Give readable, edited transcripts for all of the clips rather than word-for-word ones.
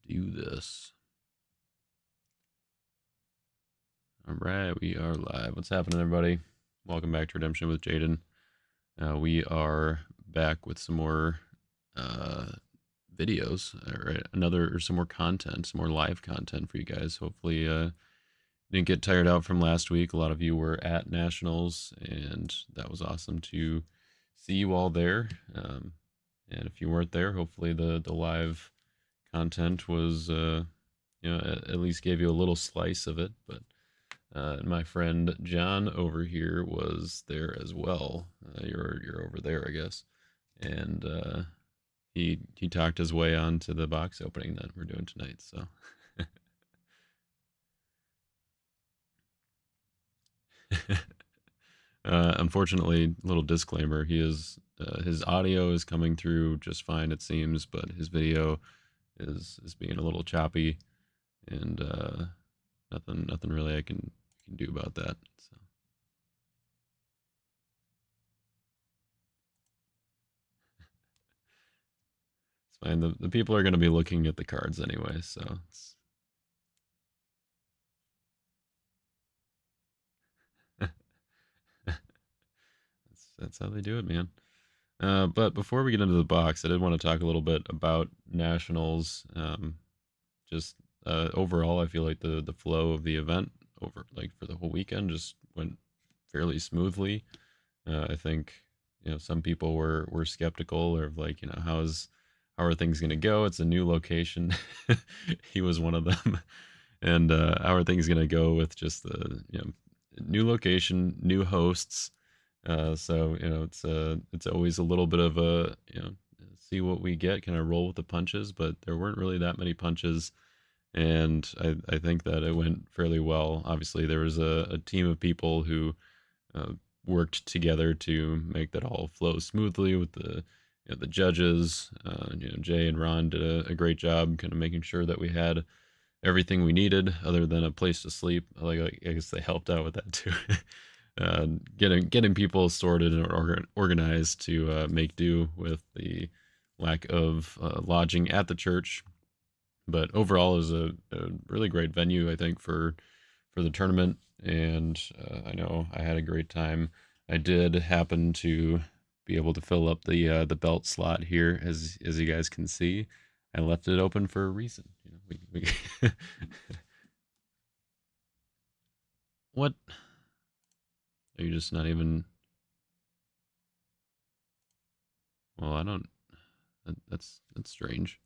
do this. All right, we are live. What's happening, everybody? Welcome back to Redemption with Jaden. We are back with some more videos, right? Some more content, some more live content for you guys. Hopefully, didn't get tired out from last week. A lot of you were at Nationals, and that was awesome to see you all there. And if you weren't there, hopefully the live content was, at least gave you a little slice of it. But my friend John over here was there as well. You're over there, I guess, and he talked his way on to the box opening that we're doing tonight. So. Unfortunately, little disclaimer: his audio is coming through just fine, it seems, but his video is being a little choppy, and nothing really I can do about that. So. It's fine. The people are going to be looking at the cards anyway, so that's how they do it, man. But before we get into the box, I did want to talk a little bit about Nationals. Just overall, I feel like the flow of the event for the whole weekend just went fairly smoothly. I think some people were skeptical of like how are things going to go? It's a new location. He was one of them. And how are things going to go with just the new location, new hosts? So it's always a little bit of a see what we get, kind of roll with the punches. But there weren't really that many punches, and I think that it went fairly well. Obviously, there was a team of people who worked together to make that all flow smoothly with the judges. Jay and Ron did a great job, kind of making sure that we had everything we needed other than a place to sleep. Like I guess they helped out with that too. Getting people sorted and organized to make do with the lack of lodging at the church. But overall, it was a really great venue, I think, for the tournament. And I know I had a great time. I did happen to be able to fill up the belt slot here, as you guys can see. I left it open for a reason. We What? Are you just not even? Well, I don't. That's strange.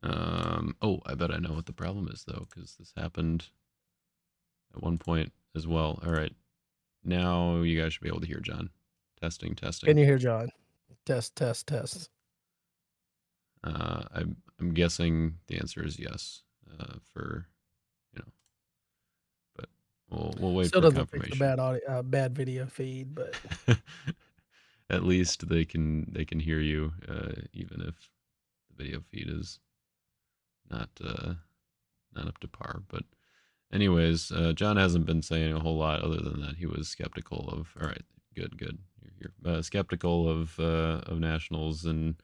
Oh, I bet I know what the problem is though, because this happened at one point as well. All right, now you guys should be able to hear John. Testing, testing. Can you hear John? Test, test, test. I'm guessing the answer is yes. For but we'll wait Still for doesn't fix the confirmation. bad video feed, but At least they can hear you, even if the video feed is not up to par. But anyways, John hasn't been saying a whole lot other than that he was skeptical of. All right, good. You're skeptical of Nationals, and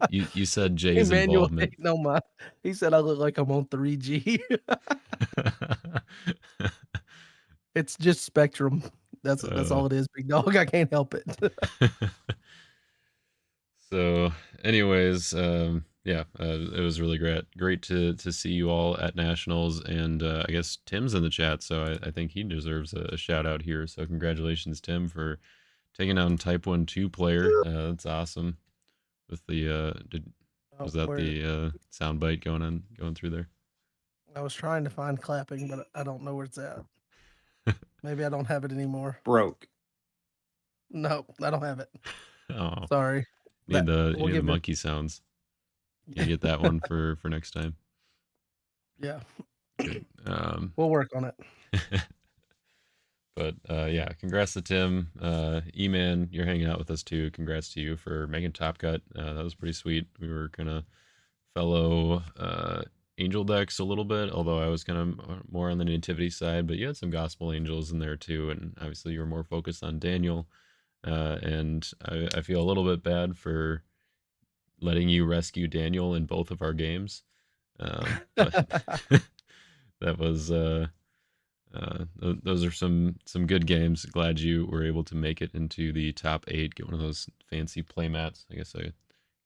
you said Jay's Emmanuel involvement. no mind. He said I look like I'm on 3G. It's just Spectrum. That's all it is, big dog. I can't help it. So, anyways, it was really great to see you all at Nationals, and I guess Tim's in the chat, so I think he deserves a shout out here. So, congratulations, Tim, for taking down Type 1-2 player. That's awesome. With the was that the sound bite going through there? I was trying to find clapping, but I don't know where it's at. Maybe I don't have it anymore. Broke. No, I don't have it. Oh, Sorry. Need the monkey sounds. Can you get that one for next time? Yeah. Good. We'll work on it. But yeah, congrats to Tim. E-Man, you're hanging out with us too. Congrats to you for making Top Cut. That was pretty sweet. We were kind of fellow angel decks a little bit, although I was kind of more on the nativity side, but you had some gospel angels in there too, and obviously you were more focused on Daniel. And I feel a little bit bad for letting you rescue Daniel in both of our games. But that was those are some good games. Glad you were able to make it into the top 8. Get one of those fancy play mats. I guess I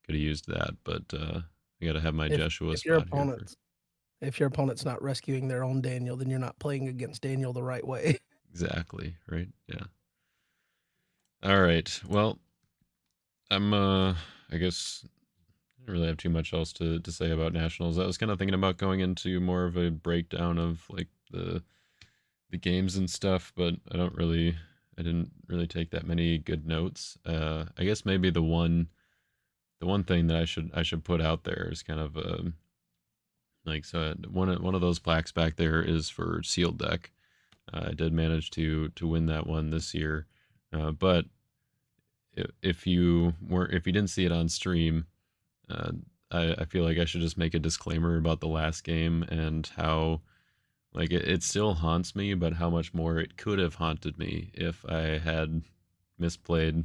could have used that, but I got to have my if Joshua if your spot here for opponent's if your opponent's not rescuing their own Daniel, then you're not playing against Daniel the right way. exactly right. Yeah. All right. Well, I'm I guess I don't really have too much else to say about nationals. I was kind of thinking about going into more of a breakdown of like the games and stuff, but I didn't really take that many good notes. I guess maybe the one thing that I should put out there is kind of like so one of those plaques back there is for sealed deck. I did manage to win that one this year, but if you didn't see it on stream, uh, I feel like I should just make a disclaimer about the last game and how like it still haunts me, but how much more it could have haunted me if I had misplayed,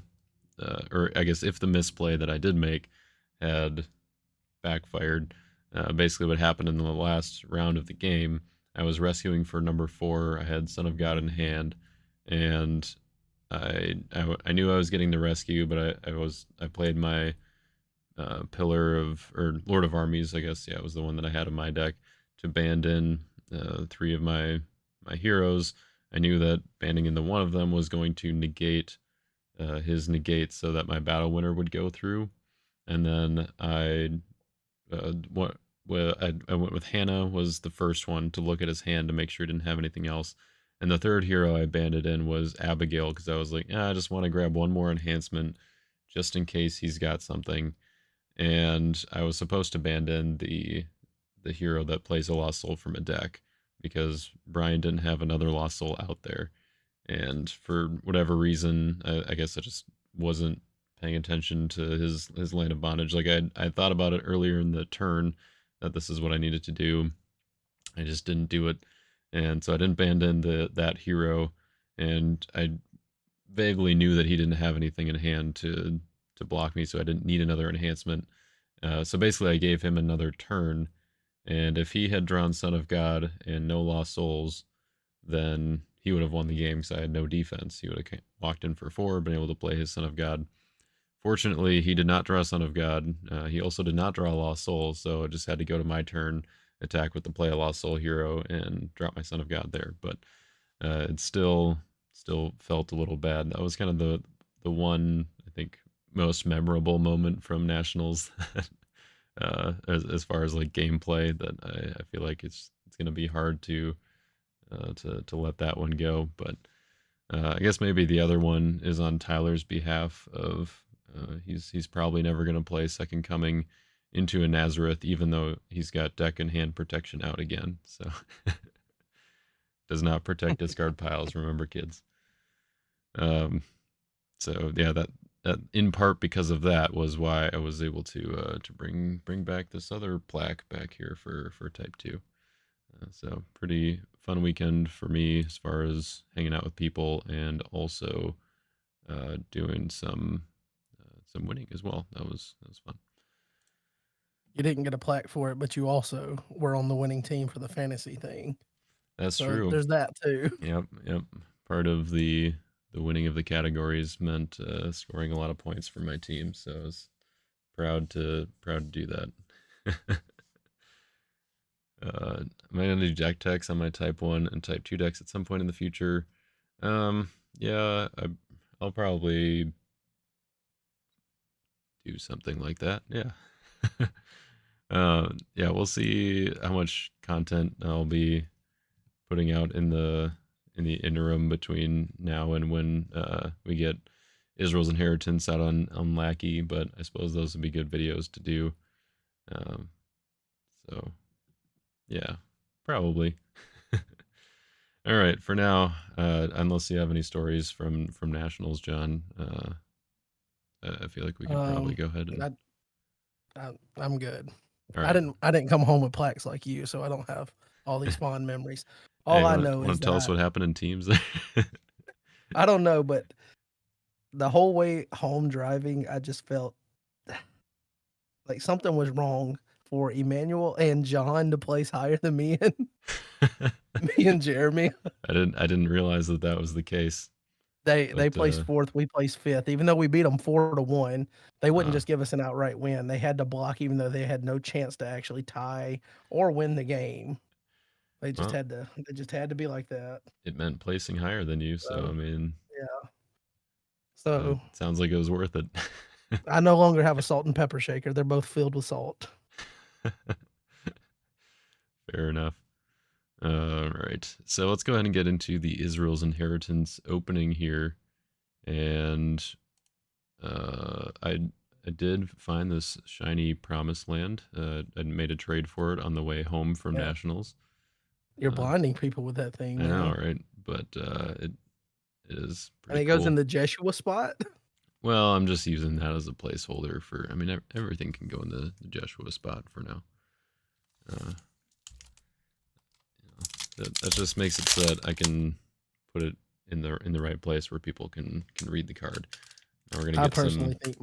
or I guess if the misplay that I did make had backfired. Basically, what happened in the last round of the game, I was rescuing for number 4. I had Son of God in hand, and I knew I was getting the rescue, but I played my Pillar of or Lord of Armies, I guess. Yeah, it was the one that I had in my deck to band in 3 of my heroes. I knew that banding in the one of them was going to negate his negate so that my battle winner would go through. And then what I went with Hannah was the first one to look at his hand to make sure he didn't have anything else. And the third hero I banded in was Abigail because I was like, I just want to grab one more enhancement just in case he's got something. And I was supposed to band in the hero that plays a Lost Soul from a deck because Brian didn't have another Lost Soul out there. And for whatever reason, I guess I just wasn't paying attention to his Land of Bondage. Like I thought about it earlier in the turn that this is what I needed to do. I just didn't do it, and so I didn't band in that hero, and I vaguely knew that he didn't have anything in hand to block me, so I didn't need another enhancement. So basically, I gave him another turn, and if he had drawn Son of God and no Lost Souls, then he would have won the game because I had no defense. He would have walked in for 4, been able to play his Son of God. Fortunately, he did not draw Son of God. He also did not draw Lost Soul, so I just had to go to my turn, attack with the play a Lost Soul hero, and drop my Son of God there. But it still felt a little bad. That was kind of the one I think most memorable moment from nationals. As far as like gameplay, that I feel like it's gonna be hard to let that one go. But I guess maybe the other one is on Tyler's behalf. Of he's probably never gonna play Second Coming into a Nazareth, even though he's got deck and hand protection out again. So does not protect discard piles. Remember, kids. Um, so yeah, that in part because of that was why I was able to bring back this other plaque back here for Type 2. So pretty fun weekend for me as far as hanging out with people and also doing some winning as well. That was fun. You didn't get a plaque for it, but you also were on the winning team for the fantasy thing. That's So true. there's that too. Yep, yep. Part of the winning of the categories meant scoring a lot of points for my team, so I was proud to do that. Am I gonna do deck techs on my Type 1 and Type 2 decks at some point in the future? Yeah, I'll probably do something like that. Yeah. Yeah, we'll see how much content I'll be putting out in the interim between now and when we get Israel's Inheritance out on Lackey, but I suppose those would be good videos to do. Um, so yeah, probably. All right, for now, unless you have any stories from nationals, John, I feel like we can probably Um, go ahead and. I, I'm good. All right. I didn't come home with plaques like you, so I don't have all these fond memories. All Hey, I know want is to tell us that what happened in teams? I don't know, but the whole way home driving, I just felt Like, something was wrong for Emmanuel and John to place higher than me and me and Jeremy. I didn't realize that that was the case. They But placed 4th, we placed 5th. Even though we beat them 4-1, they wouldn't uh, just give us an outright win. They had to block even though they had no chance to actually tie or win the game. well, They just had to be like that. it meant placing higher than you, so So, I mean, yeah. So, it sounds like it was worth it. I no longer have a salt and pepper shaker. They're both filled with salt. Fair enough. All right, so let's go ahead and get into the Israel's Inheritance opening here, and I did find this shiny Promised Land. I made a trade for it on the way home from Yeah. Nationals. You're Uh, blinding people with that thing, I know, man. right? But it is And pretty it goes in cool. the Jeshua spot? Well, I'm just using that as a placeholder for. I mean, everything can go in the Joshua spot for now. Uh, you know, that just makes it so that I can put it in the right place where people can read the card. Now we're gonna I get some personally think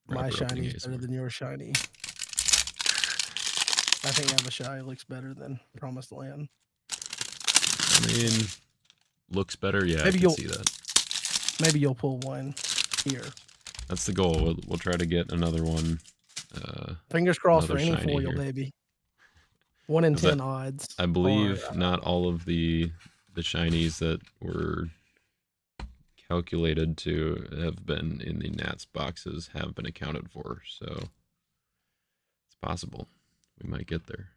my proper opening shiny is better ASMR. than your shiny. I think Abishai looks better than Promised Land. I mean, looks better. Yeah, I Maybe could you'll see that. maybe you'll pull one here. That's the goal. We'll try to get another one, uh, Fingers crossed another for any shiny foil, here, baby. 1 in because 10 odds I or, believe not all of the shinies that were calculated to have been in the Nats boxes have been accounted for, so it's possible we might get there.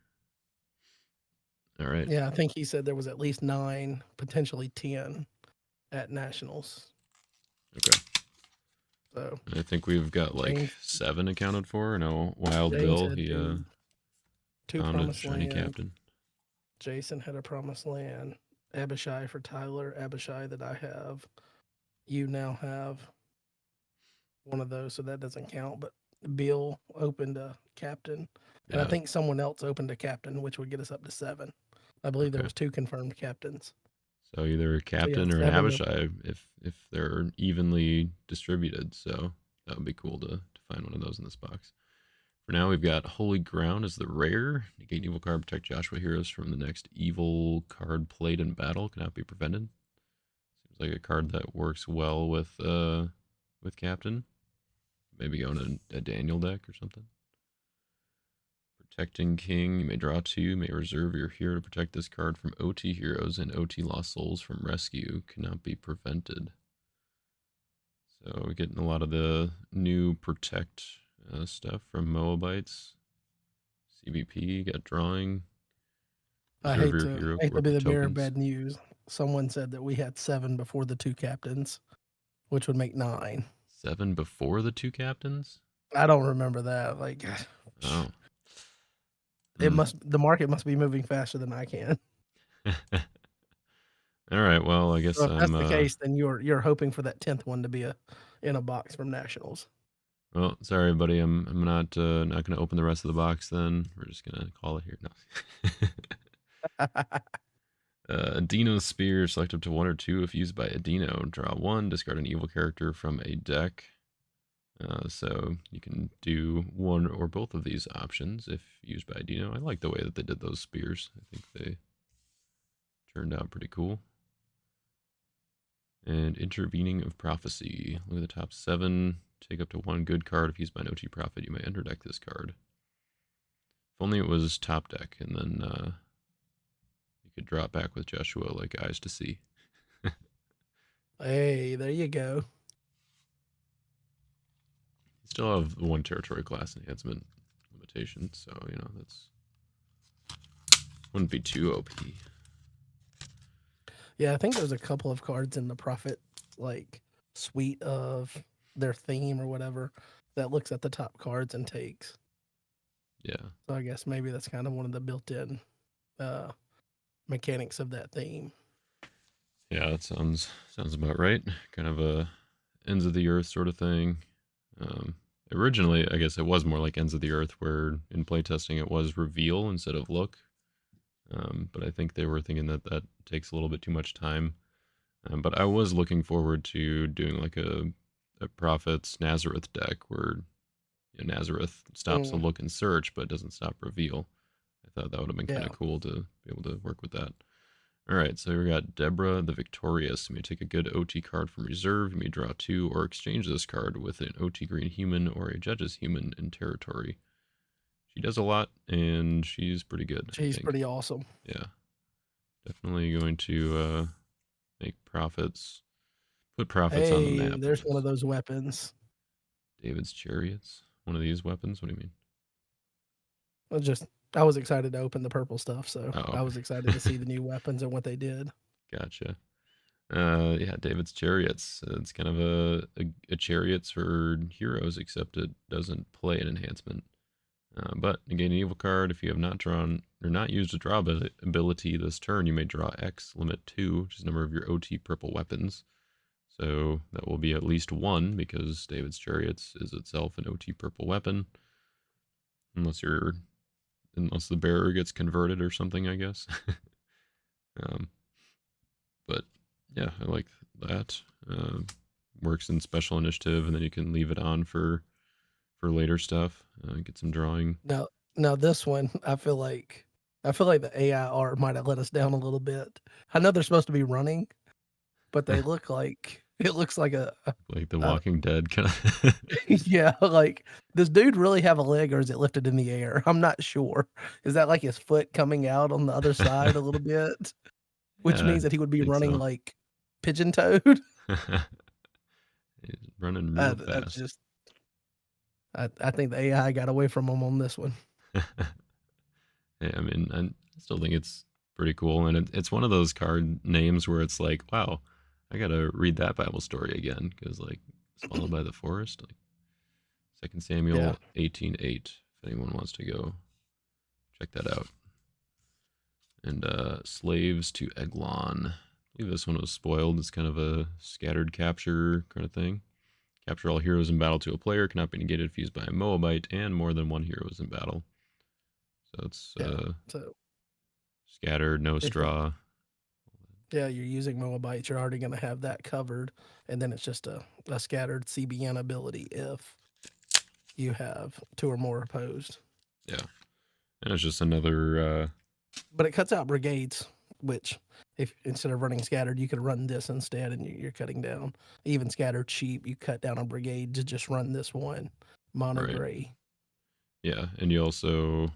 All right. yeah, I think he said there was at least 9, potentially 10 at Nationals. Okay. So, I think we've got like James 7 accounted for. I know Wild James Bill, had he 2 found a Promised shiny Land. captain. Jason had a Promised Land. Abishai for Tyler. Abishai that I have. You now have one of those, so that doesn't count. But Bill opened a captain, and I Yeah. think someone else opened a captain, which would get us up to 7. I believe there Okay. was 2 confirmed captains. So either a So yeah, captain or an 7 to Abishai if they're evenly distributed. So that would be cool to find one of those in this box. For now, we've got Holy Ground as the rare. Negate evil card, protect Joshua heroes from the next evil card played in battle. Cannot be prevented. Seems like a card that works well with Captain. Maybe go in a Daniel deck or something. Protecting King. You may draw 2. You may reserve your hero to protect this card from OT heroes and OT lost souls from rescue. Cannot be prevented. So we're getting a lot of the new protect stuff from Moabites. CBP, got drawing. I Reserve your hero hate to be corporate the bearer of tokens. bad news. Someone said that we had 7 before the 2 captains, which would make 9. 7 before the 2 captains? I don't remember that. Like, Oh. it Hmm. must the market must be moving faster than I can. All right. Well, I guess So if that's I'm. the case, then you're hoping for that 10th one to be in a box from Nationals. Well, sorry, buddy. I'm not gonna open the rest of the box. Then we're just gonna call it here. No. Adino Spear, select up to 1 or 2 if used by Adino. Draw 1, discard an evil character from a deck. So you can do one or both of these options if used by Adino. I like the way that they did those spears. I think they turned out pretty cool. And Intervening of Prophecy. Look at the top 7. Take up to 1 good card. If used by an OT Prophet, you may underdeck this card. If only it was top deck, and then you could drop back with Joshua like Eyes to See. Hey, there you go. You still have the 1 territory class enhancement limitation, so, you know, that's wouldn't be too OP. Yeah, I think there's a couple of cards in the Prophet like suite of their theme or whatever that looks at the top cards and takes. Yeah. So I guess maybe that's kind of one of the built-in uh, mechanics of that theme. Yeah, that sounds about right. Kind of a ends of the earth sort of thing. Originally, I guess it was more like ends of the earth, where in playtesting it was reveal instead of look. But I think they were thinking that that takes a little bit too much time. But I was looking forward to doing like a Prophet's Nazareth deck where Nazareth stops to Mm, look and search, but doesn't stop reveal. I thought that would have been kind yeah. of cool to be able to work with that. All right, so we got Deborah the Victorious. You may take a good OT card from reserve. You may draw two or exchange this card with an OT green human or a judge's human in territory. She does a lot, and she's pretty good, I She's think. pretty awesome. Yeah, definitely going to make profits, put profits on the Hey, map, I there's one of guess. those weapons. David's Chariots, one of these weapons. What do you mean? I was excited to open the purple stuff, so Oh, I was excited to okay. see the new weapons and what they did. Gotcha. Yeah, David's Chariots. It's kind of a chariots for heroes, except it doesn't play an enhancement. But again, an evil card. If you have not drawn or not used a draw ability this turn, you may draw X, limit 2, which is the number of your OT purple weapons. So that will be at least one, because David's Chariots is itself an OT purple weapon. Unless unless the bearer gets converted or something, I guess. um, but yeah, I like that. Works in special initiative, and then you can leave it on for later stuff. Get some drawing. Now, now this one, I feel like the AI art might have let us down a little bit. I know they're supposed to be running, but they look like it looks like Like The a Walking Dead kind of. yeah, like does dude really have a leg or is it lifted in the air? I'm not sure. Is that like his foot coming out on the other side a little bit? Which Yeah, I means that he would be think running so. like pigeon toed. He's running real That's fast. just I think the AI got away from him on this one. Yeah, I mean, I still think it's pretty cool, and it's one of those card names where it's like, wow, I gotta read that Bible story again, because like swallowed by the forest, like Second Yeah. Samuel 18:8. If anyone wants to go check that out. And slaves to Eglon. I believe this one was spoiled. It's kind of a scattered capture kind of thing. Capture all heroes in battle to a player, cannot be negated if used by a Moabite, and more than one hero is in battle. So it's Yeah. So scattered, no if you straw. yeah, you're using Moabites, you're already gonna have that covered. And then it's just a scattered CBN ability if you have two or more opposed. Yeah, and it's just another. But it cuts out brigades, which if instead of running scattered, you could run this instead, and you're cutting down. Even scattered sheep, you cut down a brigade to just run this one mono Right. gray. Yeah, and you also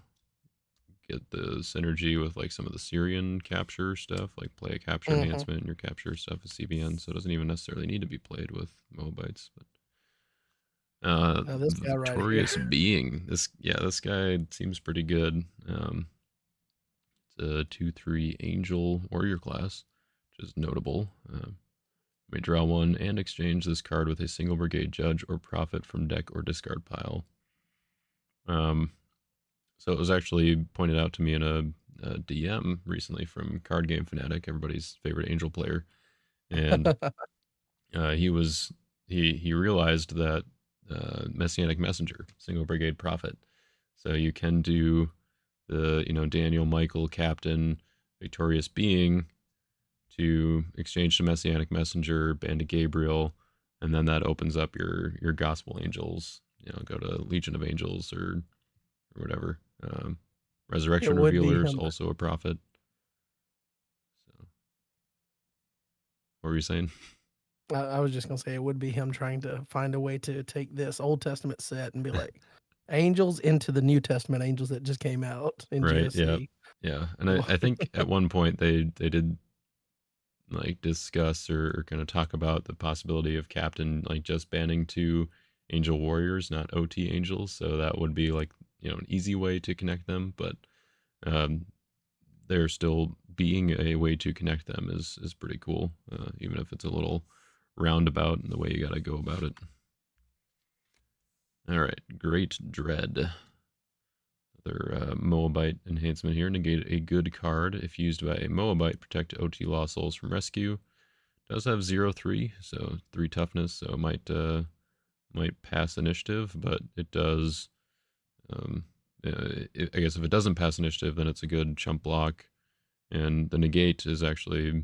get the synergy with like some of the Syrian capture stuff, like play a capture Hmm. enhancement, and your capture stuff is CBN, so it doesn't even necessarily need to be played with Moabites. But Now this the guy right here. victorious being. This guy seems pretty good. It's a 2/3 angel warrior class, which is notable. You may draw one and exchange this card with a single brigade judge or profit from deck or discard pile. Um, so it was actually pointed out to me in a DM recently from Card Game Fanatic, everybody's favorite angel player, and he was he realized that Messianic Messenger, single brigade prophet. So you can do the Daniel, Michael, Captain, Victorious Being to exchange to Messianic Messenger, Band of Gabriel, and then that opens up your Gospel Angels. Go to Legion of Angels or whatever. It Resurrection would be Revealers him. also a prophet. So what were you saying? I was just gonna say it would be him trying to find a way to take this Old Testament set and be like angels into the New Testament angels that just came out in Right? Yeah, GSC. yeah. And I think at one point they did like discuss or kind of talk about the possibility of Captain like just banning two Angel Warriors, not OT Angels. So that would be like an easy way to connect them, but um, there still being a way to connect them is pretty cool, even if it's a little roundabout in the way you got to go about it. All right, Great Dread. Another Moabite enhancement here. Negate a good card if used by a Moabite. Protect OT Lost Souls from rescue. Does have 0/3, so 3 toughness, so it might pass initiative, but it does. Um, I guess if it doesn't pass initiative, then it's a good chump block, and the negate is actually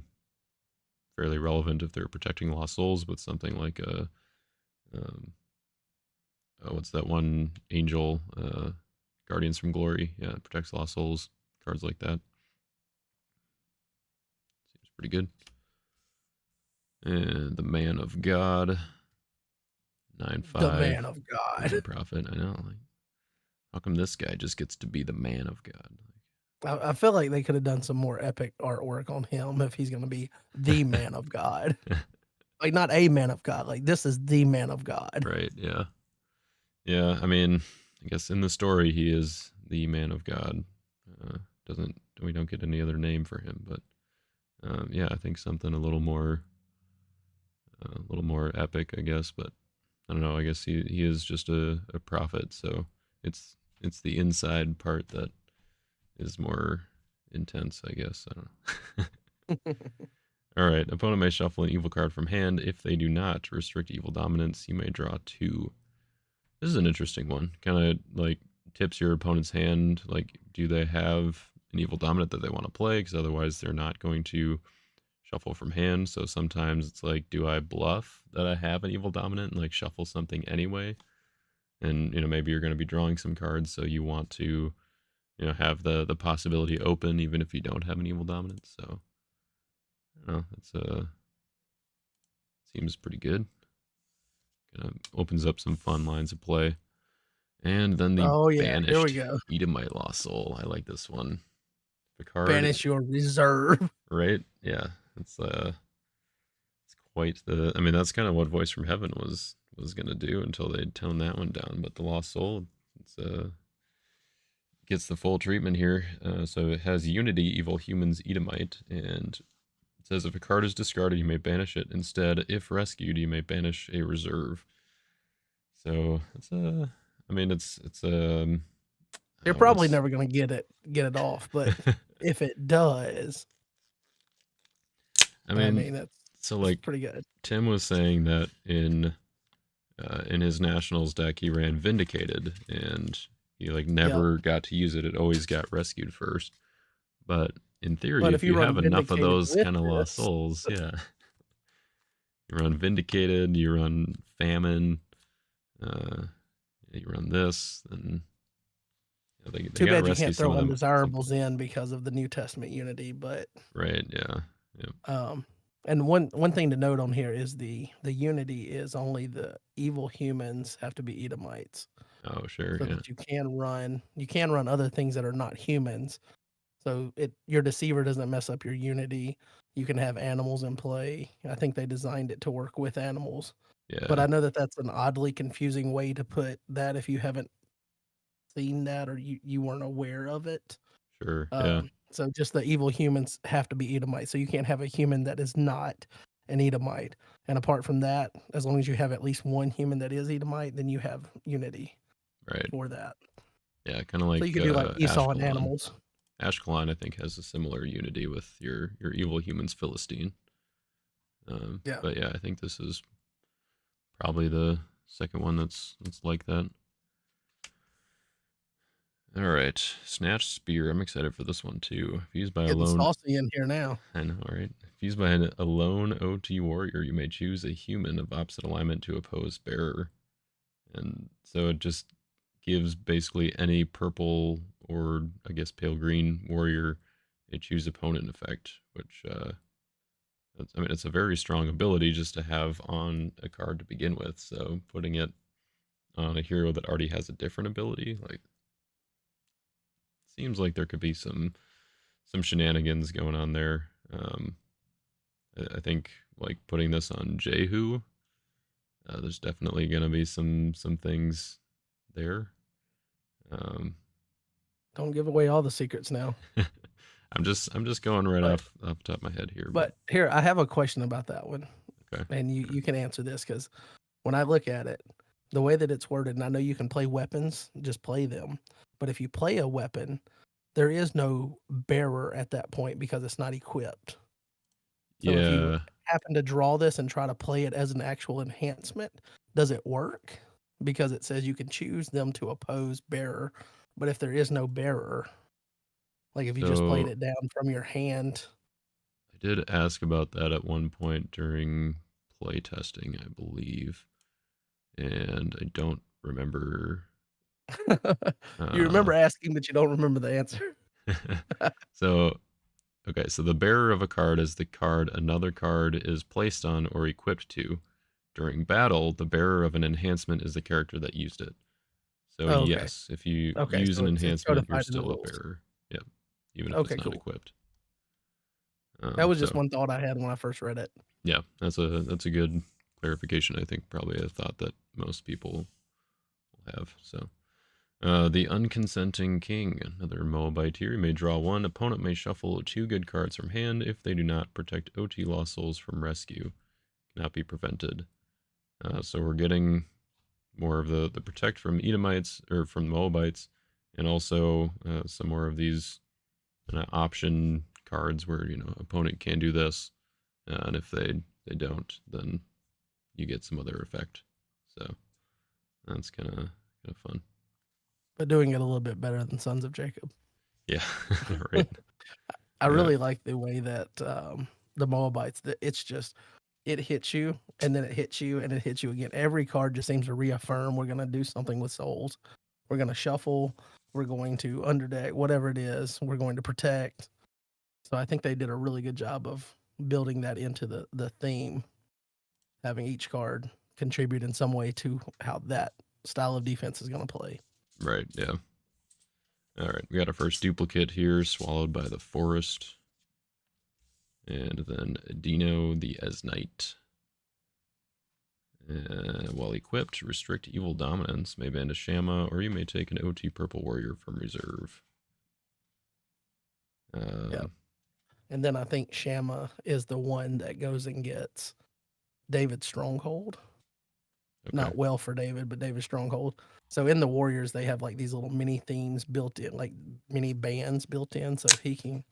fairly relevant if they're protecting lost souls with something like um, what's that one angel? Guardians from Glory. Yeah, it protects lost souls. Cards like that. Seems pretty good. And the Man of God. Nine The man five, of God. Nine profit. I know. Like, how come this guy just gets to be the Man of God? I feel like they could have done some more epic artwork on him if he's going to be the man of God. Like, not a man of God. Like, this is the man of God. Right. Yeah. Yeah. I mean, I guess in the story he is the Man of God. Doesn't we don't get any other name for him, but yeah, I think something a little more epic, I guess. But I don't know. I guess he is just a prophet, so it's the inside part that is more intense, I guess. I don't know. All right. Opponent may shuffle an evil card from hand. If they do not restrict evil dominance, you may draw two. This is an interesting one. Kind of like tips your opponent's hand. Like, do they have an evil dominant that they want to play? Because otherwise, they're not going to shuffle from hand. So sometimes it's like, do I bluff that I have an evil dominant and like shuffle something anyway? And maybe you're going to be drawing some cards, so you want to have the possibility open even if you don't have an evil dominant. So I don't know, it's seems pretty good. Kind of opens up some fun lines of play. And then the Oh, yeah. Here we banished go. Edomite Lost Soul. I like this one. The card, Banish your reserve. right? Yeah, it's quite the. I mean, that's kind of what Voice from Heaven was gonna do until they toned that one down. But the Lost Soul, it's gets the full treatment here. So it has Unity, Evil Humans, Edomite, and it says if a card is discarded, you may banish it. Instead, if rescued, you may banish a reserve. So it's a. I mean, it's You're probably what's. never going to get it off, but if it does, I I mean, mean, so that's like pretty good. Tim was saying that in his Nationals deck he ran Vindicated, and he like Yep. never got to use it. It always got rescued first. But in theory, But if if you you have run enough of Vindicated those with kind of lost this, souls, yeah, you run Vindicated, you run Famine, uh, you run this, then they too got to bad you rescue can't some throw of them at some undesirables point. in because of the New Testament unity. But Right? Yeah. Yeah. um, and one thing to note on here is the unity is only the evil humans have to be Edomites, Oh, sure. so Yeah. that you can run other things that are not humans. So your deceiver doesn't mess up your unity. You can have animals in play. I think they designed it to work with animals. But Yeah. I know that that's an oddly confusing way to put that if you haven't seen that or you weren't aware of it. Sure. Yeah. So just the evil humans have to be Edomite. So you can't have a human that is not an Edomite. And apart from that, as long as you have at least one human that is Edomite, then you have unity Right. for that. Yeah. Kind of So like you could do like Esau and Ashkelon. animals. Ashkelon, I think, has a similar unity with your evil humans Philistine. Yeah. But yeah, I think this is probably the second one that's like that. All right, Snatch Spear. I'm excited for this one too. If used by a Getting lone, saucy in here now. I know, right? If used by a lone OT warrior, you may choose a human of opposite alignment to oppose bearer, and so it just gives basically any purple or I guess pale green warrior a choose opponent effect, which I mean, it's a very strong ability just to have on a card to begin with. So putting it on a hero that already has a different ability, like, seems like there could be some shenanigans going on there. I think like putting this on Jehu, there's definitely gonna be some things there. Um, Don't give away all the secrets now. I'm just going right But off the top of my head here, but but here I have a question about that one, okay. and you can answer this because when I look at it, the way that it's worded, and I know you can play weapons, just play them. But if you play a weapon, there is no bearer at that point because it's not equipped. So if you Yeah, happen to draw this and try to play it as an actual enhancement, does it work? Because it says you can choose them to oppose bearer, but if there is no bearer, like if you just played so it down from your hand, I did ask about that at one point during play testing, I believe, and I don't remember. You remember Uh, asking, but you don't remember the answer. so okay, so the bearer of a card is the card another card is placed on or equipped to. During battle, the bearer of an enhancement is the character that used it. So Oh, okay. yes, if you Okay, use so an it's enhancement, you're codified in the still a rules. bearer. Yep, even if it's Okay, not cool. equipped. That was just So one thought I had when I first read it. yeah, that's a good clarification. I think probably a thought that most people will have. So the unconsenting king, another Moabite here. You may draw one. Opponent may shuffle two good cards from hand if they do not protect OT lost souls from rescue. Cannot be prevented. So we're getting more of the protect from Edomites or from Moabites, and also some more of these option cards where opponent can do this, and if they don't, then you get some other effect. So that's kind of fun. But doing it a little bit better than Sons of Jacob. Yeah, right. I Yeah, really like the way that the Moabites, that it's just it hits you and then it hits you and it hits you again. Every card just seems to reaffirm we're gonna do something with souls. We're gonna shuffle, we're going to underdeck, whatever it is, we're going to protect. So I think they did a really good job of building that into the theme, having each card contribute in some way to how that style of defense is gonna play. right. Yeah. All right, we got our first duplicate here, swallowed by the forest, and then Dino the Esnite. While equipped, restrict evil dominance, may band a Shama, or you may take an OT purple warrior from reserve. Yeah. Um, And then I think Shamma is the one that goes and gets David's stronghold. okay, Not well for David, but David's stronghold. So in the Warriors, they have like these little mini themes built in, like mini bands built in, so he can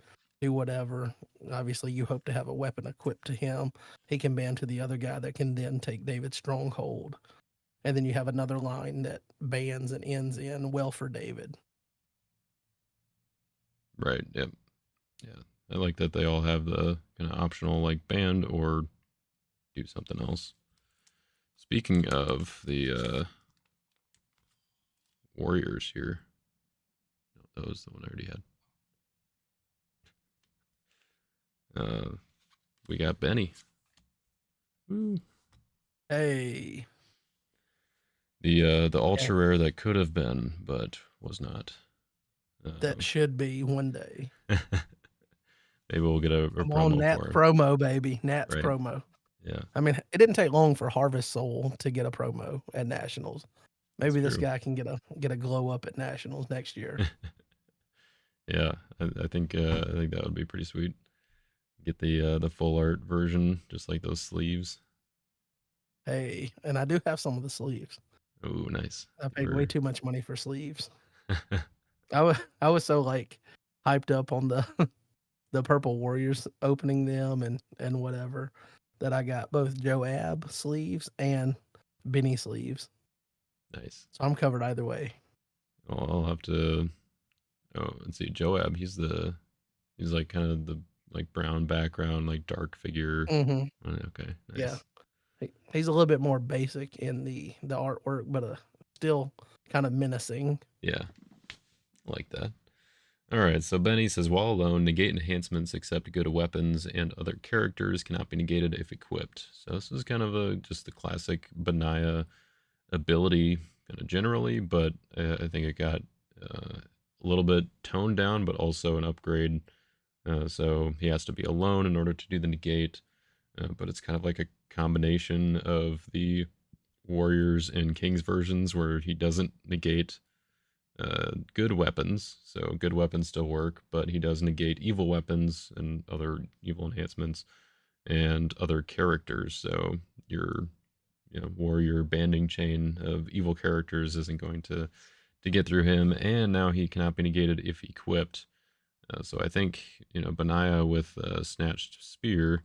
do whatever. Obviously, you hope to have a weapon equipped to him. He can band to the other guy that can then take David's stronghold. And then you have another line that bans and ends in well for David. right, yep, yeah. I like that they all have the kind of optional like band or do something else. Speaking of the warriors here, no, that was the one I already had. We got Benny. Woo. Hey, The yeah, ultra rare that could have been, but was not. that should be one day. Maybe we'll get a Come on, promo Nat's for him. promo, baby. Nat's Right. promo. Yeah, I mean, it didn't take long for Harvest Soul to get a promo at Nationals. that's Maybe this true. guy can get a glow up at Nationals next year. Yeah, I think that would be pretty sweet. Get the full art version, just like those sleeves. Hey, and I do have some of the sleeves. Oh, nice. I paid way We're too much money for sleeves. I was so like hyped up on the the Purple Warriors opening them and whatever that I got both Joab sleeves and Benny sleeves. nice. So I'm covered either way. I'll have to. Oh, let's see. Joab. He's like kind of the like brown background, like dark figure. Hmm. Okay, Yeah. nice. He's a little bit more basic in the artwork, but still kind of menacing. Yeah, I like that. All right, so Benny says, while alone, negate enhancements except good weapons and other characters cannot be negated if equipped. So this is kind of just the classic Benaya ability, kind of generally, but I think it got a little bit toned down, but also an upgrade. So he has to be alone in order to do the negate, but it's kind of like a combination of the Warriors and Kings versions where he doesn't negate good weapons. So good weapons still work, but he does negate evil weapons and other evil enhancements and other characters. So your warrior banding chain of evil characters isn't going to get through him, and now he cannot be negated if equipped. So I think Benaiah with snatched spear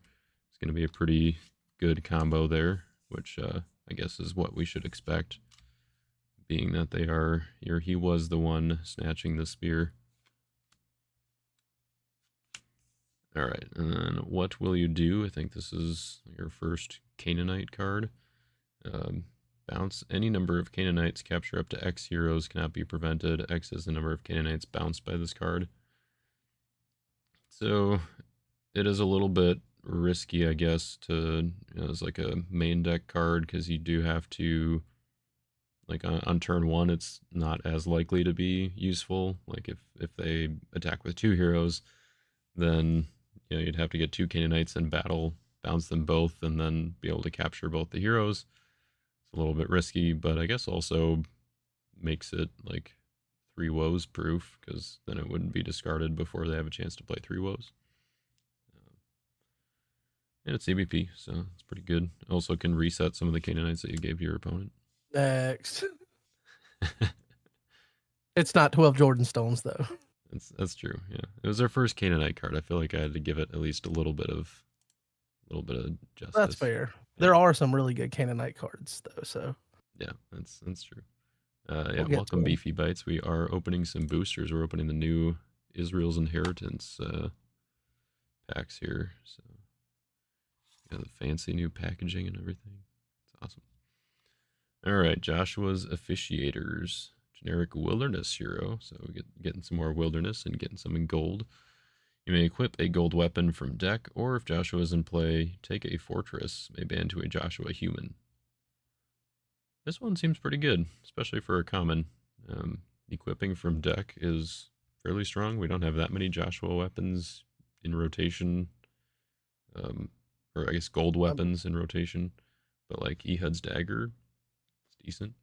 is going to be a pretty good combo there, which I guess is what we should expect, being that they are, or he was the one snatching the spear. All right, and then what will you do? I think this is your first Canaanite card. Um, Bounce any number of Canaanites. Capture up to X heroes. Cannot be prevented. X is the number of Canaanites bounced by this card. So it is a little bit risky, I guess, to as like a main deck card because you do have to like on turn one, it's not as likely to be useful. Like if they attack with 2 heroes, then you'd have to get 2 Canaanites in battle, bounce them both, and then be able to capture both the heroes. It's a little bit risky, but I guess also makes it like 3 woes proof because then it wouldn't be discarded before they have a chance to play 3 woes. And it's CBP, so it's pretty good. Also can reset some of the Canaanites that you gave to your opponent. Next. It's not 12 Jordan Stones, though. That's true. Yeah, it was their first Canaanite card. I feel like I had to give it at least a little bit of justice. That's fair. Yeah. There are some really good Canaanite cards, though. So yeah, that's true. we'll welcome Beefy Bites. We are opening some boosters. We're opening the new Israel's Inheritance packs here. So yeah, the fancy new packaging and everything. It's awesome. All right, Joshua's Officiators. Generic Wilderness hero. So we getting some more Wilderness and getting some in gold. You may equip a gold weapon from deck, or if Joshua is in play, take a fortress, may ban to a Joshua human. This one seems pretty good, especially for a common. Equipping from deck is fairly strong. We don't have that many Joshua weapons in rotation, or I guess gold weapons in rotation, but like Ehud's Dagger, it's decent.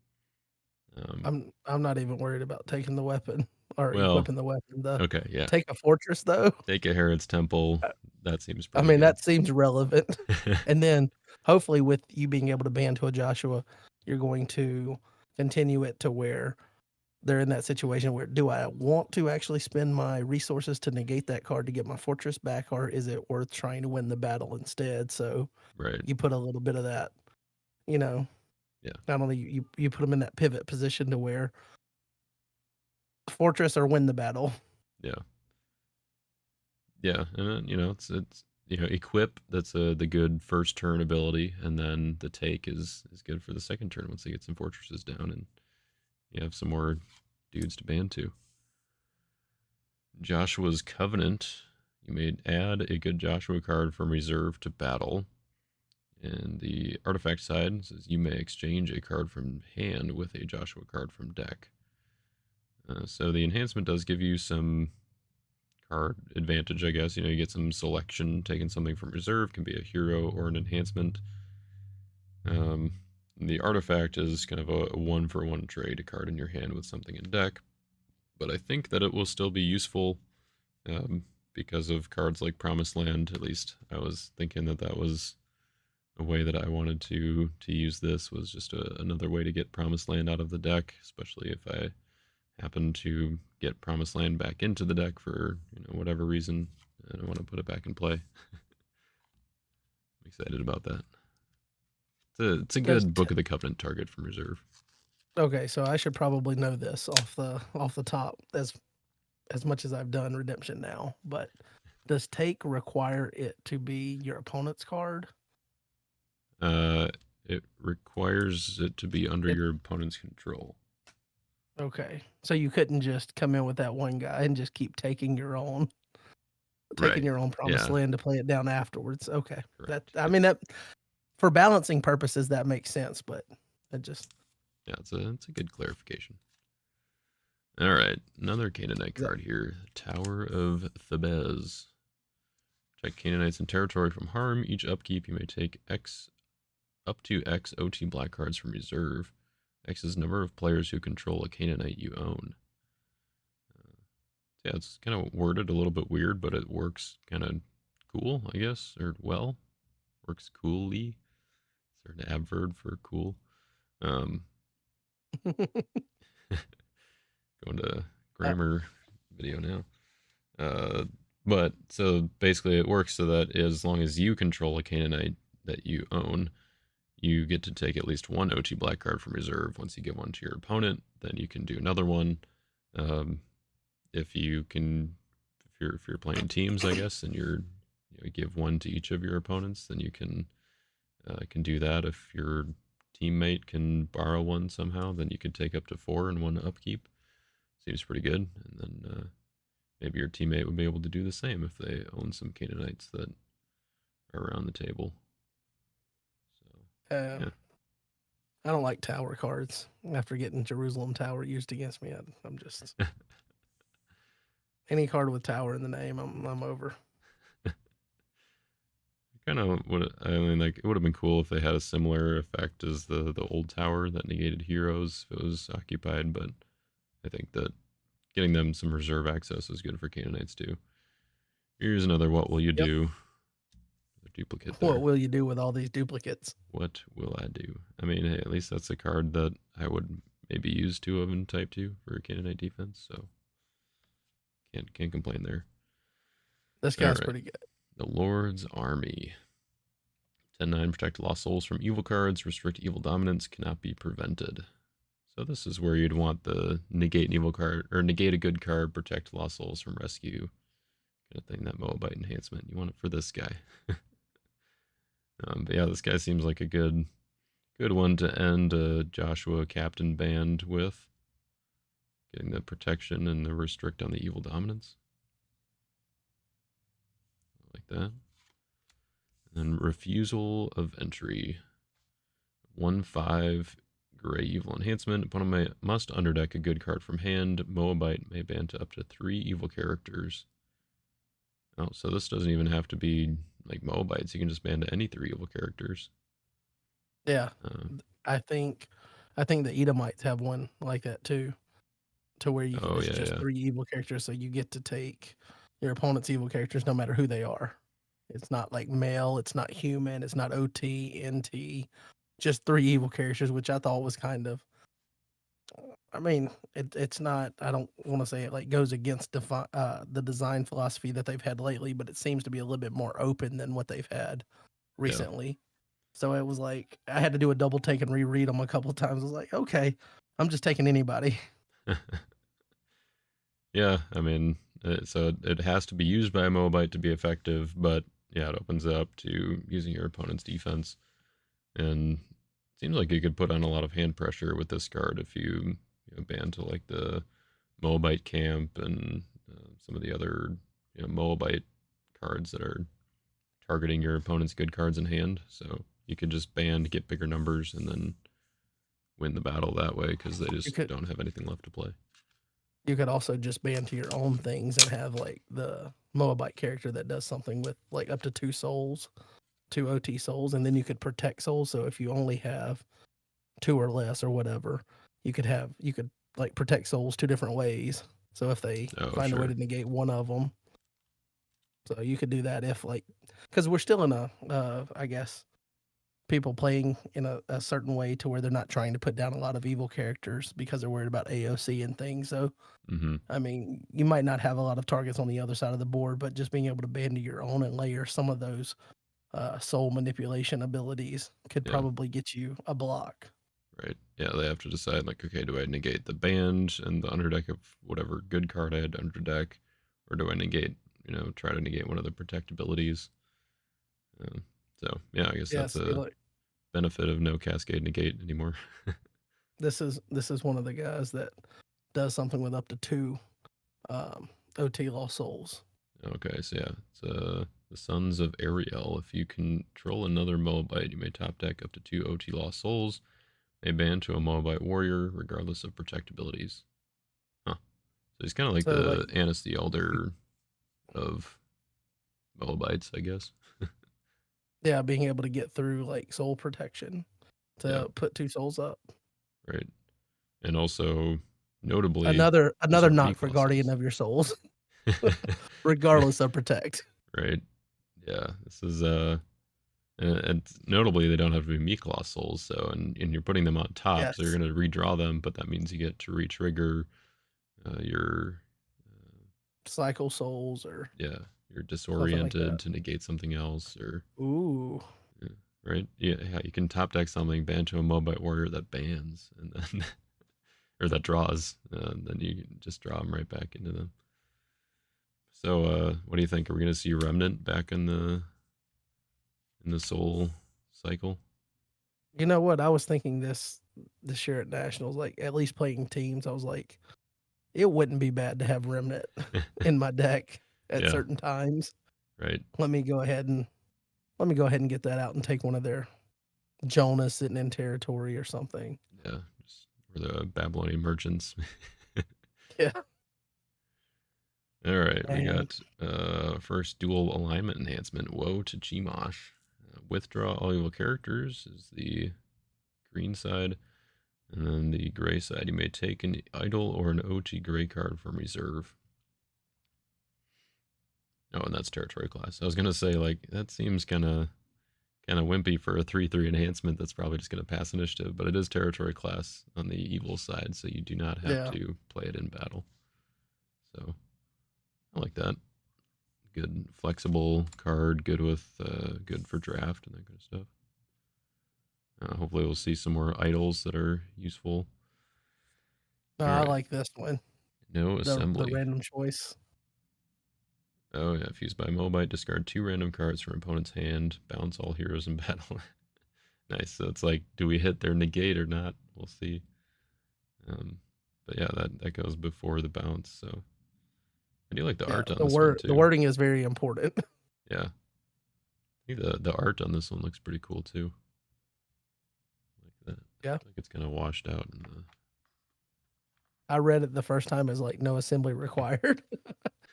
I'm not even worried about taking the weapon or equipping the weapon. Okay, yeah. Take a fortress though. Take a Herod's Temple. That seems pretty I mean, good. that seems relevant. And then hopefully with you being able to ban to a Joshua, you're going to continue it to where they're in that situation where do I want to actually spend my resources to negate that card to get my fortress back, or is it worth trying to win the battle instead? So right. you put a little bit of that, Yeah. Not only you put them in that pivot position to where fortress or win the battle. Yeah. Yeah, and then, it's equip. That's the good first turn ability, and then the take is good for the second turn once they get some fortresses down and you have some more dudes to ban to. Joshua's Covenant. You may add a good Joshua card from reserve to battle. And the artifact side says you may exchange a card from hand with a Joshua card from deck. So the enhancement does give you some card advantage, I guess. You get some selection. Taking something from reserve can be a hero or an enhancement. The artifact is kind of a 1-for-1 trade, a card in your hand with something in deck. But I think that it will still be useful because of cards like Promised Land. At least I was thinking that was a way that I wanted to use this, was just another way to get Promised Land out of the deck, especially if I happen to get Promised Land back into the deck for whatever reason, and I want to put it back in play. I'm excited about that. It's a good Book of the Covenant target from reserve. Okay, so I should probably know this off the top as much as I've done Redemption now, but does take require it to be your opponent's card? It requires it to be under your opponent's control. Okay, so you couldn't just come in with that one guy and just keep taking your own Promised Land to play it down afterwards. Okay, correct. that for balancing purposes that makes sense, but it just it's a good clarification. All right, another Canaanite card here, Tower of Thebes. Check Canaanites in territory from harm. Each upkeep you may take up to X OT black cards from reserve. X is number of players who control a Canaanite you own. Yeah, it's kind of worded a little bit weird, but it works kind of cool, I guess, or well, works coolly. Is there an adverb for cool? Going to grammar video now. But so basically it works so that as long as you control a Canaanite that you own, you get to take at least one OT black card from reserve. Once you give one to your opponent, then you can do another one. If you're playing teams, I guess, and you give one to each of your opponents, then you can do that. If you're teammate can borrow one somehow, then you could take up to 4 in one upkeep. Seems pretty good. And then maybe your teammate would be able to do the same if they own some Canaanites that are around the table. So, Uh, yeah. I don't like tower cards. After getting Jerusalem Tower used against me, I'm just any card with tower in the name, I'm over. Kind of would I mean like it would have been cool if they had a similar effect as the old tower that negated heroes if it was occupied, but I think that getting them some reserve access is good for Canaanites too. Here's another what will you Yep. do? A duplicate What there. will you do with all these duplicates? What will I do? I mean, hey, at least that's a card that I would maybe use 2 of in type 2 for Canaanite defense, so can't complain there. This All guy's right. pretty good. The Lord's Army. 10-9, protect lost souls from evil cards, restrict evil dominance, cannot be prevented. So this is where you'd want the negate an evil card, or negate a good card, protect lost souls from rescue, kind of thing, that Moabite enhancement. You want it for this guy. But yeah, this guy seems like a good one to end a Joshua Captain band with. Getting the protection and the restrict on the evil dominance. Like that. And refusal of entry. 1/5 gray evil enhancement. Opponent must underdeck a good card from hand. Moabite may ban to up to 3 evil characters. Oh, so this doesn't even have to be like Moabites. You can just ban to any 3 evil characters. Yeah, Uh, I think I think the Edomites have one like that too, to where you can oh it's yeah, just yeah, 3 evil characters, so you get to take your opponent's evil characters no matter who they are. It's not like male, it's not human, it's not OT, NT, just 3 evil characters, which I thought was kind of I mean, it's not I don't wanna say it, like, goes against the design philosophy that they've had lately, but it seems to be a little bit more open than what they've had yeah. recently. So it was like I had to do a double take and reread them a couple of times. I was like, okay, I'm just taking anybody. Yeah, I mean, so it has to be used by a Moabite to be effective, but yeah, it opens it up to using your opponent's defense. And it seems like you could put on a lot of hand pressure with this card if you ban to like the Moabite camp and some of the other Moabite cards that are targeting your opponent's good cards in hand. So you could just ban to get bigger numbers and then win the battle that way because they You just could don't have anything left to play. you could also just ban to your own things and have like the Moabite character that does something with like up to 2 souls, 2 OT souls, and then you could protect souls. So if you only have 2 or less or whatever, you could like protect souls 2 different ways. So if they Oh, find a way sure. to negate one of them, so you could do that if like because we're still in a I guess people playing in a certain way to where they're not trying to put down a lot of evil characters because they're worried about AOC and things. So, Mm-hmm. I mean, you might not have a lot of targets on the other side of the board, but just being able to band to your own and layer some of those soul manipulation abilities could Yeah. probably get you a block. Right. Yeah, they have to decide like, okay, do I negate the band and the underdeck of whatever good card I had underdeck, or do I negate, try to negate one of the protect abilities? Uh, so yeah, I guess Yeah, that's see, a like benefit of no cascade negate anymore. this is one of the guys that does something with up to 2 um, OT lost souls. Okay, so yeah, it's the Sons of Ariel. If you control another Moabite, you may top deck up to 2 OT lost souls. May ban to a Moabite warrior, regardless of protect abilities. Huh. So he's kind of like So the like Annis the Elder of Moabites, I guess. yeah, being able to get through like soul protection Yeah, to put 2 souls up. right. And also, notably, Another preserve knock meat for Guardian colossals. of your souls, regardless of protect. Right. Yeah. This is and notably they don't have to be meat colossals. So and you're putting them on top, so you're Yes, going to redraw them, but that means you get to re-trigger your cycle souls or yeah, you're something like disoriented that. to negate something else or Ooh, yeah, right. Yeah, yeah, you can top deck something, ban to a Moabite warrior that bans, and then or that draws, and then you can just draw them right back into them. So, what do you think? Are we going to see Remnant back in the Soul cycle? You know what? I was thinking this year at nationals, like at least playing teams. I was like, it wouldn't be bad to have remnant in my deck at Yeah, certain times. right. Let me go ahead and get that out and take one of their Jonas sitting in territory or something. Yeah, just for the Babylonian merchants. Yeah. All right, we And got first dual alignment enhancement. Woe to Gmosh. Withdraw all evil characters is the green side, and then the gray side. You may take an idle or an OT gray card from reserve. Oh, and that's territory class. I was gonna say like that seems kind of wimpy for a 3/3 enhancement. That's probably just gonna pass initiative, but it is territory class on the evil side, so you do not have yeah, to play it in battle. So I like that. Good flexible card, good with good for draft and that kind of stuff. Hopefully we'll see some more idols that are useful. no, All I right, like this one. no The assembly. random choice. Oh yeah, if used by Mobite, discard 2 random cards from opponent's hand. Bounce all heroes in battle. Nice. So it's like, do we hit their negate or not? We'll see. Um, but yeah, that goes before the bounce. So I do like the Yeah, art on this one the too. wording is very important. Yeah, I think the art on this one looks pretty cool too. Like that. Yeah. Like it's kind of washed out in the I read it the first time as like no assembly required.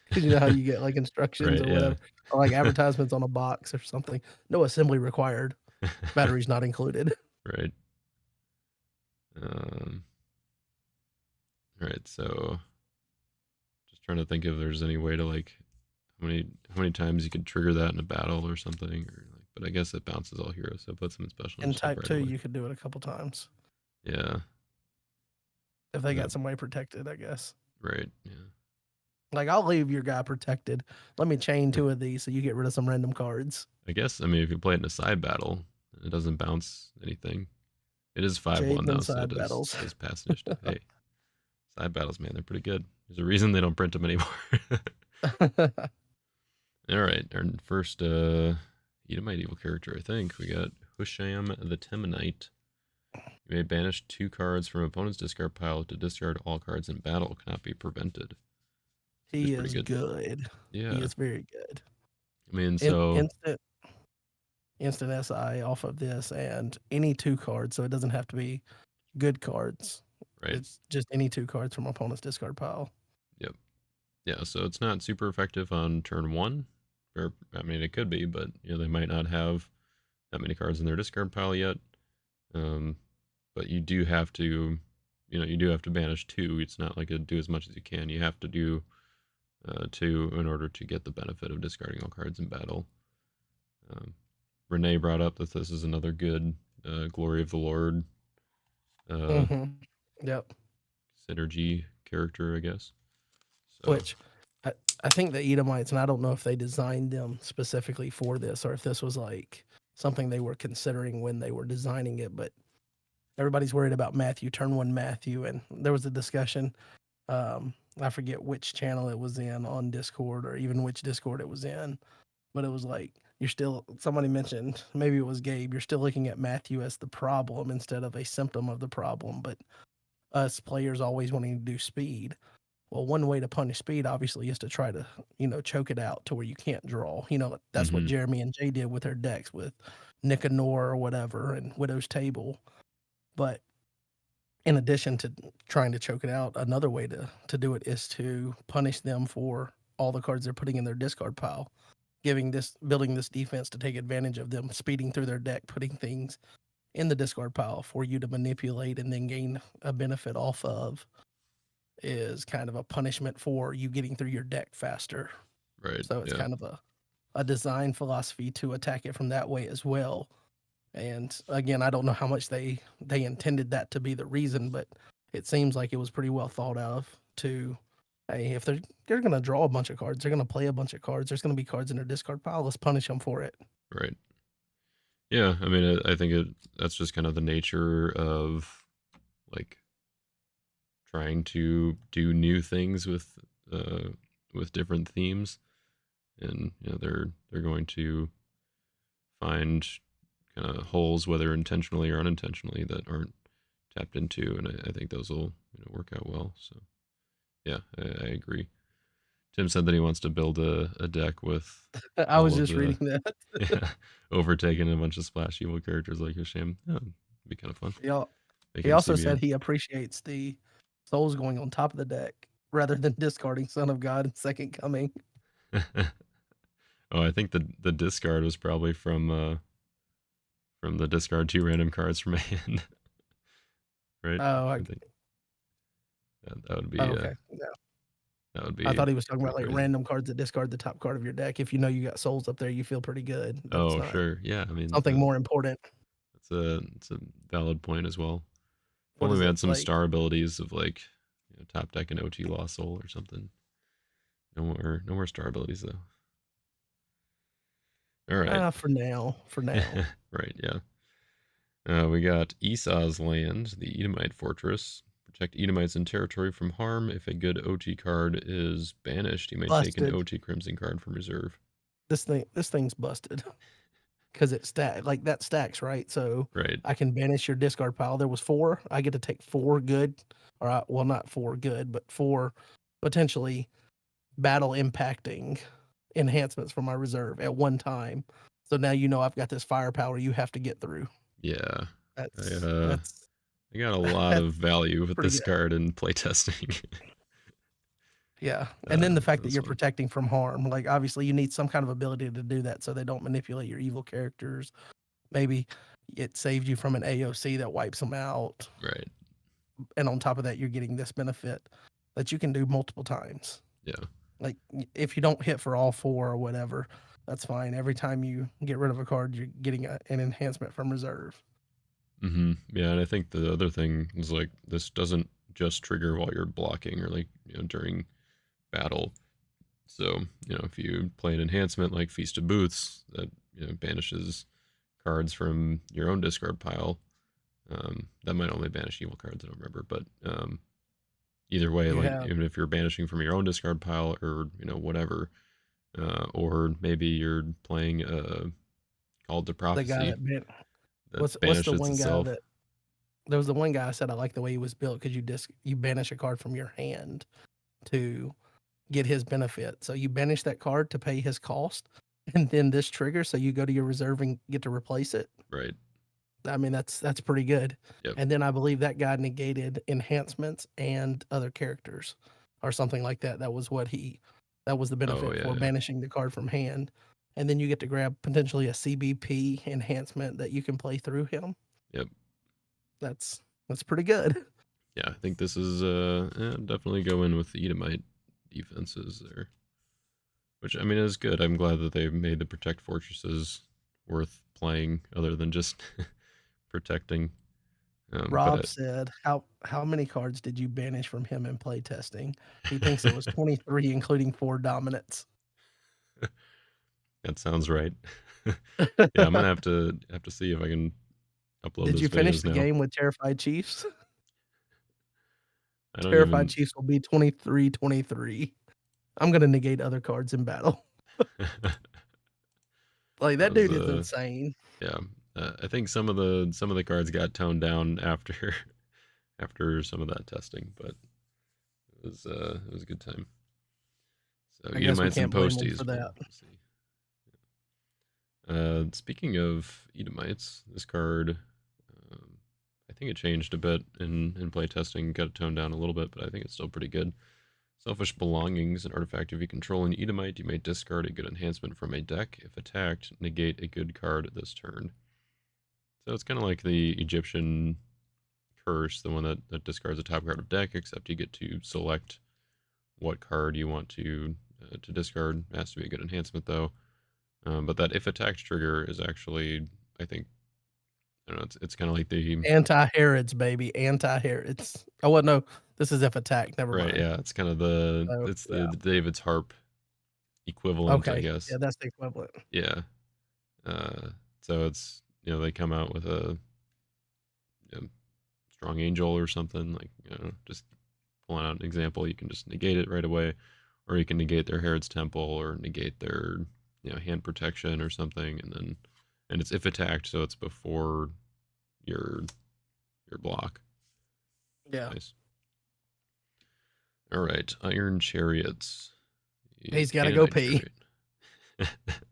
Because you know how you get like instructions right. or Yeah. whatever, or like advertisements on a box or something. No assembly required. Batteries not included. right. Um. All right. So just trying to think if there's any way to like how many times you could trigger that in a battle or something, or like. But I guess it bounces all heroes, so it puts them in special In initiative type right two, away. you could do it a couple times Yeah. if they That, got some way protected, I guess. right. Yeah. Like I'll leave your guy protected. Let me chain two of these so you get rid of some random cards. I guess, I mean, if you play it in a side battle, it doesn't bounce anything. It is 5/1 Jade though, and so side battles. it does pass initiative. Hey, side battles, man, they're pretty good. There's a reason they don't print them anymore. All right, our first Edomite evil character, I think. We got Husham the Temanite. You may banish 2 cards from opponent's discard pile to discard all cards in battle. Cannot be prevented. Seems He pretty is good. good. He Yeah. is very good. I mean, In so, instant SI off of this and any two cards, so it doesn't have to be good cards. right. It's just any two cards from opponent's discard pile. Yep. Yeah, so it's not super effective on turn 1. Or, I mean, it could be, but, they might not have that many cards in their discard pile yet. Um, but you do have to banish 2. It's not like a do as much as you can. You have to do 2 in order to get the benefit of discarding all cards in battle. Um, Renee brought up that this is another good Glory of the Lord uh, Mm-hmm. Yep. synergy character, I guess. So, Which I, I think the Edomites, and I don't know if they designed them specifically for this or if this was like something they were considering when they were designing it, but everybody's worried about Matthew, turn one Matthew. And there was a discussion. I forget which channel it was in on Discord or even which Discord it was in, but it was like, somebody mentioned, maybe it was Gabe, you're still looking at Matthew as the problem instead of a symptom of the problem. But us players always wanting to do speed. Well, one way to punish speed, obviously, is to try to, choke it out to where you can't draw. That's what mm-hmm, Jeremy and Jay did with their decks with Nicanor or whatever and Widow's Table. But in addition to trying to choke it out, another way to do it is to punish them for all the cards they're putting in their discard pile, building this defense to take advantage of them speeding through their deck, putting things in the discard pile for you to manipulate and then gain a benefit off of is kind of a punishment for you getting through your deck faster. right. So it's Yeah. kind of a design philosophy to attack it from that way as well. And again, I don't know how much they intended that to be the reason, but it seems like it was pretty well thought of to, hey, if they're going to draw a bunch of cards, they're going to play a bunch of cards, there's going to be cards in their discard pile, let's punish them for it. Right. Yeah. I mean, I think that's just kind of the nature of like trying to do new things with different themes, and they're going to find kind of holes, whether intentionally or unintentionally, that aren't tapped into, and I think those will work out well. So yeah, I agree. Tim said that he wants to build a deck with I was all of just the reading that. yeah, overtaking a bunch of splash evil characters like Hisham. Yeah, it'd be kind of fun. He, al- Make he him also said CBM. he appreciates the souls going on top of the deck rather than discarding Son of God and Second Coming. Oh, I think the discard was probably from the discard 2 random cards from a hand, right? Oh, I think that would oh, be okay. Yeah. that would I be thought he was talking about pretty like crazy. random cards that discard the top card of your deck. If you know you got souls up there, you feel pretty good. That's Oh, not sure. Yeah, I mean something more important. that's a valid point as well. If What only is we it had some like? star abilities of like top deck and OT Lost Soul or something. No more star abilities though. All right. For now, for now. Right, yeah. We got Esau's Land, the Edomite Fortress. Protect Edomites in territory from harm. If a good OT card is banished, you may take an Busted. OT Crimson card from reserve. This thing's busted because it like that stacks right. So Right. I can banish your discard pile. There was four. I get to take four good, well, not four good, but four potentially battle impacting enhancements from my reserve at one time. So now you know I've got this firepower you have to get through. Yeah. I That's uh that's I got a lot that's of value with pretty this good. card in playtesting. Yeah. And then the fact that That's you're fun. protecting from harm, like obviously you need some kind of ability to do that so they don't manipulate your evil characters. Maybe it saved you from an AOC that wipes them out. Right. And on top of that, you're getting this benefit that you can do multiple times. Yeah. Like if you don't hit for all four or whatever, that's fine. Every time you get rid of a card, you're getting an enhancement from reserve. Yeah, and I think the other thing is like this doesn't just trigger while you're blocking or like during battle. So if you play an enhancement like Feast of Booths that banishes cards from your own discard pile, that might only banish evil cards. I don't remember, but either way, You like have even if you're banishing from your own discard pile or whatever, or maybe you're playing Called to the guy Prophecy that bit. that What's the banishes one guy itself. that there was the one guy I said I like the way he was built because you banish a card from your hand to get his benefit. So you banish that card to pay his cost, and then this triggers, so you go to your reserve and get to replace it. Right. I mean, that's pretty good. Yep. And then I believe that guy negated enhancements and other characters or something like that. That was the Oh benefit yeah, for yeah. banishing the card from hand. And then you get to grab potentially a CBP enhancement that you can play through him. Yep. That's pretty good. Yeah, I think this is definitely go in with the Edomite defenses there. Which I mean is good. I'm glad that they've made the protect fortresses worth playing other than just protecting. But Rob said, "How many cards did you banish from him in play testing?" He thinks it was 23, including 4 dominants. that sounds right. Yeah, I'm gonna have to see if I can upload Did those you finish videos the now. game with Terrified Chiefs? I don't Terrified even. Chiefs will be 23-23. I'm gonna negate other cards in battle. that Like that was dude is insane. yeah. I think some of the cards got toned down after after some of that testing, but it was a good time. So I guess we Edomites and can't blame him Posties, for we'll that. see. Speaking of Edomites, this card, um, I think it changed a bit in play testing, got it toned down a little bit, but I think it's still pretty good. Selfish Belongings, an artifact. If you control an Edomite, you may discard a good enhancement from a deck. If attacked, negate a good card this turn. So it's kind of like the Egyptian Curse, the one that discards a top card of deck, except you get to select what card you want to discard. It has to be a good enhancement, though. But that if attacked trigger is actually, I think, I don't know, it's kind of like the, Anti-Herods, baby. Anti-Herods. Oh, well, no. This is F attack. Never right, mind. yeah, it's kind of the, So, it's yeah. the David's Harp equivalent, I Okay. guess. Yeah, that's the equivalent. Yeah. Uh, so it's, they come out with a strong angel or something, like, just pulling out an example, you can just negate it right away, or you can negate their Herod's Temple or negate their, hand protection or something, and and it's if attacked, so it's before your your block. Yeah. Nice. All right, Iron Chariots. The He's got to go Canaanite pee. chariot.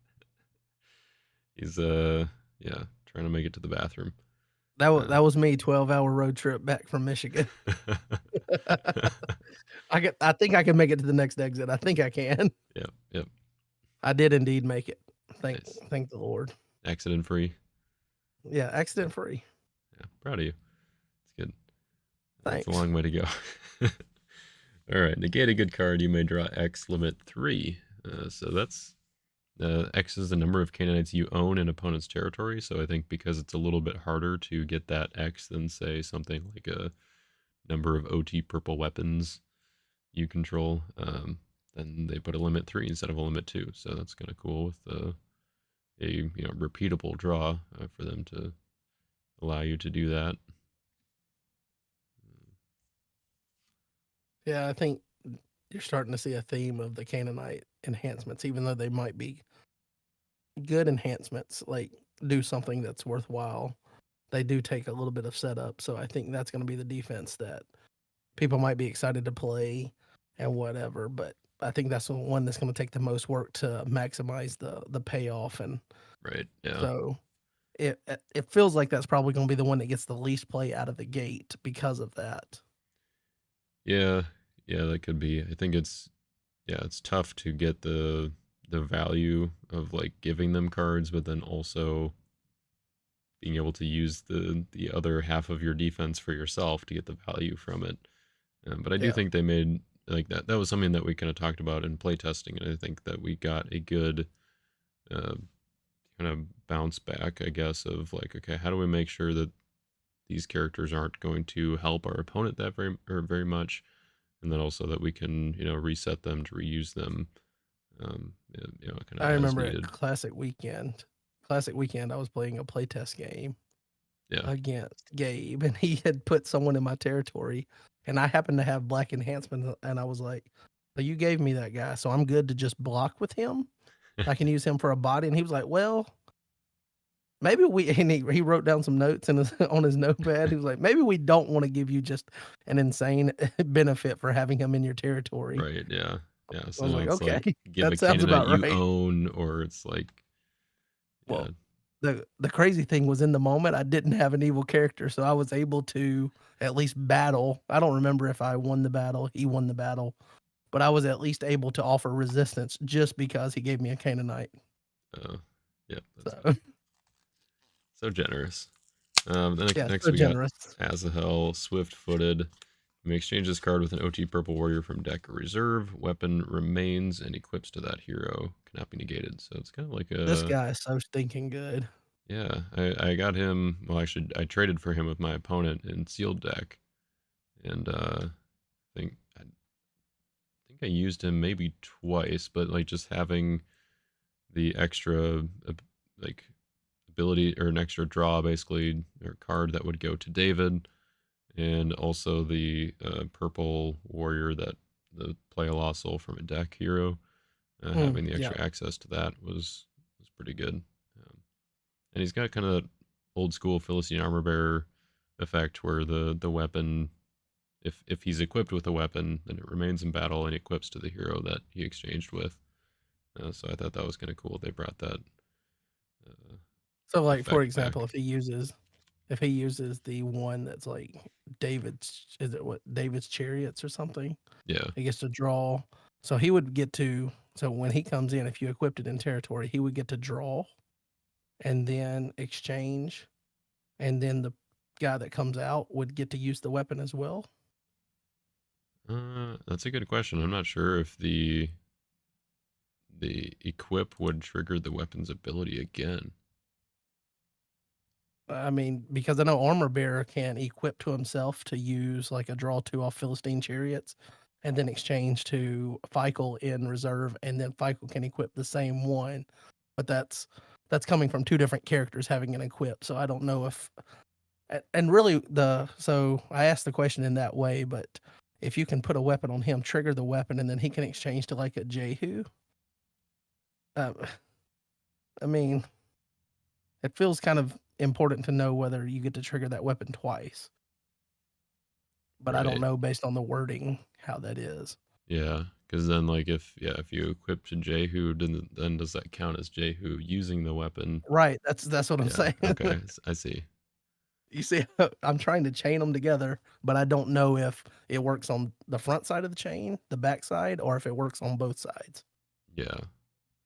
He's yeah, trying to make it to the bathroom. That was me 12-hour road trip back from Michigan. I think I can make it to the next exit. I think I can. Yep, yep. I did indeed make it. Thank Nice. thank the Lord. Accident free. Yeah, accident free. Yeah, proud of you. It's good. That's a Thanks. long way to go. All right, negate a good card. You may draw X limit 3. So that's X is the number of Canaanites you own in opponent's territory. So I think because it's a little bit harder to get that X than say something like a number of OT purple weapons you control, then they put a limit 3 instead of a limit 2. So that's kind of cool with a repeatable draw for them to allow you to do that. Yeah, I think you're starting to see a theme of the Canaanite enhancements, even though they might be good enhancements, like do something that's worthwhile. They do take a little bit of setup, so I think that's going to be the defense that people might be excited to play and whatever. But I think that's the one that's going to take the most work to maximize the payoff, and Right. Yeah. so it feels like that's probably going to be the one that gets the least play out of the gate because of that. Yeah. Yeah, that could be. I think it's tough to get the value of like giving them cards, but then also being able to use the other half of your defense for yourself to get the value from it. But I do Yeah, think they made like that was something that we kind of talked about in playtesting, and I think that we got a good uh, kind of bounce back, I guess, of like, okay, how do we make sure that these characters aren't going to help our opponent that very much, and then also that we can reset them to reuse them, kind I of as remember at needed. Classic Weekend. Classic Weekend, I was playing a playtest game Yeah. against Gabe, and he had put someone in my territory, and I happened to have black enhancement, and I was like, "So you gave me that guy, so I'm good to just block with him. I can use him for a body." And he was like, "Well, maybe we." And he wrote down some notes in his on his notepad. He was like, "Maybe we don't want to give you just an insane benefit for having him in your territory." Right. Yeah. Yeah. I So was now like, it's "Okay, like give a that sounds Canaanite about you right." own, or it's like, yeah. Well, the crazy thing was in the moment, I didn't have an evil character, so I was able to at least battle. I don't remember if I won the battle, he won the battle, but I was at least able to offer resistance just because he gave me a Canaanite. Uh, yeah. That's So, nice. So generous. Then yeah, next so we got generous. Azahel, swift-footed. You may exchange this card with an OT purple warrior from deck or reserve. Weapon remains and equips to that hero. Cannot be negated. So it's kind of like This a, guy is so stinking good. yeah. I got him. Well, actually, I traded for him with my opponent in sealed deck, and think I think I used him maybe twice, but like just having the extra like ability or an extra draw basically or card that would go to David, and also the purple warrior that the play a lost soul from a deck hero. Having the Yeah. extra access to that was pretty good. And he's got kind of old school Philistine armor bearer effect where the weapon, if he's equipped with a weapon, then it remains in battle and equips to the hero that he exchanged with. So I thought that was kind of cool. They brought that uh, So, like, for effect example, back. if he uses the one that's like David's, is it what, David's Chariots or something? Yeah. He gets to draw. So he would get to, so when he comes in, if you equipped it in territory, he would get to draw and then exchange, and then the guy that comes out would get to use the weapon as well. That's a good question. I'm not sure if the equip would trigger the weapon's ability again. I mean, because I know Armor Bearer can equip to himself to use like a draw two off Philistine Chariots and then exchange to Fikel in reserve, and then Fikel can equip the same one. But that's coming from two different characters having an equip. So I don't know if and really so I asked the question in that way, but if you can put a weapon on him, trigger the weapon, and then he can exchange to like a Jehu. Uh, I mean, It feels kind of important to know whether you get to trigger that weapon twice, but I don't Right. know based on the wording how that is. Yeah. Because then, like, if you equip to Jehu, then does that count as Jehu using the weapon? Right, that's what I'm Yeah. saying. Okay. I see. You see, I'm trying to chain them together, but I don't know if it works on the front side of the chain, the back side, or if it works on both sides. Yeah.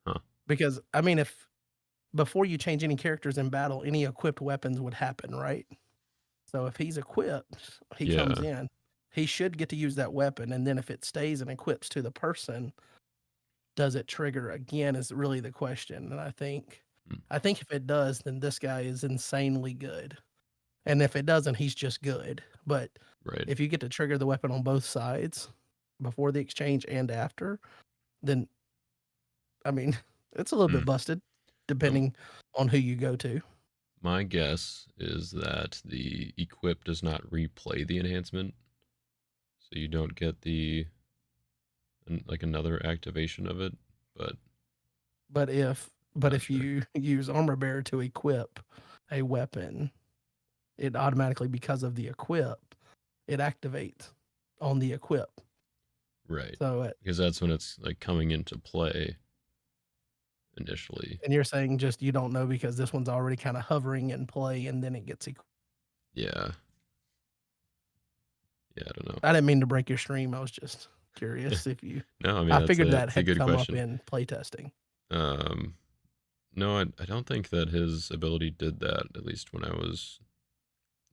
Huh. Because, I mean, if before you change any characters in battle, any equipped weapons would happen, right? So if he's equipped, he comes Yeah. in, he should get to use that weapon, and then if it stays and equips to the person, does it trigger again is really the question, and Mm, I think if it does, then this guy is insanely good, and if it doesn't, he's just good, but right. if you get to trigger the weapon on both sides, before the exchange and after, then, I mean, it's a little bit Mm. busted, Um, depending on who you go to. my guess is that the equip does not replay the enhancement, so you don't get like another activation of it. But But not if sure. you use armor bearer to equip a weapon, it automatically, because of the equip, it activates on the equip. Right. So it, Because that's when it's like coming into play initially. and you're saying just you don't know because this one's already kind of hovering in play and then it gets Yeah. Yeah. I don't know. I didn't mean to break your stream. I was just curious if you No, I mean I that's figured a that it's a had good come up question. in playtesting. Um, no, I don't think that his ability did that. At least when I was,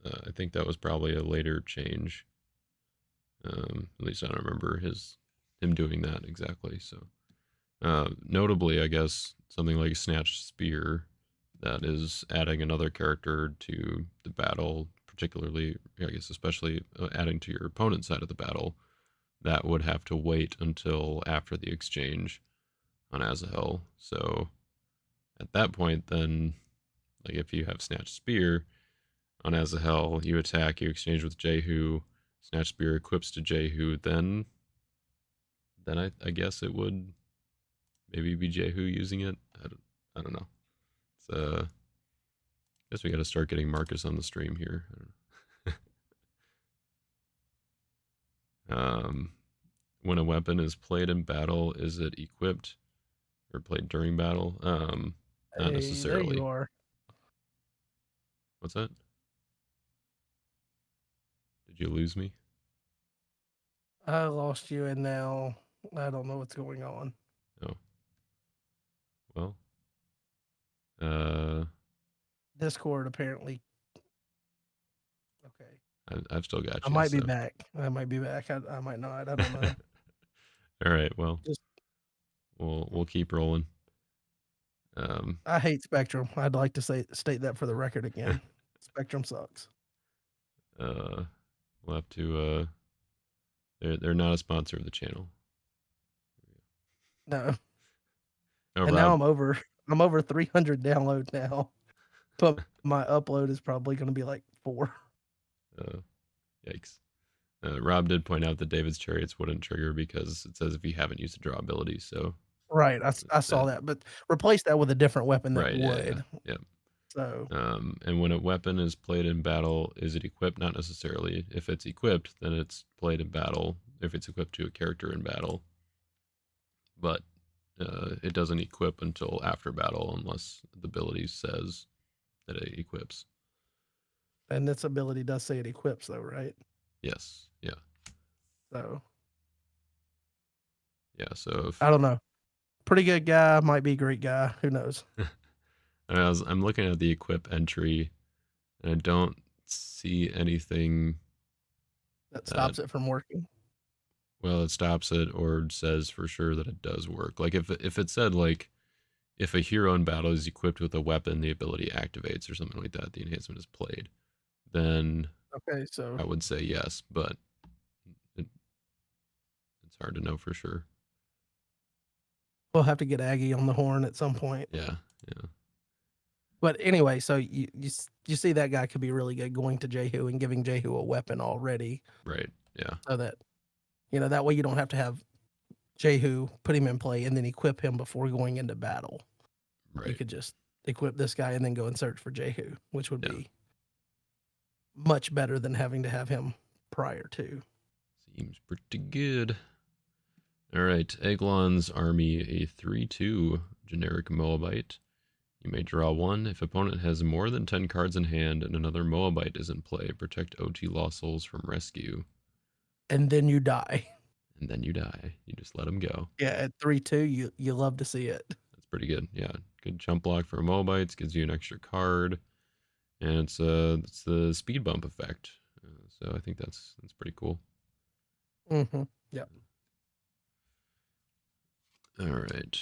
I think that was probably a later change. At least I don't remember him doing that exactly. So, notably, I guess something like Snatch Spear, that is adding another character to the battle, particularly, I guess, especially adding to your opponent's side of the battle. That would have to wait until after the exchange on Azahel. So at that point, then, like if you have Snatch Spear on Azahel, you attack, you exchange with Jehu, Snatch Spear equips to Jehu, then I guess it would maybe be Jehu using it. I don't know. It's I guess we got to start getting Marcus on the stream here. um, when a weapon is played in battle, is it equipped or played during battle? Not Hey, there you necessarily. are. What's that? Did you lose me? I lost you and now I don't know what's going on. Oh, well. Uh, Discord apparently. Okay. I've still got I you. might be So, back. I might be back. I might not. I don't know. all right. Well, Just we'll keep rolling. Um, I hate Spectrum. I'd like to state that for the record again. Spectrum sucks. uh, we'll have to. They're not a sponsor of the channel. No. Oh, And now Rob. I'm over 300 download now, but my upload is probably going to be like 4. Uh, yikes. Rob did point out that David's chariots wouldn't trigger because it says if you haven't used a draw ability. So Right. I saw that that, but replace that with a different weapon that right, yeah, would. yeah. So, And when a weapon is played in battle, is it equipped? Not necessarily. If it's equipped, then it's played in battle. If it's equipped to a character in battle, but it doesn't equip until after battle unless the ability says that it equips. and this ability does say it equips though, right? Yes. Yeah. So, Yeah. So I if don't know. Pretty good guy, might be great guy. Who knows? I'm looking at the equip entry, and I don't see anything That that, stops it from working. well, it stops it or says for sure that it does work. Like if it said like if a hero in battle is equipped with a weapon, the ability activates or something like that, the enhancement is played, then Okay, so I would say yes, but it, it's hard to know for sure. we'll have to get Aggie on the horn at some point. Yeah. Yeah. But anyway, so you see that guy could be really good going to Jehu and giving Jehu a weapon already, Right. Yeah. so that that way you don't have to have Jehu put him in play and then equip him before going into battle. You Right. could just equip this guy, and then go and search for Jehu, which would Yeah, be much better than having to have him prior to. seems pretty good. All right, Eglon's army, a 3/2 generic Moabite. You may draw one. If opponent has more than 10 cards in hand and another Moabite is in play, protect OT Lost Souls from rescue. And then you die. And then you die. You just let them go. Yeah, at 3/2, you love to see it. That's pretty good. Yeah, good chump block for Moabites. Gives you an extra card, and it's the speed bump effect. So I think that's pretty cool. Mm-hmm. Yep. All right.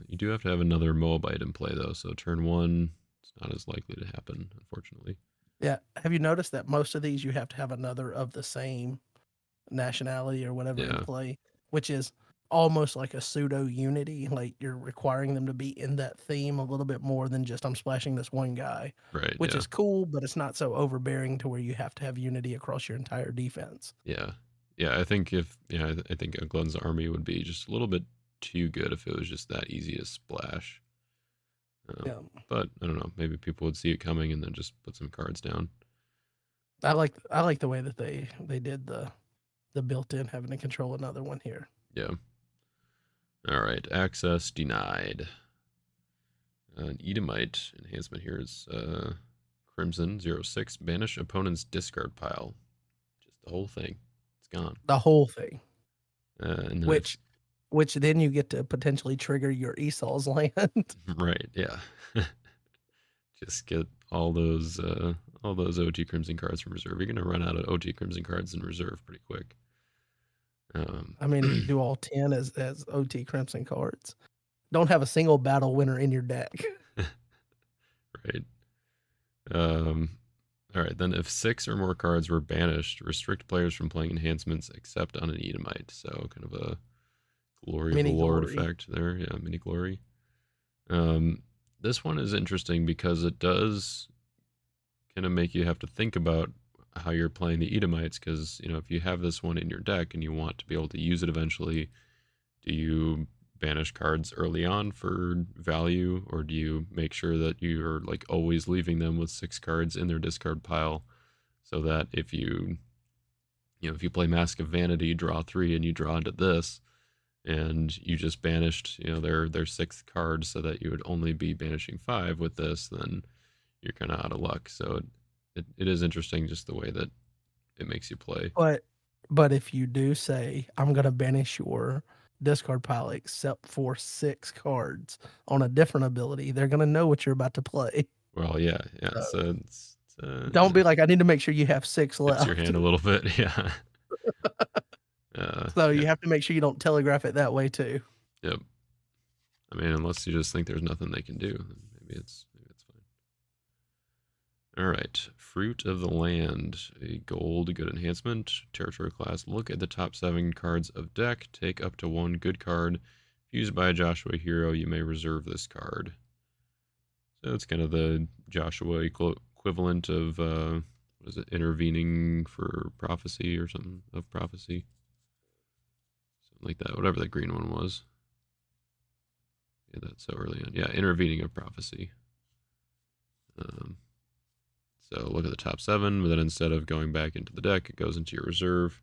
You do have to have another Moabite in play though, so turn one, it's not as likely to happen, unfortunately. Yeah. Have you noticed that most of these you have to have another of the same nationality or whatever in Yeah. play, which is almost like a pseudo unity. Like you're requiring them to be in that theme a little bit more than just I'm splashing this one guy, Right. which Yeah. is cool, but it's not so overbearing to where you have to have unity across your entire defense. Yeah. Yeah. I think if yeah, I think Glenn's army would be just a little bit too good if it was just that easy to splash. Yeah. But I don't know. Maybe people would see it coming and then just put some cards down. I like the way that they did the built in having to control another one here. Yeah. All right. Access denied. An Edomite enhancement here is Crimson 06. Banish opponent's discard pile. Just the whole thing. It's gone. The whole thing. And then if Which then you get to potentially trigger your Esau's land. right, yeah. Just get all those OT Crimson cards from reserve. You're gonna run out of OT Crimson cards in reserve pretty quick. I mean, if you do all 10 as OT Crimson cards, don't have a single battle winner in your deck. right. Um, all right. Then, if 6 or more cards were banished, restrict players from playing enhancements except on an Edomite. So, kind of a glory of the Mini Lord glory. effect there. Yeah, mini glory. Um, this one is interesting because it does kind of make you have to think about how you're playing the Edomites. Because if you have this one in your deck and you want to be able to use it eventually, do you banish cards early on for value, or do you make sure that you're like always leaving them with 6 cards in their discard pile, so that if you play Mask of Vanity, draw 3, and you draw into this, and you just banished their 6th card, so that you would only be banishing 5 with this, then you're kind of out of luck. So it is interesting just the way that it makes you play. But if you do say, I'm gonna banish your discard pile except for 6 cards on a different ability, they're gonna know what you're about to play. Well, yeah, yeah. So So don't be like, I need to make sure you have 6 tips your left. hand a little bit. Yeah. So Yeah. you have to make sure you don't telegraph it that way too. Yep. I mean, unless you just think there's nothing they can do, then maybe it's fine. All right. Fruit of the Land, a gold good enhancement, territory class. Look at the top 7 cards of deck. Take up to 1 good card. If used by a Joshua hero, you may reserve this card. So it's kind of the Joshua equivalent of what is it, intervening for prophecy or something of prophecy, something like that. Whatever that green one was. Yeah, that's so early on. Yeah, intervening of prophecy. Um, so look at the top 7, but then instead of going back into the deck, it goes into your reserve,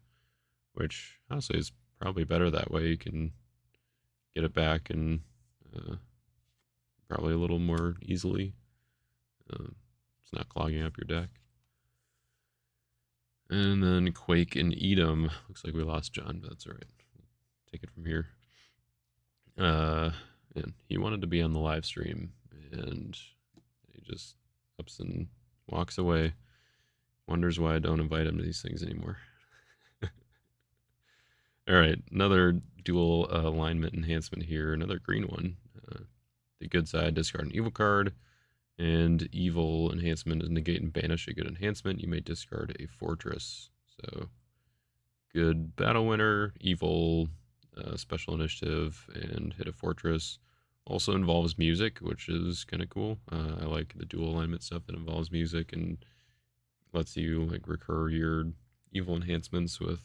which honestly is probably better that way. You can get it back and probably a little more easily. It's not clogging up your deck. And then Quake and Edom. Looks like we lost John, but that's all right. Take it from here. And he wanted to be on the live stream, and he just ups and walks away. Wonders why I don't invite him to these things anymore. All right, another dual alignment enhancement here. Another green one. The good side, discard an evil card. And evil enhancement is negate and banish a good enhancement. You may discard a fortress. So good battle winner, evil special initiative, and hit a fortress. Also involves music, which is kind of cool. I like the dual alignment stuff that involves music and lets you like recur your evil enhancements with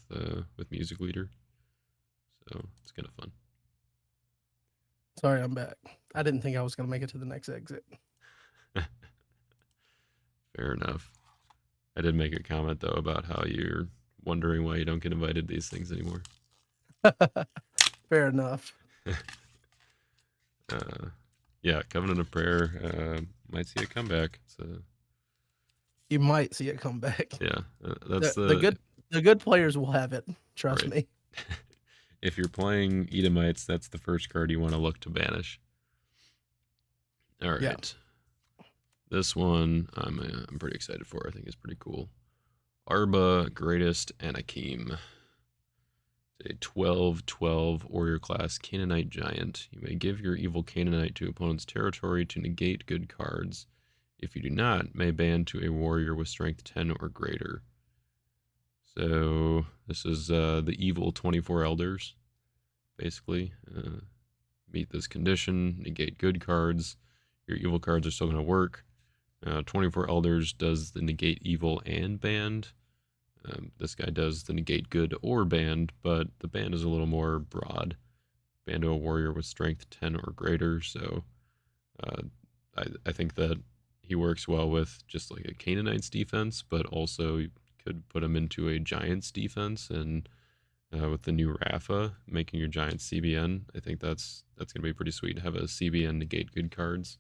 music leader. So it's kind of fun. Sorry, I'm back. I didn't think I was going to make it to the next exit. Fair enough. I did make a comment though about how you're wondering why you don't get invited to these things anymore. Fair enough. uh, yeah, Covenant of Prayer might see a comeback. So You might see it come back. yeah, that's The the good players will have it. Trust right. me. If you're playing Edomites, that's the first card you want to look to banish. All Yeah. right, this one I'm pretty excited for. I think it's pretty cool. Arba Greatest Anakim. A 12/12 warrior class Canaanite giant. You may give your evil Canaanite to opponent's territory to negate good cards. If you do not, may ban to a warrior with strength 10 or greater. So this is the evil 24 elders, basically. Meet this condition, negate good cards. Your evil cards are still going to work. 24 elders does the negate evil and banned. This guy does the negate good or banned, but the band is a little more broad. Band to a warrior with strength 10 or greater. So uh, I think that he works well with just like a Canaanite's defense, but also you could put him into a Giants defense. And with the new Rafa making your Giants CBN, I think that's going to be pretty sweet to have a CBN negate good cards.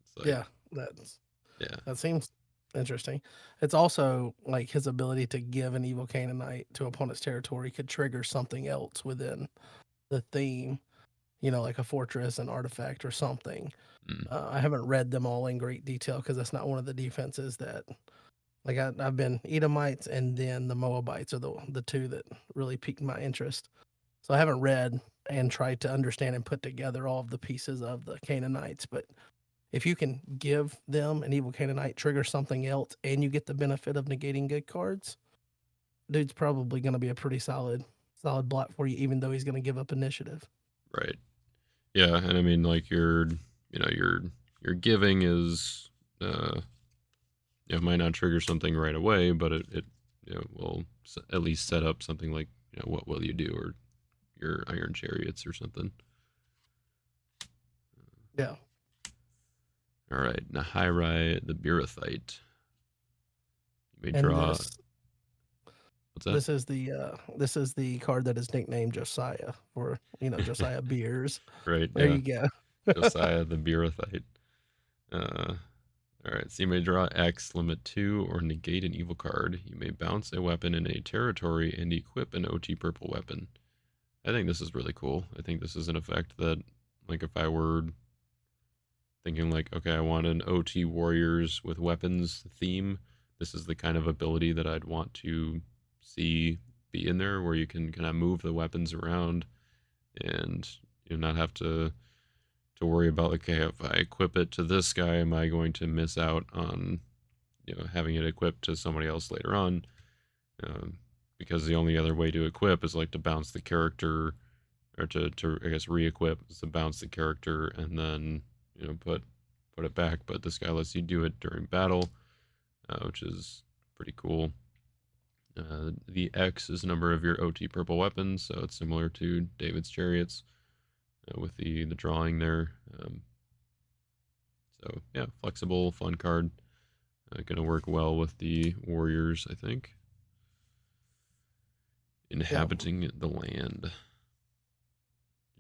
It's like, Yeah. That's yeah, that seems interesting. It's also like his ability to give an evil Canaanite to opponent's territory could trigger something else within the theme, like a fortress, an artifact, or something. mm, I haven't read them all in great detail because that's not one of the defenses that, like, I've been Edomites and then the Moabites are the two that really piqued my interest. So I haven't read and tried to understand and put together all of the pieces of the Canaanites, but if you can give them an evil Canaanite, trigger something else, and you get the benefit of negating good cards, dude's probably going to be a pretty solid block for you, even though he's going to give up initiative. right. Yeah, and I mean like your giving is might not trigger something right away, but it will at least set up something like what will you do or your Iron Chariots or something. Yeah. All right, Nahiri the Beerathite. You may And draw. What's that? this is the card that is nicknamed Josiah for, Josiah Beers. Right, There yeah, you go. Josiah the Beerathite. Uh, all right, so you may draw X, limit 2, or negate an evil card. You may bounce a weapon in a territory and equip an OT purple weapon. I think this is really cool. I think this is an effect that, like, if I were thinking, like, okay, I want an OT warriors with weapons theme, this is the kind of ability that I'd want to see be in there, where you can kind of move the weapons around and not have to worry about, like, okay, if I equip it to this guy, am I going to miss out on having it equipped to somebody else later on? Um, because the only other way to equip is like to bounce the character, or to I guess re-equip is to bounce the character and then put it back. But this guy lets you do it during battle, which is pretty cool. The X is the number of your OT purple weapons, so it's similar to David's chariots with the drawing there. So yeah, flexible, fun card. Going to work well with the warriors, I think. Yeah. Inhabiting the land. Did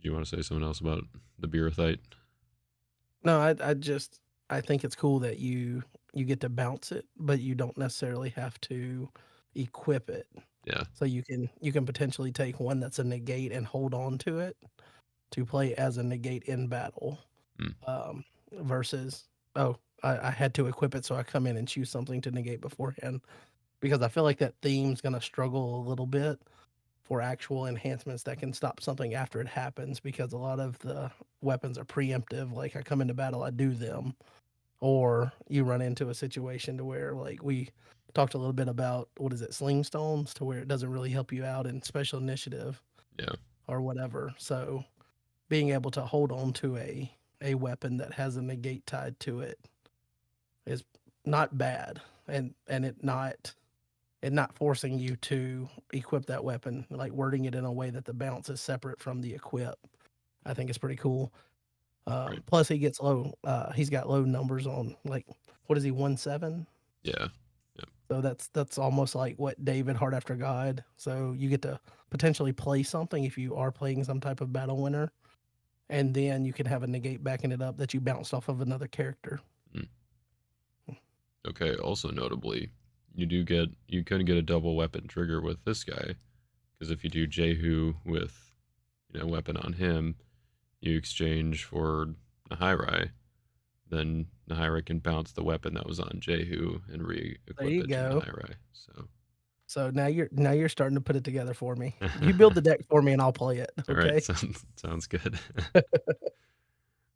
you want to say something else about the Beerathite? No, I think it's cool that you get to bounce it, but you don't necessarily have to equip it. Yeah. So you can potentially take one that's a negate and hold on to it to play as a negate in battle. Mm, Versus, oh, I had to equip it, so I come in and choose something to negate beforehand. Because I feel like that theme's gonna struggle a little bit for actual enhancements that can stop something after it happens, because a lot of the weapons are preemptive. Like, I come into battle, I do them, or you run into a situation to where, like, we talked a little bit about, what is it, sling stones, to where it doesn't really help you out in special initiative yeah. or whatever. So being able to hold on to a weapon that has a negate tied to it is not bad, and it not forcing you to equip that weapon, like wording it in a way that the bounce is separate from the equip. I think it's pretty cool. Right. Plus, he gets low. He's got low numbers on like what is he 1-7? Yeah. Yep. So that's almost like what David Hard After God. So you get to potentially play something if you are playing some type of battle winner, and then you can have a negate backing it up that you bounced off of another character. Mm. Okay. Also notably, you could get a double weapon trigger with this guy because if you do Jehu with weapon on him, you exchange for Nahiri, then Nahiri can bounce the weapon that was on Jehu and There re-equip you it to go. Nahiri. So, So now you're starting to put it together for me. You build the deck for me, and I'll play it. all right, Okay. sounds good.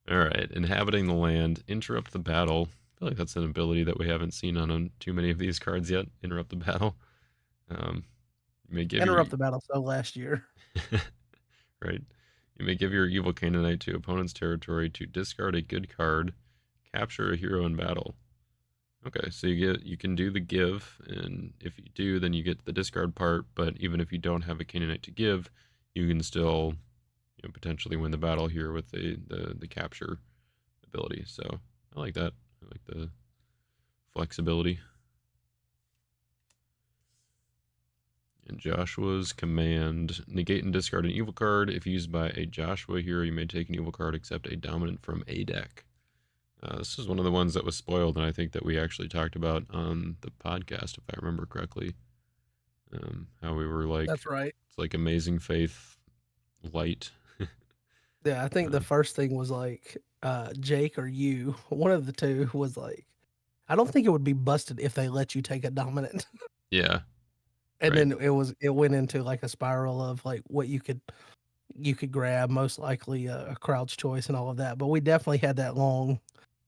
All right, inhabiting the land, interrupt the battle. I feel like that's an ability that we haven't seen on too many of these cards yet. Interrupt the battle. Um, you may give your Interrupt the battle. So last year, right. You may give your evil Canaanite to opponent's territory to discard a good card, capture a hero in battle. Okay, so you can do the give, and if you do, then you get the discard part. But even if you don't have a Canaanite to give, you can still potentially win the battle here with the capture ability. So I like that. I like the flexibility. And Joshua's command: negate and discard an evil card. If used by a Joshua hero, you may take an evil card except a dominant from a deck. This is one of the ones that was spoiled, and I think that we actually talked about on the podcast, if I remember correctly. How we were like, that's right. it's like Amazing Faith light. Yeah, I think the uh, first thing was like Jake or you, one of the two was like, I don't think it would be busted if they let you take a dominant. yeah, And right. then it went into like a spiral of like what you could grab, most likely a crowd's choice and all of that. But we definitely had that long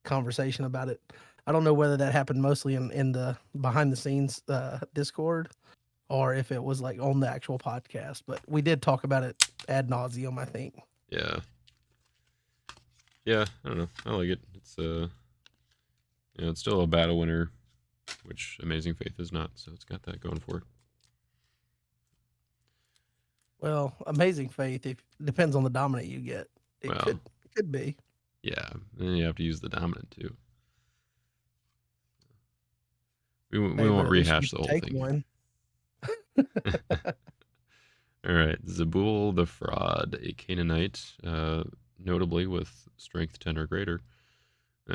conversation about it. I don't know whether that happened mostly in the behind the scenes Discord or if it was like on the actual podcast, but we did talk about it ad nauseum, I think. Yeah, yeah. I don't know. I like it. It's it's still a battle winner, which Amazing Faith is not. So it's got that going for it. Well, amazing faith. If depends on the dominant you get, it Well, could be. yeah. And you have to use the dominant too. We Hey, but won't at least you rehash can the whole take thing one. here. All right, Zabul the Fraud, a Canaanite, notably with strength 10 or greater.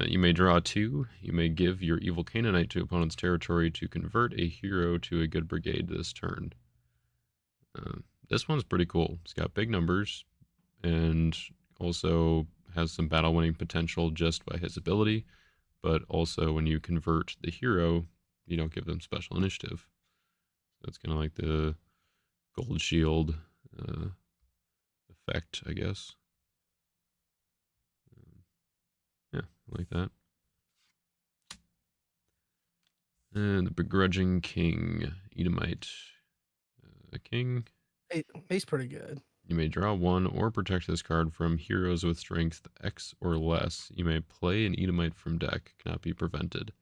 You may draw two. You may give your evil Canaanite to opponent's territory to convert a hero to a good brigade this turn. Uh, this one's pretty cool. It's got big numbers and also has some battle winning potential just by his ability. But also, when you convert the hero, you don't give them special initiative. So it's kind of like the gold shield uh, effect, I guess. Yeah, I like that. And the begrudging king, Edomite. A king. He's pretty good. You may draw one or protect this card from heroes with strength X or less. You may play an Edomite from deck, cannot be prevented.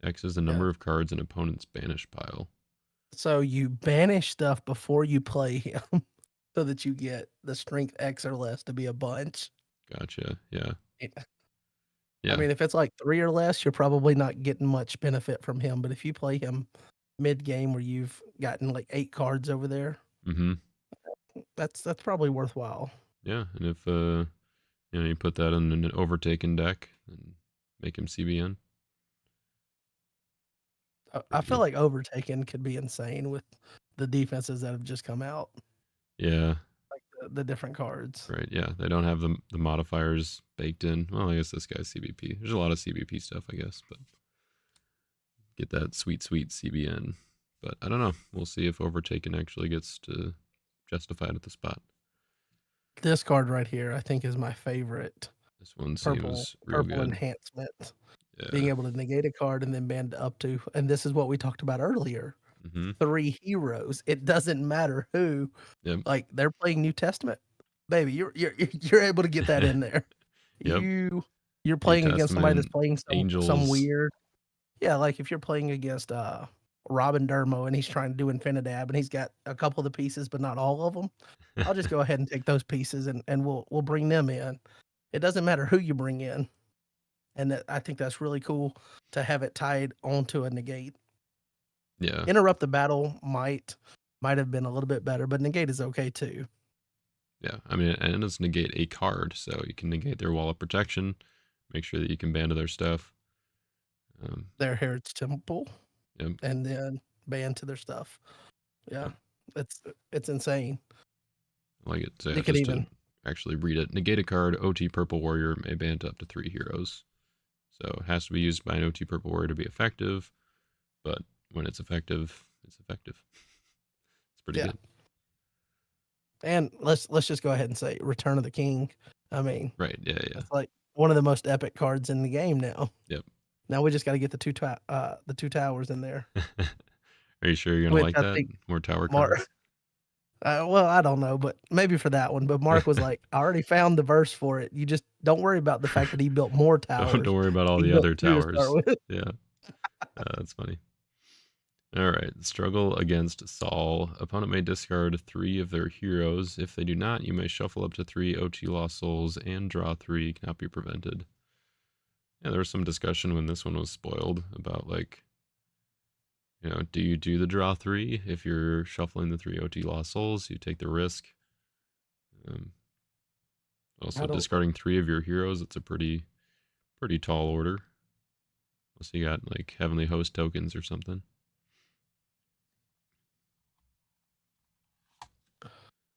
X is the Yeah. number of cards an opponent's banish pile. So you banish stuff before you play him, so that you get the strength X or less to be a bunch. Gotcha. Yeah. Yeah. I Yeah. mean, if it's like 3 or less, you're probably not getting much benefit from him, but if you play him mid-game where you've gotten, like, 8 cards over there, Mm-hmm. that's probably worthwhile. Yeah. And if you put that in an overtaken deck and make him CBN, I pretty feel good. like Overtaken could be insane with the defenses that have just come out, Yeah. like the different cards. Right. Yeah. They don't have the modifiers baked in. Well, I guess this guy's CBP. There's a lot of CBP stuff, I guess, but get that sweet CBN. But I don't know. We'll see if Overtaken actually gets to justify it at the spot. This card right here, I think, is my favorite This one purple seems real purple good. enhancement. Being Yeah. able to negate a card and then band up to, and this is what we talked about earlier, Mm-hmm. 3 heroes. It doesn't matter who, Yep. like, they're playing New Testament, baby, you're able to get that in there. Yep. You're New playing against somebody that's Testament, playing some Angels. weird. Yeah, like if you're playing against Robin Dermo and he's trying to do Infinidab and he's got a couple of the pieces but not all of them, I'll just go ahead and take those pieces and we'll bring them in. It doesn't matter who you bring in, and I think that's really cool to have it tied onto a negate. Yeah. Interrupt the battle might have been a little bit better, but negate is okay too. Yeah. I mean, and it's negate a card, so you can negate their wall of protection, make sure that you can ban to their stuff. Their Heritage Temple, Yep. and then ban to their stuff. Yeah. Yeah, it's insane. I like it. So yeah, You could just to even actually read it. Negate a card, OT Purple Warrior may ban to up to 3 heroes. So it has to be used by an OT Purple Warrior to be effective, but when it's effective, it's effective. It's pretty yeah. good. And let's just go ahead and say Return of the King. I mean, Right. Yeah. Yeah. that's like one of the most epic cards in the game now. Yep. Now we just got to get the two towers in there, Are you sure you're gonna which like I that? think More tower Mark. cards? Well, I don't know, but maybe for that one. But Mark was like, "I already found the verse for it. You just don't worry about the fact that he built more Don't towers. worry about all He the built other two to start towers. with." Yeah, that's funny. All right, struggle against Saul. Opponent may discard 3 of their heroes. If they do not, you may shuffle up to 3 OT Lost Souls and draw 3. Cannot be prevented. Yeah, there was some discussion when this one was spoiled about like, do you do the draw 3 if you're shuffling the 3 OT Lost Souls? You take the risk. Um, I Also, don't. discarding 3 of your heroes. It's a pretty tall order. Unless you got like Heavenly Host tokens or something.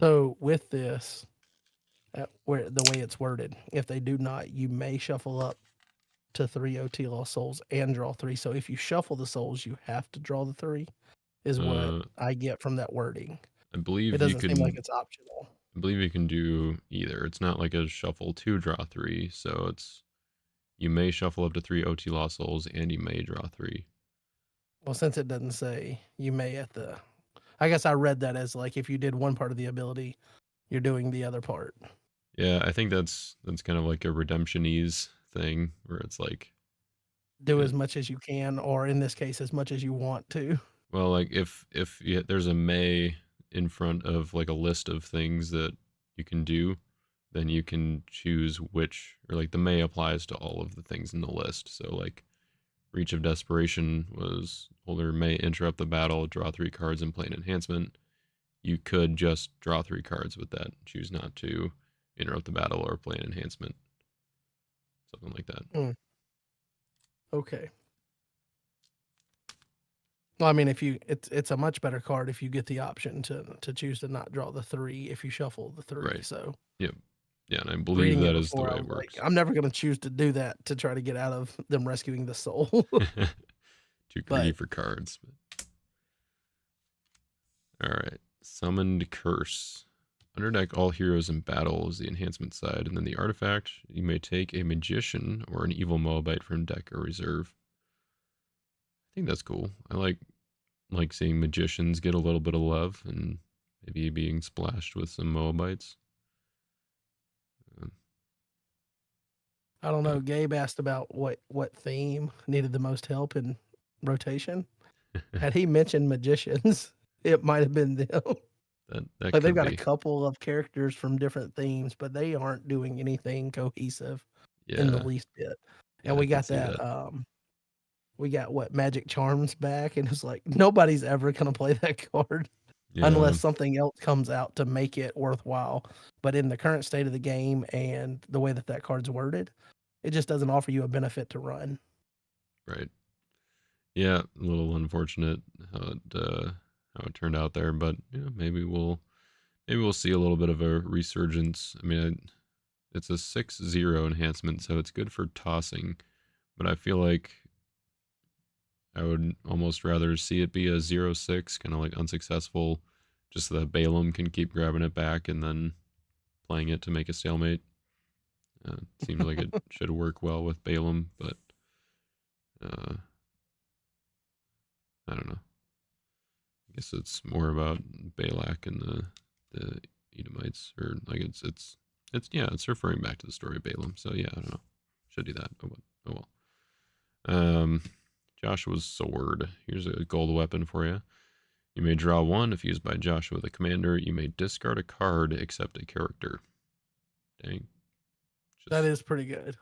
So with this, where the way it's worded, if they do not, you may shuffle up to 3 OT Lost Souls and draw 3. So if you shuffle the souls, you have to draw the 3, is what Uh, I get from that wording. I It believe you doesn't seem like can. it's optional. I believe you can do either. It's not like a shuffle 2 draw 3, so it's you may shuffle up to 3 OT Lost Souls and you may draw 3. Well, since it doesn't say you may at the, I guess I read that as like if you did one part of the ability, you're doing the other part. Yeah, I think that's kind of like a redemptionese thing where it's like, Do uh, as much as you can, or in this case, as much as you want to. well, like if there's a may in front of like a list of things that you can do, then you can choose which, or like the may applies to all of the things in the list. So like Reach of Desperation was holder may interrupt the battle, draw 3 cards, and play an enhancement. You could just draw 3 cards with that, choose not to interrupt the battle or play an enhancement, something like that. Mm, okay. Well, I mean, if you, it's a much better card if you get the option to choose to not draw the 3 if you shuffle the 3. Right. So Yep. Yeah, and I believe reading it that is the before, way I it was like, works. I'm never going to choose to do that to try to get out of them rescuing the soul. Too greedy But for cards. All right. Summoned Curse. Underdeck all heroes in battle is the enhancement side, and then the artifact, you may take a magician or an evil Moabite from deck or reserve. I think that's cool. I like seeing magicians get a little bit of love and maybe being splashed with some Moabites. Um, I don't but know. Gabe asked about what theme needed the most help in rotation. Had he mentioned magicians, it might have been them. that Like they've could got a be. couple of characters from different themes, but they aren't doing anything cohesive in the Yeah, least bit. yeah, And I we could got see that. that. We got what Magic Charms back, and it's like nobody's ever gonna play that card Yeah, unless something else comes out to make it worthwhile. But in the current state of the game and the way that that card's worded, it just doesn't offer you a benefit to run. right. Yeah, a little unfortunate how it turned out there, but yeah, maybe we'll see a little bit of a resurgence. I mean, it's a 6-0 enhancement, so it's good for tossing, but I feel like I would almost rather see it be a 0-6, kind of like unsuccessful, just so that Balaam can keep grabbing it back and then playing it to make a stalemate. Seems like it should work well with Balaam, but uh, I don't know. I guess it's more about Balak and the Edomites, or like it's yeah, it's referring back to the story of Balaam. So yeah, I don't know. Should do that. Oh well. Joshua's sword. Here's a gold weapon for you. You may draw 1 if used by Joshua the commander. You may discard a card except a character. Dang. That Just is pretty good.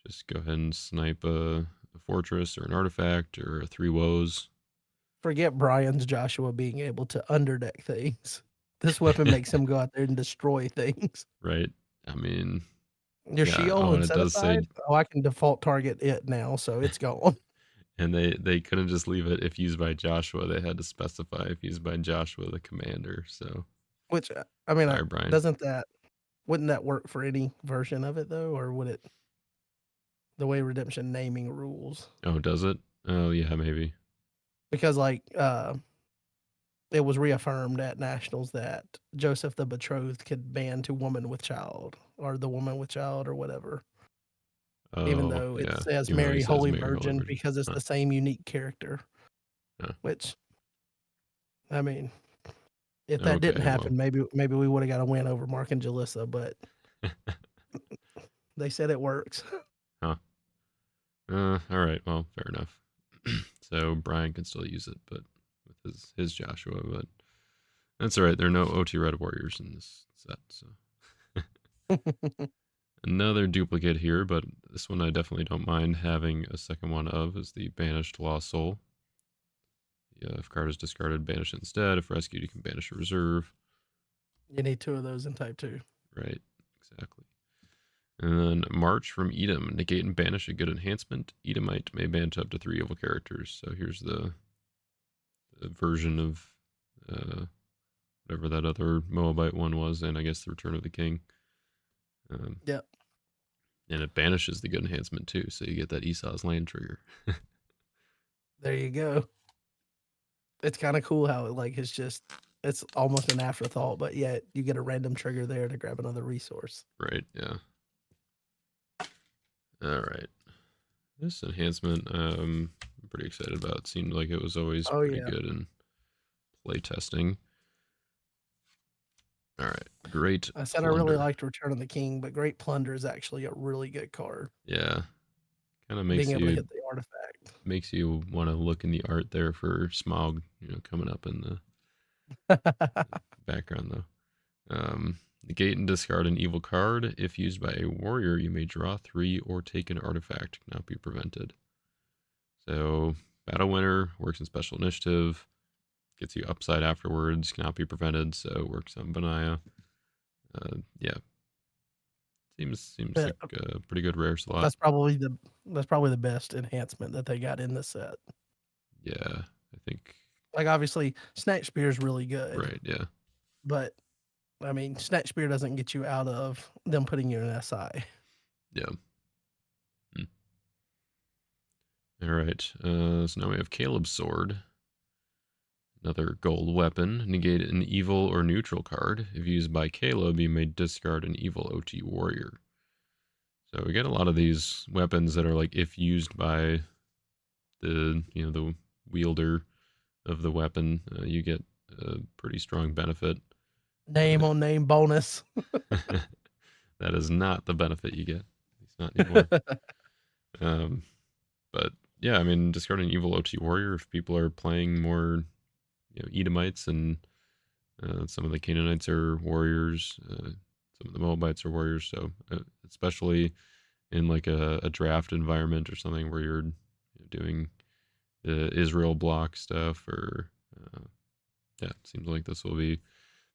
just go ahead and snipe a fortress or an artifact or a three woes. Forget Brian's Joshua being able to underdeck things. This weapon makes him go out there and destroy things. Right? I mean, Your yeah. shield Oh, and and it set does say, aside. Oh, I can default target it now, so it's gone. and they couldn't just leave it if used by Joshua. They had to specify if used by Joshua, the commander. So Which I mean, sorry, Brian. doesn't that wouldn't that work for any version of it though, or would it the way redemption naming rules? Oh, does it? Oh, yeah, maybe. Because like it was reaffirmed at nationals that Joseph the betrothed could ban to woman with child or the woman with child or whatever. Even Oh, though it yeah. says Even though he Mary says Holy Mary Holy Virgin Virgin. because it's Huh. the same unique character. Huh. Which I mean, if that didn't Okay, well. happen, maybe we would have got a win over Mark and Jalissa, but they said it works. Huh. All right. Well, fair enough. So Brian can still use it, but with his Joshua. But that's all right. There are no OT Red Warriors in this set, so another duplicate here. But this one I definitely don't mind having a second one of is the Banished Lost Soul. Yeah, if card is discarded, banish it instead. If rescued, you can banish a reserve. You need 2 of those in type 2. Right. Exactly. And then March from Edom. Negate and banish a good enhancement. Edomite may banish up to 3 evil characters. So here's the version of whatever that other Moabite one was, and I guess the Return of the King. Yep. And it banishes the good enhancement too, so you get that Esau's land trigger. There you go. It's kind of cool how it like it's almost an afterthought, but yet you get a random trigger there to grab another resource. Right, yeah. All right. This enhancement, I'm pretty excited about. It seemed like it was always Oh pretty yeah. good in play testing. All right, Great I said I really Plunder. liked Return of the King, but Great Plunder is actually a really good card. Yeah, kind of Being able to hit the artifact. makes you want to look in the art there for Smaug, coming up in the background though. Negate and discard an evil card. If used by a warrior, you may draw 3 or take an artifact, cannot be prevented. So, Battle Winner works in Special Initiative, gets you upside afterwards, cannot be prevented, so it works on Benaya. Yeah. Seems But like a pretty good rare slot. that's probably the best enhancement that they got in the set. Yeah, I think. Like obviously, Snatch Spear is really good. Right, yeah. But I mean, Snatch Spear doesn't get you out of them putting you in SI. Yeah. All right. So now we have Caleb's Sword. Another gold weapon. Negate an evil or neutral card. If used by Caleb, you may discard an evil OT warrior. So we get a lot of these weapons that are like if used by the the wielder of the weapon, you get a pretty strong benefit. Name on name bonus. That is not the benefit you get. It's not anymore. But yeah, I mean, discarding evil OT warrior if people are playing more, Edomites and some of the Canaanites are warriors. Some of the Moabites are warriors. So especially in like a draft environment or something where you're doing the Israel block stuff, or yeah, it seems like this will be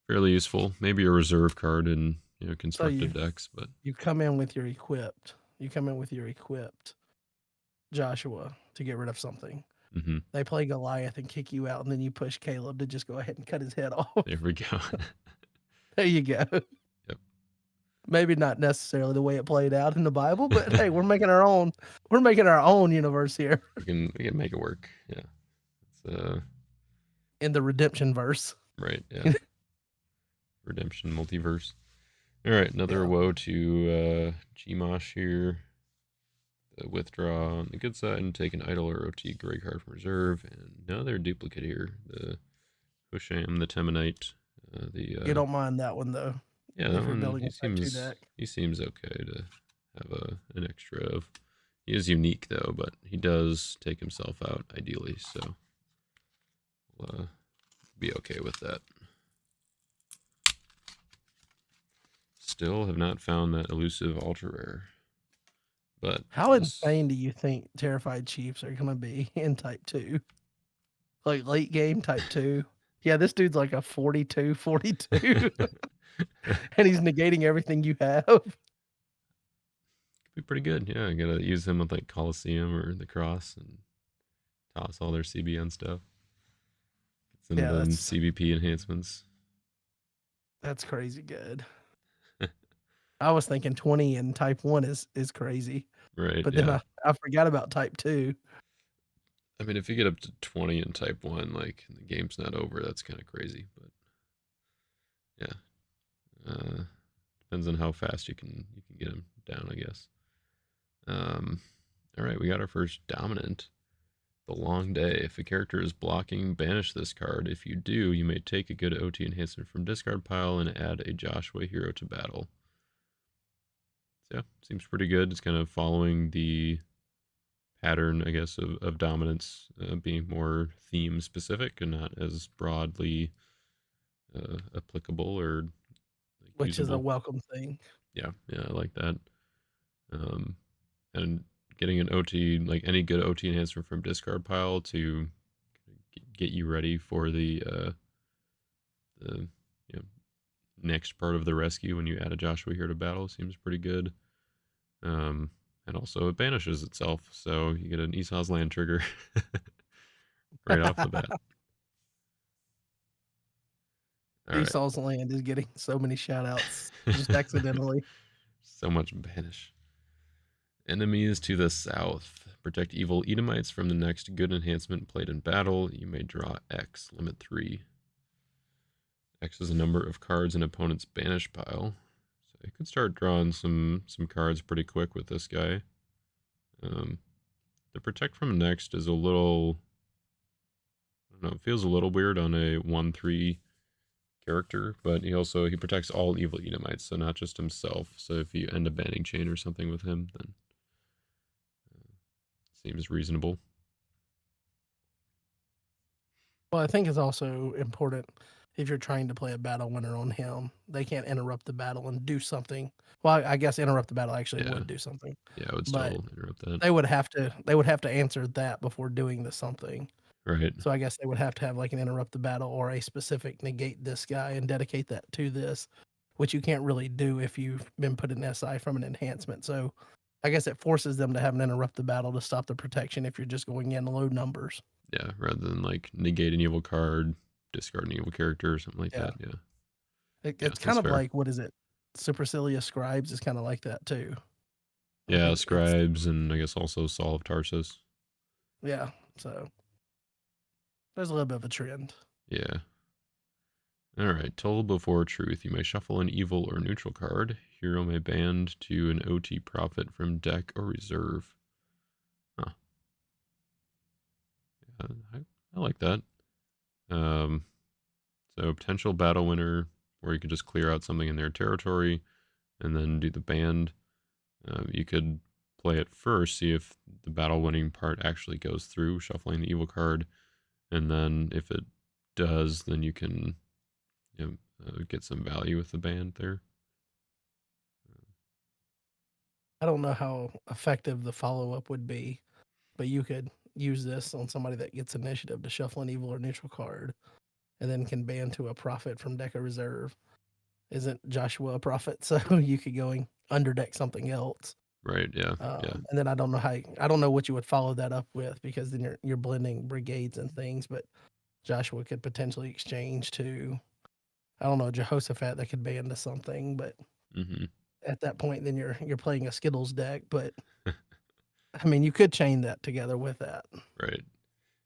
fairly useful. Maybe a reserve card in constructed decks, but you come in with your equipped. You come in with your equipped Joshua to get rid of something. mm-hmm. They play Goliath and kick you out, and then you push Caleb to just go ahead and cut his head off. There we go. There you go. Yep. Maybe not necessarily the way it played out in the Bible, but hey, we're making our own. We're making our own universe here. We can make it work. Yeah. It's in the redemption verse. Right, yeah. Redemption multiverse. All right, another woe to Gmosh here. The withdraw on the good side and take an idol or OT gray card from reserve. And another duplicate here. The Husham, the Temanite. You don't mind that one though. Yeah, if that you're one building a type 2 deck. he seems okay to have an extra of. He is unique though, but he does take himself out ideally, so we'll be okay with that. Still have not found that elusive ultra rare. But How this, insane do you think Terrified Chiefs are gonna be in Type 2? Like, late game Type 2? Yeah, this dude's like a 42, could and he's negating everything you have. be pretty good. Yeah, I gotta use him with like Coliseum or the Cross and toss all their CBN stuff. Get some of Yeah, the CBP enhancements. that's crazy good. I was thinking 20 in Type 1 is crazy, Right, but then yeah. I forgot about Type 2. I mean, if you get up to 20 in Type 1, like, the game's not over, that's kind of crazy. But, yeah. Uh, Depends on how fast you can get him down, I guess. Um, all right, we got our first dominant. The Long Day. If a character is blocking, banish this card. If you do, you may take a good OT enhancement from discard pile and add a Joshua hero to battle. So, yeah, seems pretty good. It's kind of following the pattern, I guess, of dominance being more theme specific and not as broadly applicable or like Which is a usable. welcome thing. Yeah, yeah, I like that. Um, and getting an OT, like any good OT enhancer from discard pile to get you ready for the you know, next part of the rescue when you add a Joshua here to battle seems pretty good. Um, and also it banishes itself, so you get an Esau's land trigger right off the bat. All right. Esau's Land is getting so many shout outs just accidentally. So much banish. Enemies to the south. Protect evil Edomites from the next good enhancement played in battle. You may draw X, limit 3. X is a number of cards in opponent's banish pile. So you could start drawing some cards pretty quick with this guy. Um, the protect from next is a little, I don't know, it feels a little weird on a 1/3 character, but he protects all evil Edomites, so not just himself. So if you end a banning chain or something with him, then seems reasonable. Well, I think it's also important if you're trying to play a battle winner on him, they can't interrupt the battle and do something. Well, I guess interrupt the battle actually Yeah, would do something, yeah, I would but still interrupt that. they would have to answer that before doing the something. Right. So I guess they would have to have like an interrupt the battle or a specific negate this guy and dedicate that to this, which you can't really do if you've been put in SI from an enhancement. So I guess it forces them to have an interrupt the battle to stop the protection if you're just going in low numbers. Yeah, rather than like negate an evil card, discard an evil character or something like Yeah. that. Yeah. Yeah, It's kind that's of fair. like, what is it? Supercilious Scribes is kind of like that too. I Yeah, think it's scribes and I guess also Saul of Tarsus. yeah. So there's a little bit of a trend. Yeah. All right. Toll before truth. You may shuffle an evil or neutral card. Hero may band to an OT profit from deck or reserve. Huh. Yeah, I like that. Um, so potential battle winner, where you could just clear out something in their territory and then do the band. You could play it first, see if the battle winning part actually goes through, shuffling the evil card, and then if it does, then you can get some value with the band there. I don't know how effective the follow up would be, but you could use this on somebody that gets initiative to shuffle an evil or neutral card and then can ban to a profit from deck or reserve. Isn't Joshua a profit? So you could going underdeck something else. Right? Yeah. Yeah. And then I don't know what you would follow that up with because then you're blending brigades and things, but Joshua could potentially exchange to I don't know Jehoshaphat that could ban to something, but Hmm. at that point then you're playing a Skittles deck. But I mean you could chain that together with that. Right.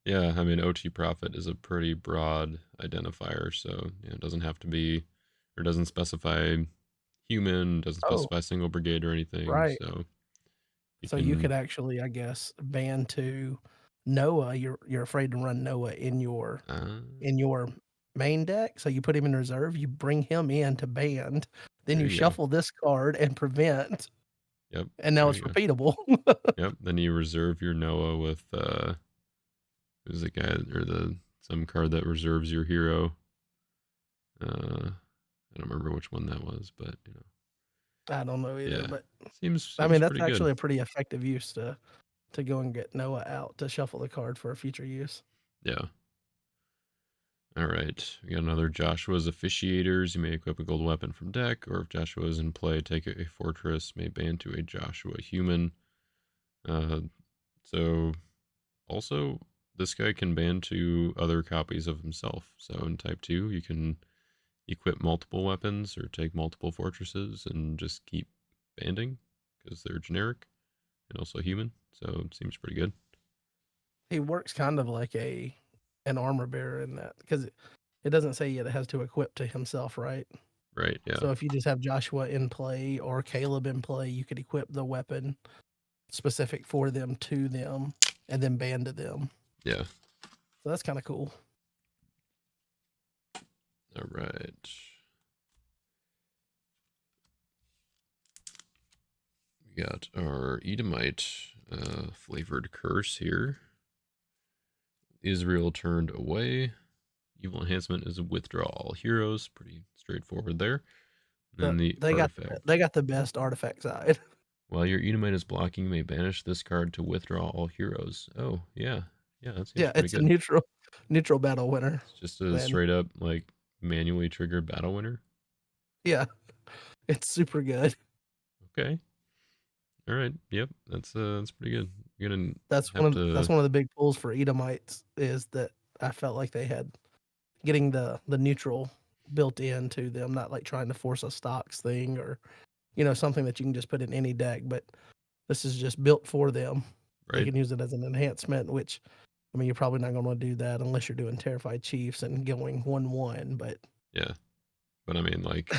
Yeah. I mean, OT profit is a pretty broad identifier, so it doesn't have to be, or doesn't specify human, doesn't Oh, specify single brigade or anything. right. So you So you can. could actually, I guess, ban to Noah. You're afraid to run Noah Uh, in your main deck, so you put him in reserve, you bring him in to band, then there you you go. shuffle this card and prevent, Yep. and now There it's you go. repeatable. Yep. Then you reserve your Noah with who's the guy or the some card that reserves your hero. I don't remember which one that was, but. I don't know either, Yeah. but I mean Seems that's pretty good. actually a pretty effective use to go and get Noah out to shuffle the card for a future use. Yeah. All right. We got another Joshua's officiators. You may equip a gold weapon from deck, or if Joshua is in play, take a fortress, may ban to a Joshua human. Uh, so also, this guy can ban to other copies of himself. So in type 2, you can equip multiple weapons or take multiple fortresses and just keep banding because they're generic and also human. So it seems pretty good. He works kind of like an armor bearer in that because it doesn't say yet it has to equip to himself, right? Right. Yeah. So if you just have Joshua in play or Caleb in play, you could equip the weapon specific for them to them and then ban to them. Yeah. So that's kind of cool. All right. We got our Edomite flavored curse here. Israel turned away. Evil enhancement is withdraw all heroes. Pretty straightforward there. And then the artifact. They got the best artifact side. While your Edomite is blocking, you may banish this card to withdraw all heroes. Oh, yeah. Yeah, that seems Yeah, pretty it's a good. neutral battle winner. It's just a Then straight up, like, manually triggered battle winner. yeah, it's super good. Okay. All right. Yep. That's pretty good. You're gonna have That's to. one of the big pulls for Edomites is that I felt like they had getting the neutral built into them, not like trying to force a stocks thing or something that you can just put in any deck, but this is just built for them. They Right. can use it as an enhancement, which I mean you're probably not going to do that unless you're doing Terrified Chiefs and going 1/1, but Yeah. But I mean, like,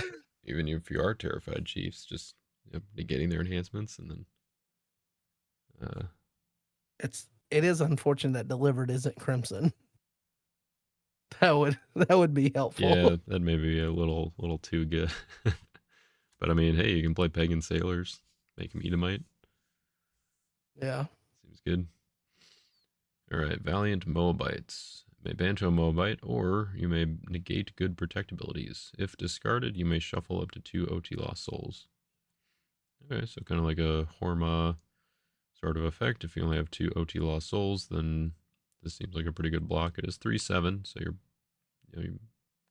even if you are terrified chiefs, just negating their enhancements and then. Uh, it is unfortunate that delivered isn't Crimson. That would be yeah, helpful. that may be a little too good. But I mean, hey, you can play pagan sailors, make them Edomite. Yeah. Seems good. All right, Valiant Moabites. May ban to a Moabite, or you may negate good protect abilities. If discarded, you may shuffle up to 2 OT Lost Souls. Okay, so kind of like a Horma sort of effect. If you only have 2 OT Lost Souls, then this seems like a pretty good block. It is 3/7, so you're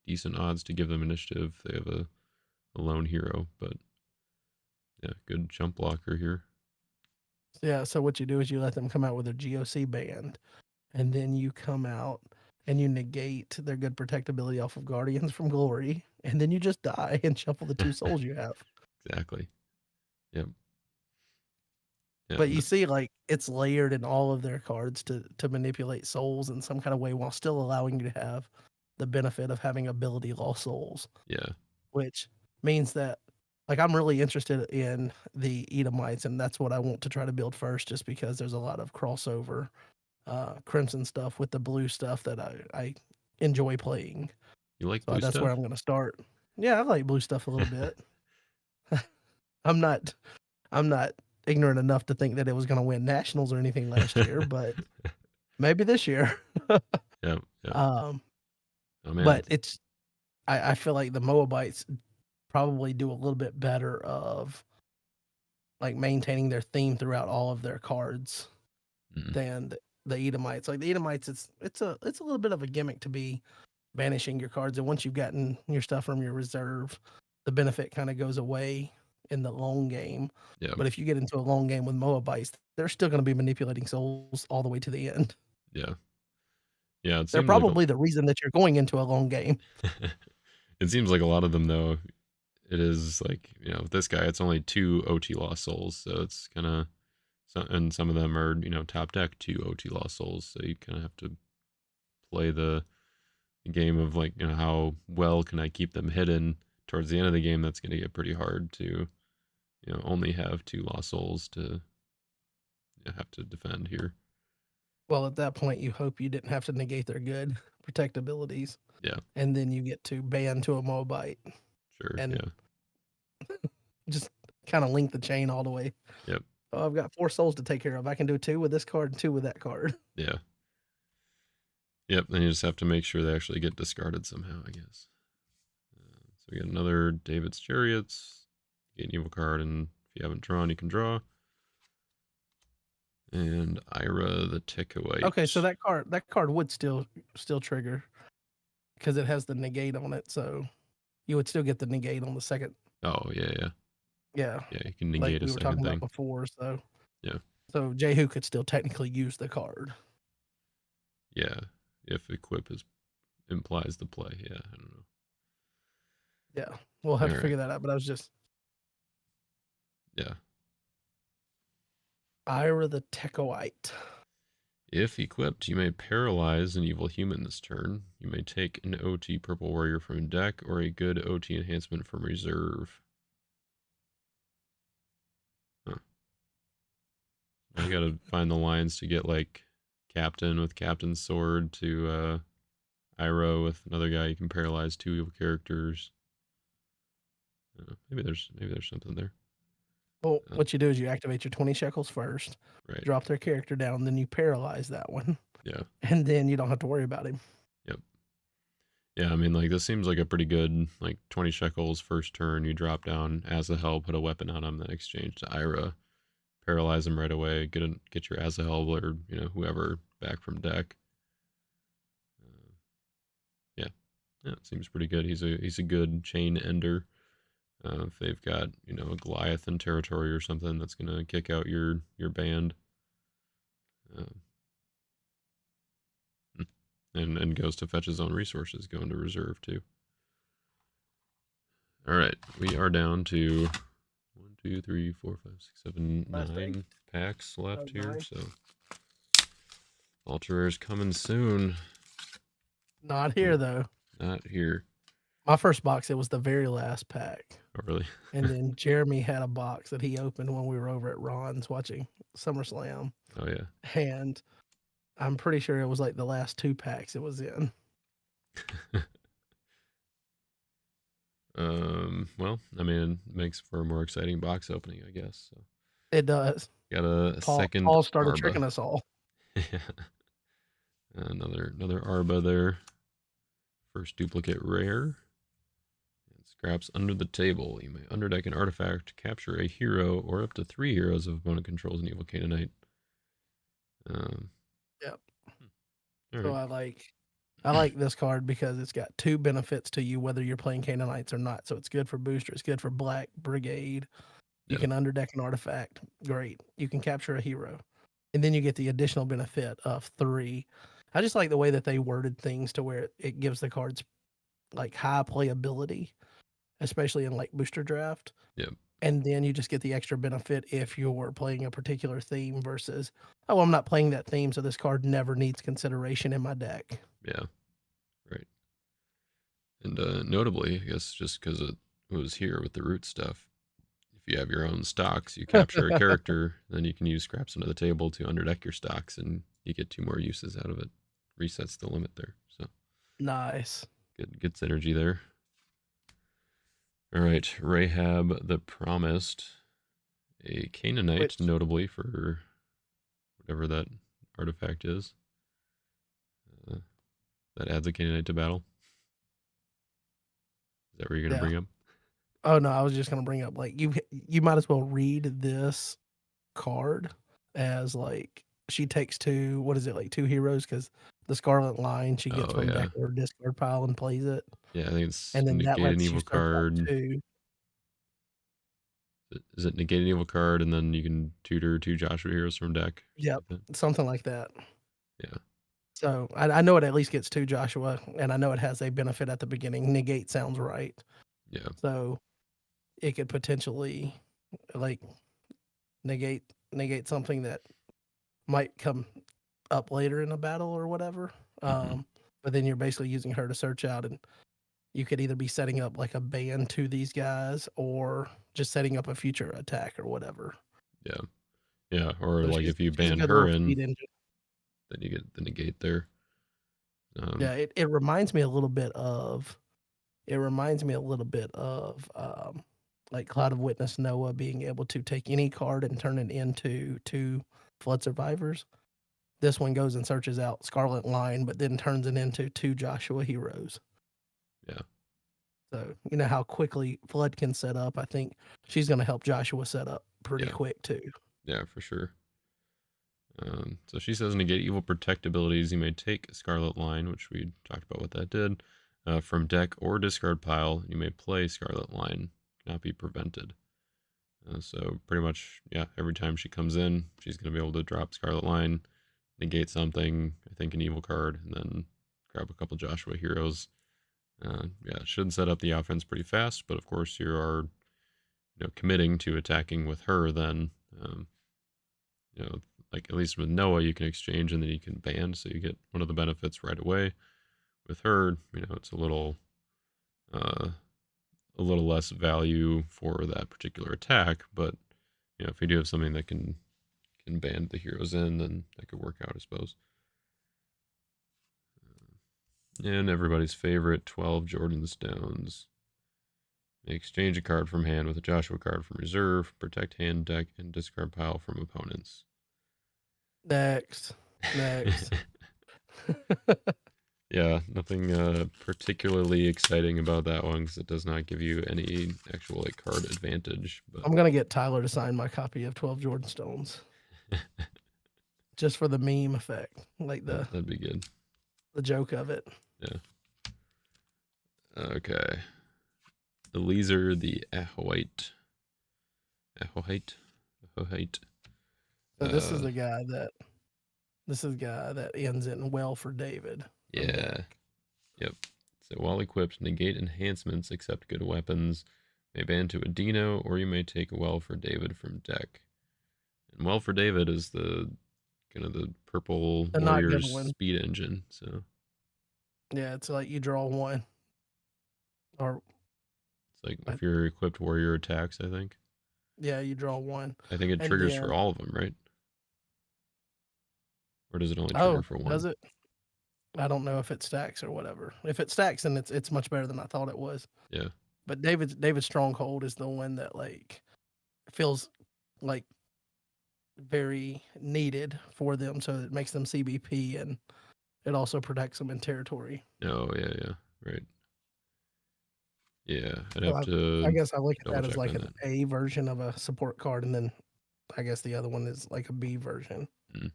decent odds to give them initiative. They have a lone hero, but yeah, good jump blocker here. Yeah, so what you do is you let them come out with their GOC band, and then you come out and you negate their good protectability off of Guardians from Glory, and then you just die and shuffle the 2 souls you have. Exactly. Yep. Yep. But you see, like, it's layered in all of their cards to manipulate souls in some kind of way while still allowing you to have the benefit of having ability lost souls, Yeah. which means that like I'm really interested in the Edomites, and that's what I want to try to build first, just because there's a lot of crossover crimson stuff with the blue stuff that I enjoy playing. You like So blue that's where stuff? I'm going to start. Yeah, I like blue stuff a little bit. I'm not I'm not ignorant enough to think that it was going to win nationals or anything last year, but maybe this year. Yep. Yep. um, Oh man. but I feel like the Moabites probably do a little bit better of like maintaining their theme throughout all of their cards Mm, than the Edomites. Like the Edomites, it's a little bit of a gimmick to be banishing your cards, and once you've gotten your stuff from your reserve, the benefit kind of goes away in the long game. yeah. But if you get into a long game with Moabites, they're still going to be manipulating souls all the way to the end. Yeah. Yeah. It They're seems like probably the reason that you're going into a long game. it seems like a lot of them though. It is like with this guy, it's only 2 OT Lost Souls, so it's kind of. And some of them are top deck 2 OT Lost Souls, so you kind of have to play the game of like how well can I keep them hidden towards the end of the game. That's going to get pretty hard to only have 2 Lost Souls to have to defend here. Well, at that point, you hope you didn't have to negate their good protect abilities, Yeah, and then you get to ban to a Moabite sure. and Yeah, just kind of link the chain all the way. yep, Oh, I've got 4 souls to take care of. I can do 2 with this card and 2 with that card. yeah, yep. Then you just have to make sure they actually get discarded somehow, I guess. So we got another David's Chariots. Negate an evil card, and if you haven't drawn, you can draw. And Ira the Okay, so Techoite. that card would still trigger because it has the negate on it. So you would still get the negate on the second. Oh, yeah, yeah. Yeah, Yeah, you can like negate a we were second talking about thing. before. Yeah. So Jehu could still technically use the card. Yeah. If equip implies the play. Yeah, I don't know. Yeah, we'll have All to right. figure that out. But I was just Yeah. Ira the Techoite. If equipped, you may paralyze an evil human this turn. You may take an OT Purple Warrior from deck or a good OT enhancement from reserve. Huh. I gotta find the lines to get like Captain with Captain's Sword to Iroh with another guy. You can paralyze two evil characters. Maybe there's something there. Well, what you do is you activate your 20 shekels first, Right. drop their character down, then you paralyze that one, Yeah. and then you don't have to worry about him. Yep. Yeah, I mean, like, this seems like a pretty good, like, 20 shekels first turn. You drop down Azahel, put a weapon on him, then exchange to Ira, paralyze him right away, get your Azahel or, whoever back from deck. Uh, yeah. Yeah, it seems pretty good. He's a good chain ender. If they've got, a Goliath in territory or something that's going to kick out your band. Uh, and goes to fetch his own resources, go into reserve too. All right, we are down to 1, 2, 3, 4, 5, 6, 7, Last 9 packs left here. 9. So ultra rare's coming soon. Not here though. Not here. My first box, it was the very last pack. Oh, really? And then Jeremy had a box that he opened when we were over at Ron's watching SummerSlam. Oh, yeah. And I'm pretty sure it was like the last 2 packs it was in. Well, I mean, it makes for a more exciting box opening, I guess. So It does. got a second Paul started Arba. tricking us all. Yeah. Another Arba there. First duplicate rare. Scraps under the table. You may underdeck an artifact, capture a hero, or up to 3 heroes if opponent controls an evil Canaanite. Yep. All So right. I like this card because it's got 2 benefits to you whether you're playing Canaanites or not. So it's good for booster, it's good for Black Brigade. You Yeah. can underdeck an artifact. Great. You can capture a hero. And then you get the additional benefit of 3. I just like the way that they worded things to where it gives the cards like high playability, especially in like booster draft. Yeah. And then you just get the extra benefit if you're playing a particular theme versus, oh, I'm not playing that theme, so this card never needs consideration in my deck. Yeah. Right. And notably, I guess just because it was here with the root stuff, if you have your own stocks, you capture a character, then you can use scraps under the table to underdeck your stocks, and you get 2 more uses out of it. Resets the limit there. So Nice. good synergy there. All right, Rahab the Promised, a Canaanite, Which notably for whatever that artifact is. That adds a Canaanite to battle. Is that what you're going to yeah. bring up? Oh no, I was just gonna bring up like you might as well read this card as like she takes 2, what is it, like 2 heroes because the Scarlet Line she gets Oh, from yeah. deck or discard pile and plays it. Yeah, I think it's And then that negate an lets you evil search out card. 2. Is it negate an evil card and then you can tutor 2 Joshua heroes from deck? Yep, Like something like that. yeah. So I know it at least gets 2 Joshua, and I know it has a benefit at the beginning. Negate sounds right. Yeah. So it could potentially like negate something that might come up later in a battle or whatever. Hmm. But then you're basically using her to search out, and you could either be setting up like a ban to these guys or just setting up a future attack or whatever. Yeah. Yeah. Or So like if you she's a ban good her little in, speed engine. then you get the negate there. Yeah, it reminds me a little bit of like Cloud of Witness Noah being able to take any card and turn it into 2 flood survivors. This one goes and searches out Scarlet Line, but then turns it into 2 Joshua heroes. Yeah. So you know how quickly Flood can set up. I think she's going to help Joshua set up pretty Yeah, quick too. yeah, for sure. So she says negate evil protect abilities. You may take Scarlet Line, which we talked about what that did, from deck or discard pile. You may play Scarlet Line, cannot be prevented. So pretty much, yeah, every time she comes in, she's going to be able to drop Scarlet Line, negate something, I think an evil card, and then grab a couple Joshua heroes. Yeah, it should set up the offense pretty fast, but of course you are, committing to attacking with her. Then, um, you know, like at least with Noah, you can exchange and then you can ban, so you get one of the benefits right away. With her, it's uh, a little less value for that particular attack, but if you do have something that can band the heroes in, then that could work out, I suppose. And everybody's favorite 12 Jordan Stones. Exchange a card from hand with a Joshua card from reserve. Protect hand, deck, and discard pile from opponents. Next. Next. Yeah, nothing particularly exciting about that one because it does not give you any actual card advantage. But I'm going to get Tyler to sign my copy of 12 Jordan Stones just for the meme effect, like that'd be good. the joke of it. Yeah. Okay. Eliezer the Ahoite. Ahoite. So this is the guy that ends in well for David. Yeah. Yep. So while equipped, negate enhancements except good weapons. May ban to a Dino, or you may take a Well for David from deck. And Well for David is the kind of the purple The not good warrior's one. speed engine. So Yeah, it's like you draw one. Or it's like if your equipped warrior attacks, I think. Yeah, you draw one. I think it And triggers then for all of them, right? Or does it only oh, trigger for one? does it? I don't know if it stacks or whatever. If it stacks, then it's much better than I thought it was. Yeah. But David's stronghold is the one that like feels like very needed for them, so it makes them CBP and it also protects them in territory. Oh, yeah. Right. Yeah, I'd So have I to guess I look at double that as check like on an that. A version of a support card, and then I guess the other one is like a B version. Mm.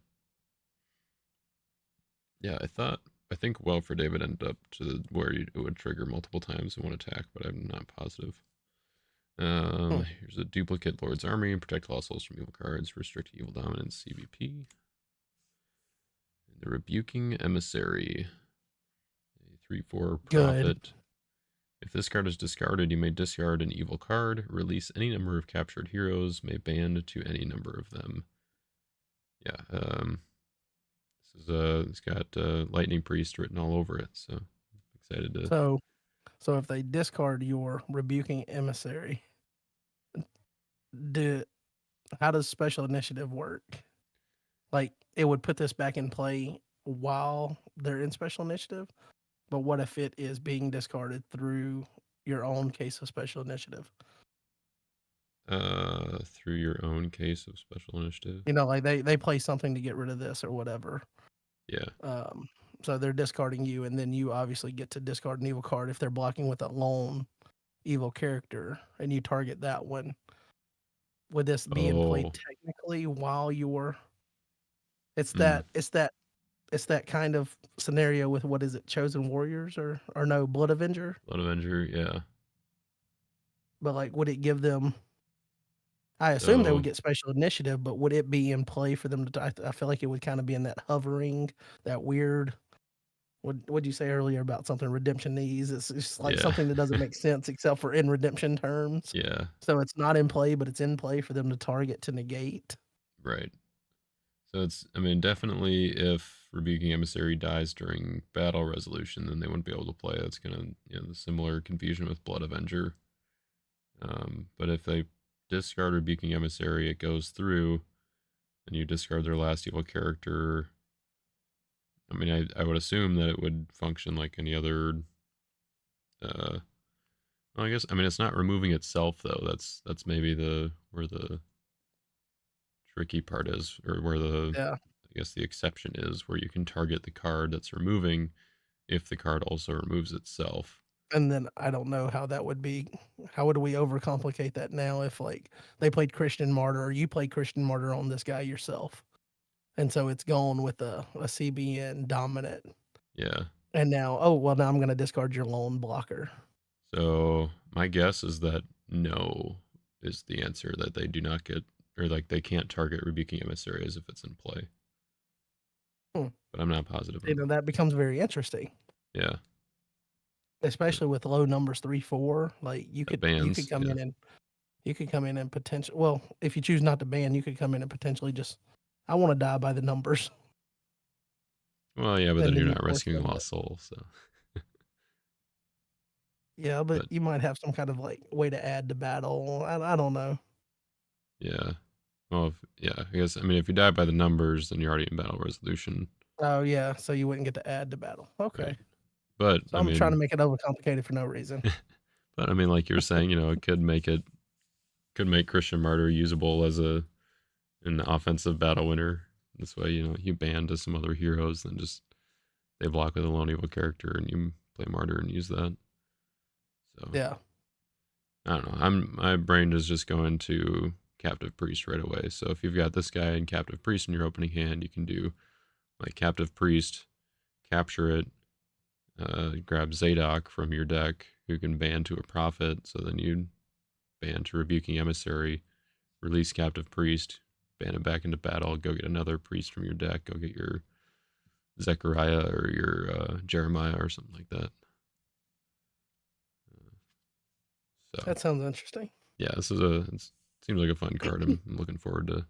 Yeah, I think Well for David ended up to where it would trigger multiple times in one attack, but I'm not positive. Hmm. Here's a duplicate Lord's Army. Protect lost souls from evil cards. Restrict evil dominance. CBP. And the Rebuking Emissary. A 3/4 Good. profit. If this card is discarded, you may discard an evil card. Release any number of captured heroes. May ban to any number of them. Yeah. This is it's got Lightning Priest written all over it, so I'm excited to. So if they discard your Rebuking Emissary, do how does special initiative work? Like it would put this back in play while they're in special initiative, but what if it is being discarded through your own case of special initiative? Through your own case of special initiative. You know, like they play something to get rid of this or whatever. Yeah. Um, so they're discarding you, and then you obviously get to discard an evil card if they're blocking with a lone evil character, and you target that one. Would this be in play Oh. technically while you're? It's Mm. that it's that it's that kind of scenario with what is it, Chosen Warriors or no, Blood Avenger? Blood Avenger. Yeah. But like, would it give them? I assume they would So. get special initiative, but would it be in play for them to? I feel like it would kind of be in that hovering, that weird. What'd you say earlier about something redemption needs? It's just like Yeah. something that doesn't make sense except for in redemption terms. Yeah. So it's not in play, but it's in play for them to target to negate. Right. So it's. I mean, definitely, if Rebuking Emissary dies during battle resolution, then they wouldn't be able to play. That's gonna, the similar confusion with Blood Avenger. But if they discard Rebuking Emissary, it goes through, and you discard their last evil character. I mean, I would assume that it would function like any other. Uh, well, I guess I mean it's not removing itself though. That's maybe the where the tricky part is, or where the Yeah. I guess the exception is, where you can target the card that's removing if the card also removes itself. And then I don't know how that would be. How would we overcomplicate that now if like they played Christian Martyr or you played Christian Martyr on this guy yourself? And so it's gone with a CBN dominant. Yeah. And now, oh well, now I'm going to discard your lone blocker. So my guess is that no is the answer, that they do not get, or like they can't target rebuking emissaries if it's in play. Hmm. But I'm not positive on that. That becomes very interesting, Yeah. especially with low numbers 3, 4. Like The you could bans. come Yeah. in and potentially. Well, if you choose not to ban, you could come in and potentially just, I want to die by the numbers, Well, yeah, but then and you're then you not force rescuing a them to. lost soul. So, Yeah, but but you might have some kind of like way to add to battle. I don't know. yeah. Well, yeah, I guess, I mean, if you die by the numbers, then you're already in battle resolution. Oh yeah, so you wouldn't get to add to battle. Right. Okay, But, so I'm trying to make it overcomplicated for no reason. but I mean, like you're saying, it could make Christian Martyr usable as an offensive battle winner. This way, you ban to some other heroes, then just they block with a lone evil character, and you play Martyr and use that. So Yeah, I don't know. My brain is just going to Captive Priest right away. So if you've got this guy and Captive Priest in your opening hand, you can do like Captive Priest, capture it, grab Zadok from your deck, who can ban to a Prophet. So then you ban to Rebuking Emissary, release Captive Priest, ban it back into battle, go get another priest from your deck, go get your Zechariah or your Jeremiah or something like that. So that sounds interesting. yeah, it seems like a fun card. I'm looking forward to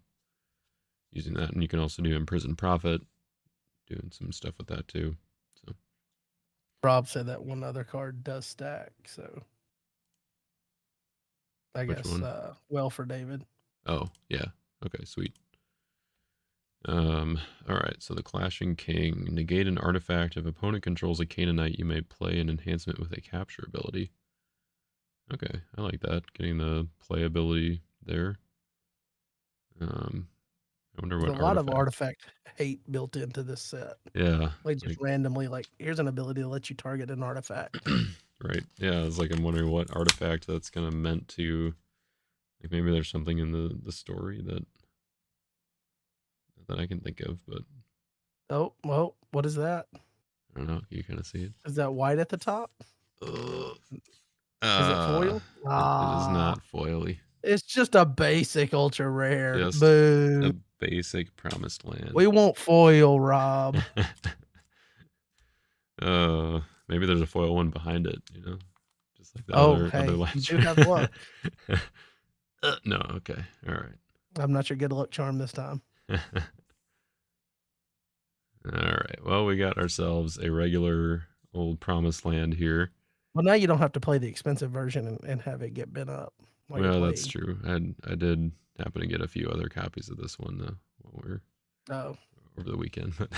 using that, and you can also do Imprison Prophet, doing some stuff with that too. So Rob said that one other card does stack, so I which guess one? well for David. Oh yeah, okay, sweet. All right. So the Clashing King, negate an artifact. If opponent controls a Canaanite, you may play an enhancement with a capture ability. Okay, I like that. Getting the playability there. I wonder There's what a lot of artifact. artifact hate built into this set. Yeah, Like just like randomly, like here's an ability to let you target an artifact. right. Yeah, it's like I'm wondering what artifact that's kind of meant to. Like maybe there's something in the story that I can think of, but Oh well, what is that? I don't know. You kind of see it. Is that white at the top? Ugh. Is it foil? It is Ah, not foily. it's just a basic ultra rare. Just Boo. a basic promised land. We want foil, Rob. Maybe there's a foil one behind it, just like the Oh, other hey, you lives. do have luck. No, okay, all I'm not your good luck charm this time. right, all right. Well, we got ourselves a regular old promised land here. Well, now you don't have to play the expensive version and have it get bent up like a Well, that's plague. true. I did happen to get a few other copies of this one while we're Oh, over the weekend. But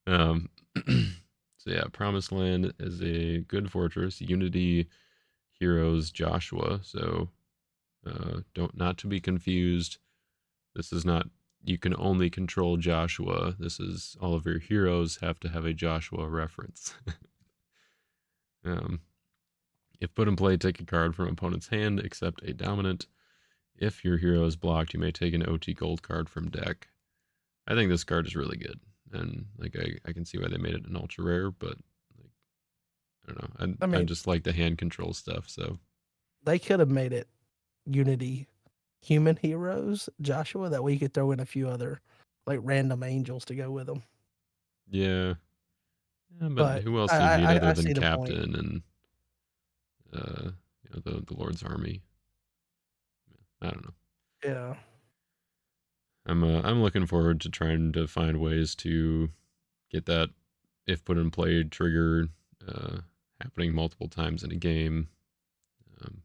um, so yeah, Promised Land is a good fortress. Unity heroes Joshua. So don't not to be confused. This is not you can only control Joshua. This is all of your heroes have to have a Joshua reference. um, if put in play, take a card from opponent's hand, except a dominant. If your hero is blocked, you may take an OT gold card from deck. I think this card is really good, and like I can see why they made it an ultra rare, but like I don't know, I I mean, just like the hand control stuff. So they could have made it Unity human heroes, Joshua. That way you could throw in a few other like random angels to go with them. yeah, yeah, but But who else do you need other I than see the point. Captain and the Lord's Army? I don't know. Yeah. I'm looking forward to trying to find ways to get that if put in play trigger uh, happening multiple times in a game. Um,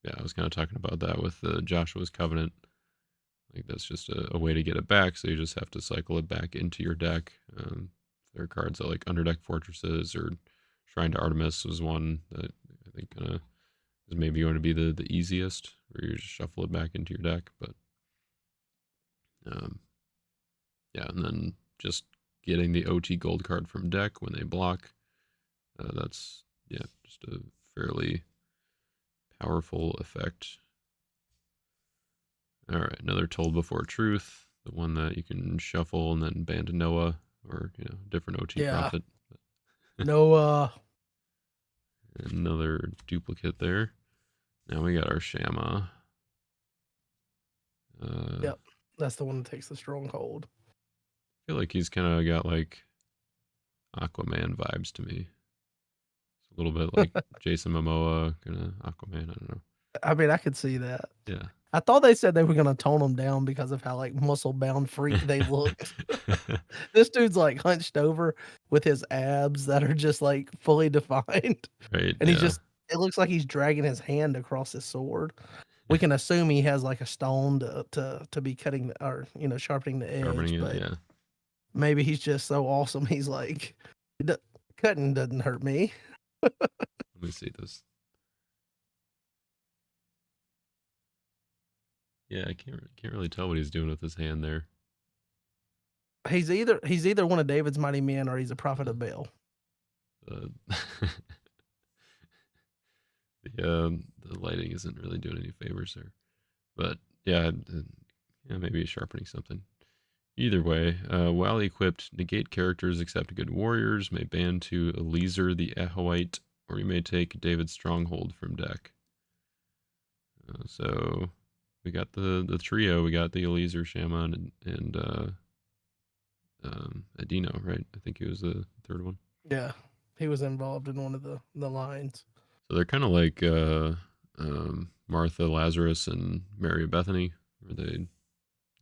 yeah, I was kind of talking about that with Joshua's Covenant. Like that's just a way to get it back. So you just have to cycle it back into your deck. There are cards that like Underdeck Fortresses or Shrine to Artemis was one that I think kind of is maybe going to be the easiest, where you just shuffle it back into your deck. But um, yeah, and then just getting the OT gold card from deck when they block. That's, yeah, just a fairly powerful effect. All right, another Told Before Truth, the one that you can shuffle and then ban to Noah or different OT Yeah. prophet. No, Another duplicate there. Now we got our Shama. I yep. That's the one that takes the stronghold. feel like he's kind of got like Aquaman vibes to me. It's a little bit like Jason Momoa, kind of Aquaman. I don't know. I mean, I could see that. Yeah. I thought they said they were gonna tone them down because of how like muscle bound freak they looked. This dude's like hunched over with his abs that are just like fully defined, Right. and he's Yeah. just. It looks like he's dragging his hand across his sword. We can assume he has like a stone to be cutting or sharpening the Sharpening edge, it. but Yeah. maybe he's just so awesome. He's like, cutting doesn't hurt me. Let me see this. Yeah, I can't really tell what he's doing with his hand there. He's either one of David's mighty men or he's a prophet Uh, of Baal. uh, the lighting isn't really doing any favors there, but yeah, yeah, maybe he's sharpening something. Either way, while equipped, negate characters except good warriors, may ban to Eliezer the Ahoite, or you may take David's Stronghold from deck. So we got the trio. We got the Eliezer, Shaman, and Adino, right? I think he was the third one. Yeah, he was involved in one of the lines. So they're kind of like Martha, Lazarus, and Mary of Bethany, where they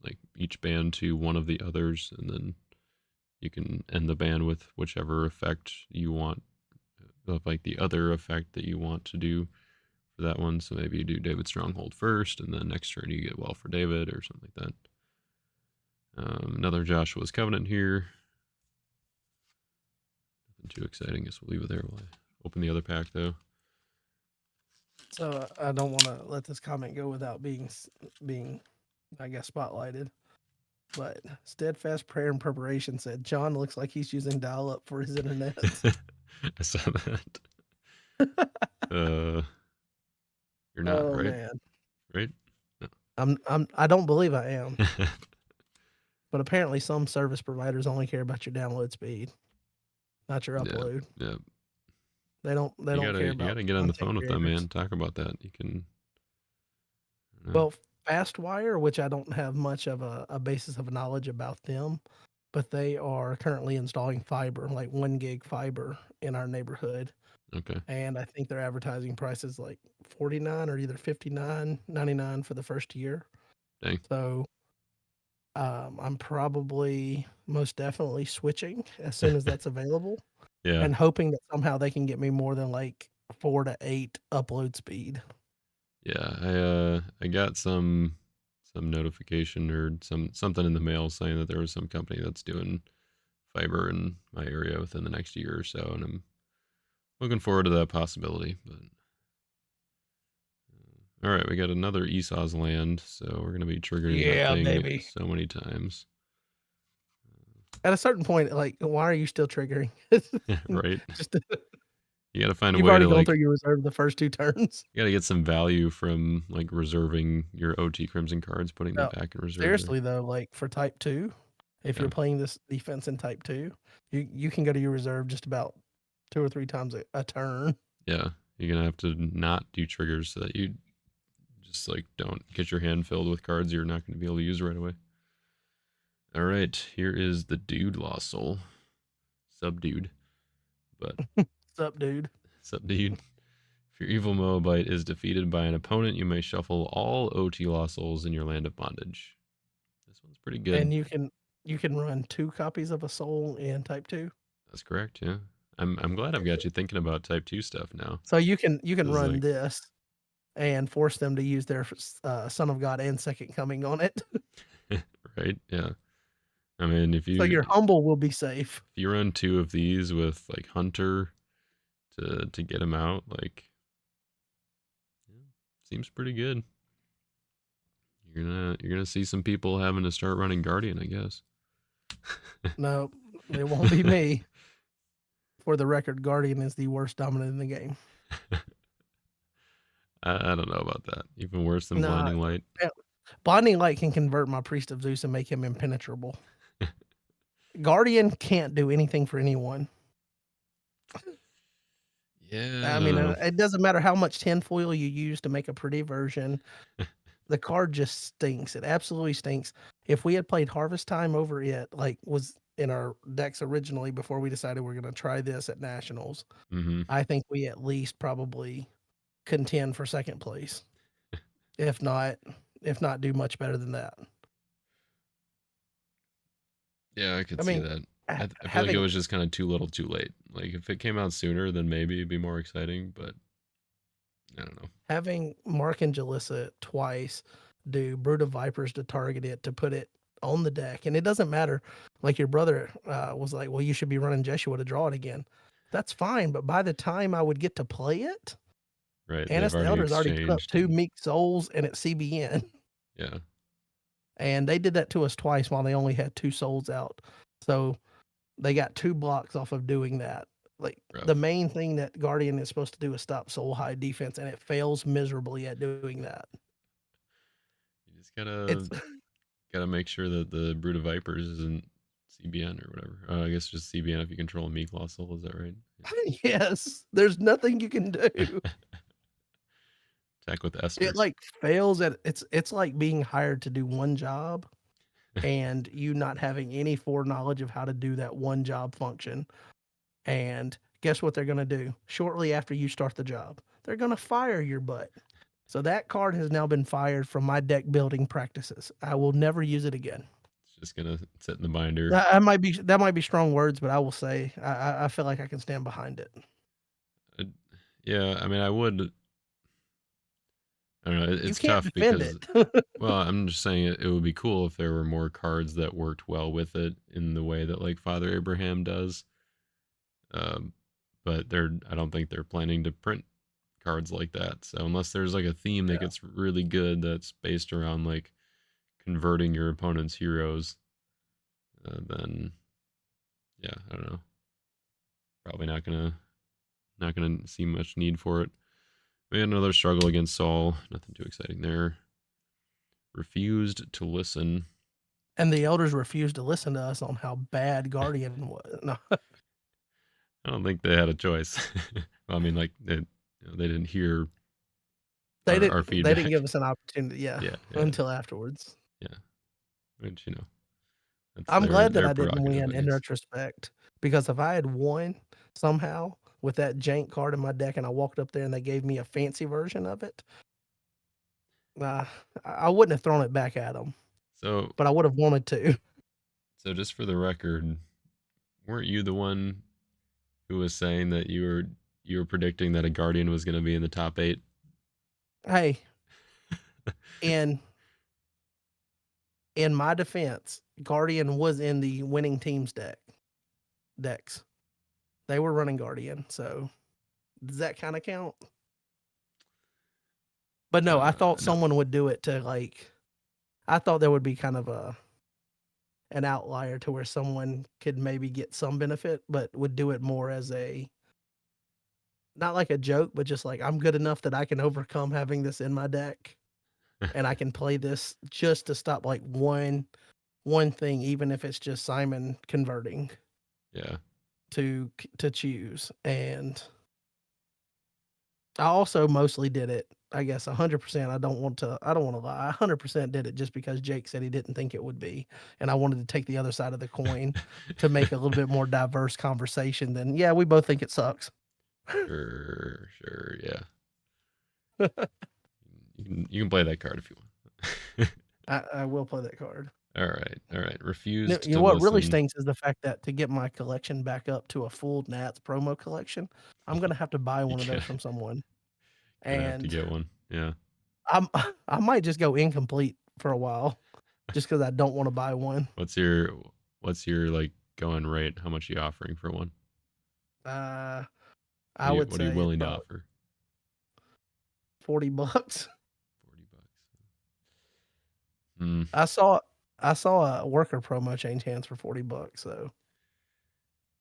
like each ban to one of the others, and then you can end the ban with whichever effect you want, of like the other effect that you want to do for that one. So maybe you do David Stronghold first, and then next turn you get Well for David or something like that. Another Joshua's Covenant here. Nothing too exciting. Guess we'll leave it there. We'll open the other pack though. So I don't want to let this comment go without being, I guess, spotlighted. But steadfast prayer and preparation said John looks like he's using dial up for his internet. I saw that. Uh, you're not, Oh right? man, Right? No. I don't believe I am, but apparently some service providers only care about your download speed, not your Yeah. upload. Yeah. They don't care You about gotta get on the content phone with them, creators. man. Talk about that. You can. Well, FastWire, which I don't have much of a basis of knowledge about them, but they are currently installing fiber, like 1 gig fiber in our neighborhood. Okay. And I think their advertising price is like 49 or either 59.99 for the first year. Dang. So I'm probably most definitely switching as soon as that's available Yeah. and hoping that somehow they can get me more than like 4 to 8 upload speed. Yeah. I got some notification or something in the mail saying that there was some company that's doing fiber in my area within the next year or so, and I'm looking forward to that possibility. But all right, we got another Esau's land, so we're gonna be triggering that Yeah, thing baby. so many times. At a certain point, like, why are you still triggering? Right? Just You got to find a you've way already to gone like. through your reserve the first 2 turns. You got to get some value from like reserving your OT Crimson cards, putting them No, back in reserve there. seriously though, like for type 2, if Yeah. you're playing this defense in type 2, you can go to your reserve just about 2 or 3 times a turn. Yeah. You're gonna have to not do triggers so that you just like don't get your hand filled with cards you're not going to be able to use right away. All right, here is the Dude Lost Soul, subdued, but What's up, dude? subdued. If your evil Moabite is defeated by an opponent, you may shuffle all OT Lost Souls in your land of bondage. This one's pretty good. And you can run 2 copies of a soul in type 2. That's correct. Yeah, I'm glad I've got you thinking about Type 2 stuff now. So you can This is run like this and force them to use their Son of God and Second Coming on it. right. Yeah. I mean, So your humble will be safe. if you run two of these with like Hunter to get him out, like, yeah, seems pretty good. You're gonna see some people having to start running Guardian, I guess. No, it won't be me. For the record, Guardian is the worst dominant in the game. I don't know about that. Even worse than Nah, blinding light. eh, Blinding Light can convert my Priest of Zeus and make him impenetrable. Guardian can't do anything for anyone. Yeah, I I don't mean, know. it doesn't matter how much tinfoil you use to make a pretty version, the card just stinks. It absolutely stinks. If we had played Harvest Time over it, like was in our decks originally before we decided we're gonna try this at nationals, Hmm. I think we at least probably contend for second place. If not if not do much better than that. Yeah, I could I see mean, that. ha I feel like it having was just kind of too little, too late. Like if it came out sooner, then maybe it'd be more exciting. But I don't know. having Mark and Jalissa twice do Brood of Vipers to target it, to put it on the deck, and it doesn't matter, like, your brother, was like, "Well, you should be running Jeshua to draw it again." That's fine, but by the time I would get to play it, Right? They've Annis the already Elder's already put up exchanged, 2 and Meek Souls and it's CBN, yeah, and they did that to us twice while they only had 2 souls out. So, they got 2 blocks off of doing that. Like, the rough. main thing that Guardian is supposed to do is stop soul high defense, and it fails miserably at doing that. You just gotta It's gotta make sure that the Brood of Vipers isn't CBN or whatever. I guess just CBN if you control a Meek Law Soul. Is that right? yes, there's nothing you can Yeah. do. Attack with It, Esther. like, fails at it's like being hired to do one job and you not having any foreknowledge of how to do that one job function, and guess what they're gonna do? Shortly after you start the job, they're gonna fire your butt. So that card has now been fired from my deck building practices. I will never use it again. It's just gonna sit in the binder. That might be strong words, but I will say I feel like I can stand behind it. Uh, yeah, I mean, I would. I don't know. You It's can't tough defend because, it. well, I'm just saying it would be cool if there were more cards that worked well with it in the way that like Father Abraham does. Um, but I don't think they're planning to print cards like that. So unless there's like a theme that Yeah. gets really good that's based around like converting your opponent's heroes, then yeah, I don't know. Probably not gonna see much need for it. We had another struggle against Saul. Nothing too exciting there. Refused to listen. And the elders refused to listen to us on how bad Guardian was. No, I don't think they had a choice. Well, I mean, like they didn't hear our they didn't feedback. give us an opportunity, yeah, Yeah, yeah, until afterwards. yeah. Which that's I'm their glad that their I didn't prerogative, win I in guess. retrospect, because if I had won somehow with that jank card in my deck and I walked up there and they gave me a fancy version of it, uh, I wouldn't have thrown it back at them, So, but I would have wanted to. so just for the record, weren't you the one who was saying that you were predicting that a Guardian was going to be in the top 8? Hey, in in my defense, Guardian was in the winning team's decks. They were running Guardian, so does that kinda count? But no, I thought No. someone would do it to, like, I thought there would be kind of an outlier to where someone could maybe get some benefit, but would do it more as a not like a joke, but just like, "I'm good enough that I can overcome having this in my deck, and I can play this just to stop, like, one thing, even if it's just Simon converting Yeah. to choose," and I also mostly did it, I guess 100%. I don't wanna lie. I 100% did it just because Jake said he didn't think it would be, and I wanted to take the other side of the coin to make a little bit more diverse conversation than, "Yeah, we both think it sucks." Sure, sure, yeah. You can play that card if you want. I will play that card. All right, all right. No, Refused you know to what really listen. stinks is the fact that to get my collection back up to a full Nats promo collection, I'm gonna have to buy You one of those gotta from someone, gonna have to and get one. Yeah. I'm I might just go incomplete for a while just because I don't wanna buy one. What's your what's your like going rate? How much are you offering for one? Uh, What I are you would what are you say willing to probably offer? $40. $40. Hmm. I saw I saw a worker promo change hands for $40, so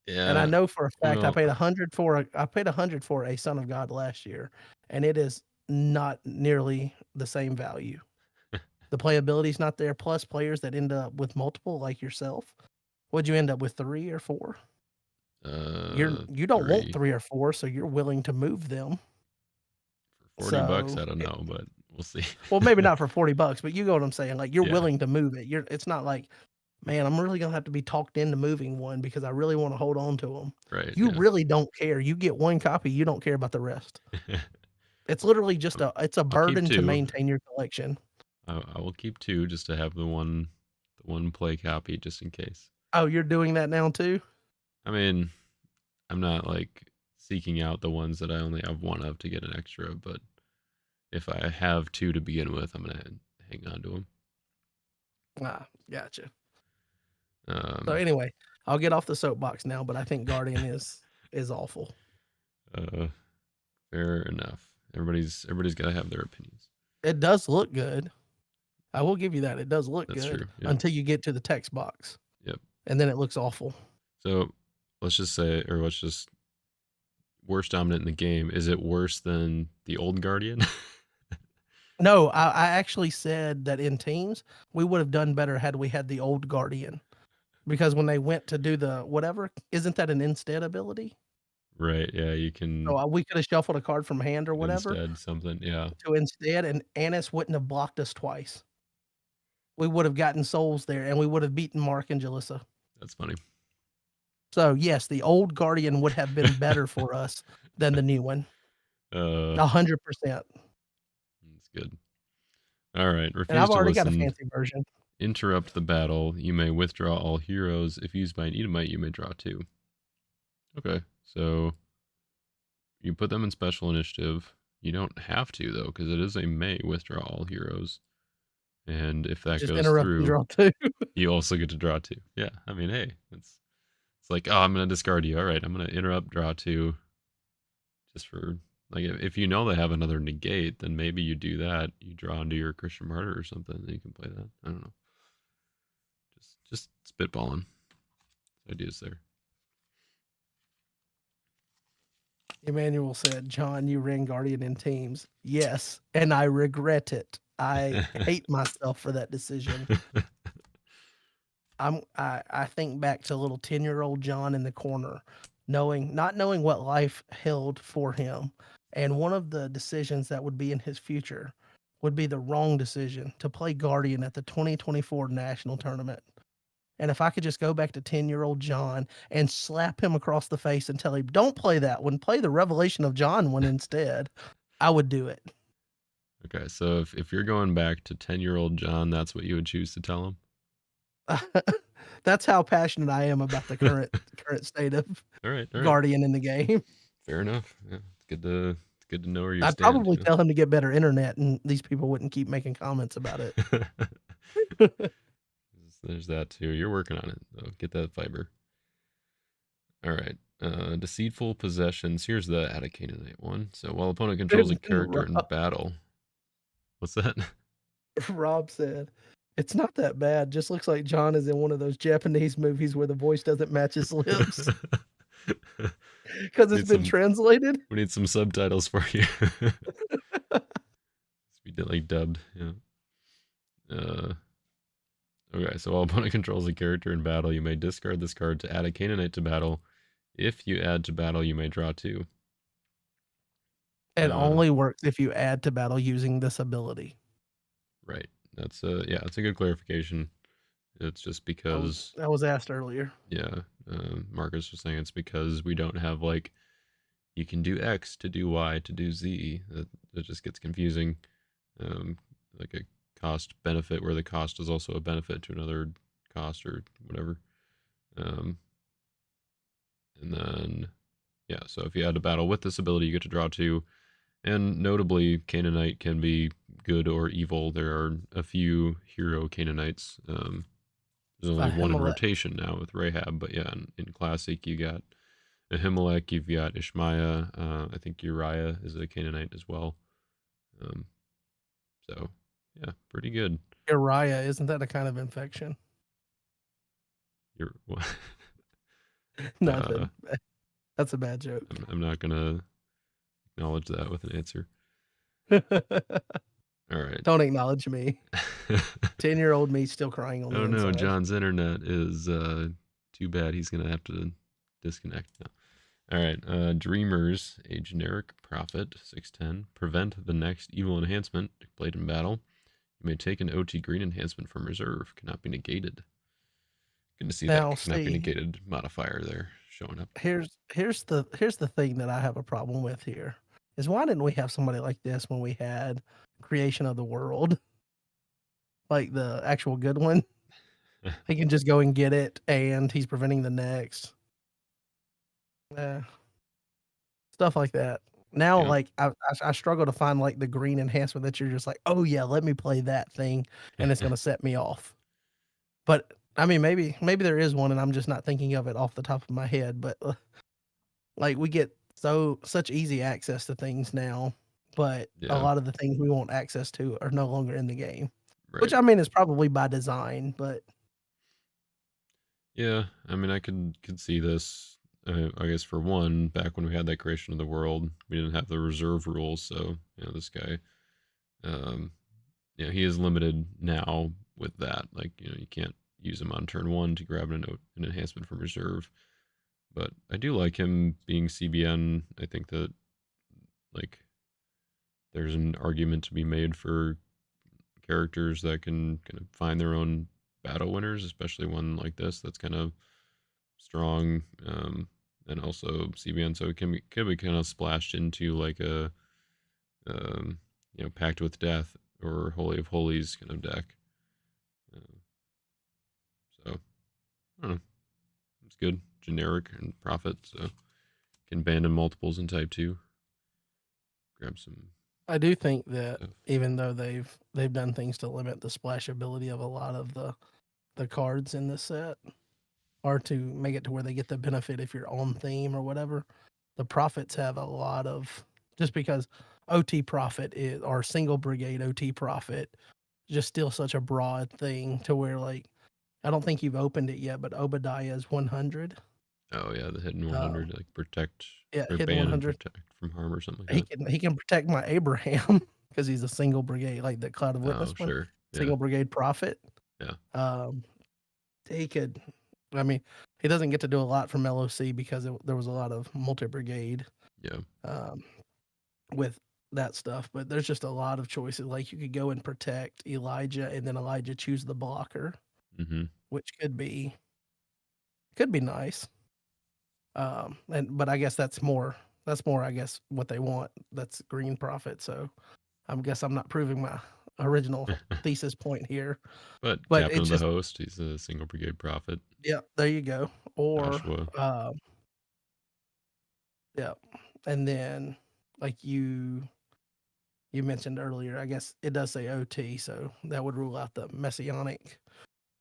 And I Yeah. know for a fact Well, I paid 100 for a Son of God last year, and it is not nearly the same value. The playability's not there, plus players that end up with multiple like yourself. What'd you end up with, 3 or 4? You don't want 3 3 or 4, so you're willing to move them. for $40. So, I don't know, but we'll see. well, maybe not for $40, but you get what I'm saying, like, you're Yeah. willing to move it. It's not like, "Man, I'm really gonna have to be talked into moving one because I really wanna hold on to them." Right. You Yeah. really don't care. You get 1 copy, you don't care about the rest. It's literally just it's a I'll keep burden to 2. maintain your collection. I will keep 2 just to have the one play copy just in case. Oh, you're doing that now too? I mean, I'm not like seeking out the ones that I only have 1 of to get an extra, but if I have 2 to begin with, I'm gonna hang on to them. Ah, gotcha. So, Um, anyway, I'll get off the soapbox now, but I think Guardian is awful. uh, fair enough. Everybody's gotta have their opinions. It does look good. I will give you that. It does look That's good true. Yeah. until you get to the text box, Yep. and then it looks awful. So let's just say, or let's just worst dominant in the game. Is it worse than the old Guardian? No, I actually said that in teams, we would have done better had we had the old Guardian, because when they went to do the whatever, isn't that an instead ability? Right. Yeah. You can So, we coulda shuffled a card from hand or whatever instead something. Yeah. to instead, and Annis wouldn't have blocked us twice. We would have gotten souls there, and we would have beaten Mark and Jalissa. That's funny. So, yes, the old Guardian would have been better for us than the new one. uh, 100%. that's good. All right. And Refuse I've to already got a listen. fancy version. Interrupt the battle. You may withdraw all heroes. If used by an Edomite, you may draw 2. Okay. So you put them in special initiative. You don't have to, though, because it is a may withdraw all heroes. And if that Just goes interrupt and through, draw 2. you also get to draw 2. Yeah. I mean, hey, it's like, oh, I'm going to discard you. All right. I'm going to interrupt, draw 2 just for, like, if you know they have another negate, then maybe you do that. You draw into your Christian Martyr or something, and you can play that. I don't know. Just spitballing ideas there. Emmanuel said, "John, you ran Guardian in teams." Yes, and I regret it. I hate myself for that decision. I think back to little 10-year-old John in the corner, not knowing what life held for him, and one of the decisions that would be in his future would be the wrong decision to play Guardian at the 2024 national tournament. And if I could just go back to 10-year-old John and slap him across the face and tell him, "Don't play that one, play the Revelation of John one instead," I would do it. Okay, so if you're going back to 10-year-old John, that's what you would choose to tell That's how passionate I am about the him? current state of All right, all right. Guardian in the game. Fair enough. Yeah, it's good to know where you I'd stand, probably you tell him to get better internet, and these people wouldn't keep making comments about it. know? There's that too. You're working on it, though. Get that fiber. All right. Deceitful possessions. Here's the Attic Canaanite one. So while opponent controls a And character in battle. What's that? Rob said, "It's not that bad, just looks like John is in one of those Japanese movies where the voice doesn't match his lips because it's need been some translated." we need some subtitles for you. We did like dubbed, yeah. Uh okay, so while opponent controls a character in battle, you may discard this card to add a Canaanite to battle. If you add to battle, you may draw 2. It Uh only works if you add to battle using this ability. right. That's a good clarification. It's just because That was asked earlier. yeah, Marcus was saying it's because we don't have like you can do X to do Y to do Z. That just gets confusing. Um, like a cost benefit where the cost is also a benefit to another cost or whatever. Um, and then yeah, so if you add a battle with this ability, you get to draw 2. And notably, Canaanite can be good or evil. There are a few hero Canaanites. There's only one in Ahimelech. rotation now with Rahab, but yeah, in Classic you got Ahimelech, you've got Ishmaiah. I think Uriah is a Canaanite as well. Um, so yeah, pretty good. Uriah, isn't that a kind of infection? You're Uh, Nothing. That's a bad joke. I'm not gonna acknowledge that with an answer. All right. Don't acknowledge me. 10-year-old me still crying on the Oh no, inside. John's internet is too bad. He's gonna have to disconnect now. All right. Dreamers, a generic prophet, 610. Prevent the next evil enhancement displayed in battle. You may take an OT green enhancement from reserve. Cannot be negated. Good to see that Now, cannot be see, negated modifier there showing up. here's the thing that I have a problem with here is why didn't we have somebody like this when we had creation of the world, like the actual good one? He can just go and get it, and he's preventing the next. Eh, stuff like that. Now, Yeah. like I struggle to find like the green enhancement that you're just like, oh yeah, let me play that thing, and it's gonna set me off. But I mean, maybe there is one, and I'm just not thinking of it off the top of my head. But like we get such easy access to things now, but a Yeah. lot of the things we want access to are no longer in the game, which Right. I mean is probably by design. But Yeah. I mean, I could see this. I guess for one, back when we had that creation of the world, we didn't have the reserve rules, so this guy, um, he is limited now with that. Like, you can't use him on turn one to grab an enhancement from reserve. But I do like him being CBN. I think that like there's an argument to be made for characters that can kind of find their own battle winners, especially one like this that's kind of strong, and also CBN. So it can be kind of splashed into like a Pact with Death or Holy of Holies kind of deck. Uh, so I don't know. It's good, generic and profit. So can abandon multiples in Type Two. Grab some I do think that stuff. even though they've done things to limit the splashability of a lot of the cards in this set, or to make it to where they get the benefit if you're on theme or whatever, the profits have a lot of just because OT profit is or single brigade OT profit just still such a broad thing to where like I don't think you've opened it yet, but Obadiah is 100. Oh yeah, the hidden Um, 100, like protect yeah, or hidden ban and 100. protect from harm or something like He that. can protect my Abraham because he's a single brigade, like the Cloud of Oh Witness one, sure, yeah, single brigade prophet. yeah, Um, he could, I mean, he doesn't get to do a lot from LOC because there was a lot of multi brigade yeah. um, with that stuff. But there's just a lot of choices. Like you could go and protect Elijah, and then Elijah choose the blocker, Mm-hmm. which could be nice. And but I guess that's more I guess what they want. That's green profit. So I guess I'm not proving my original thesis point here. But But captain it's of the just host, he's a single brigade prophet. yeah, there you go. Or Joshua, yeah, and then like you mentioned earlier, I guess it does say OT, so that would rule out the messianic yeah,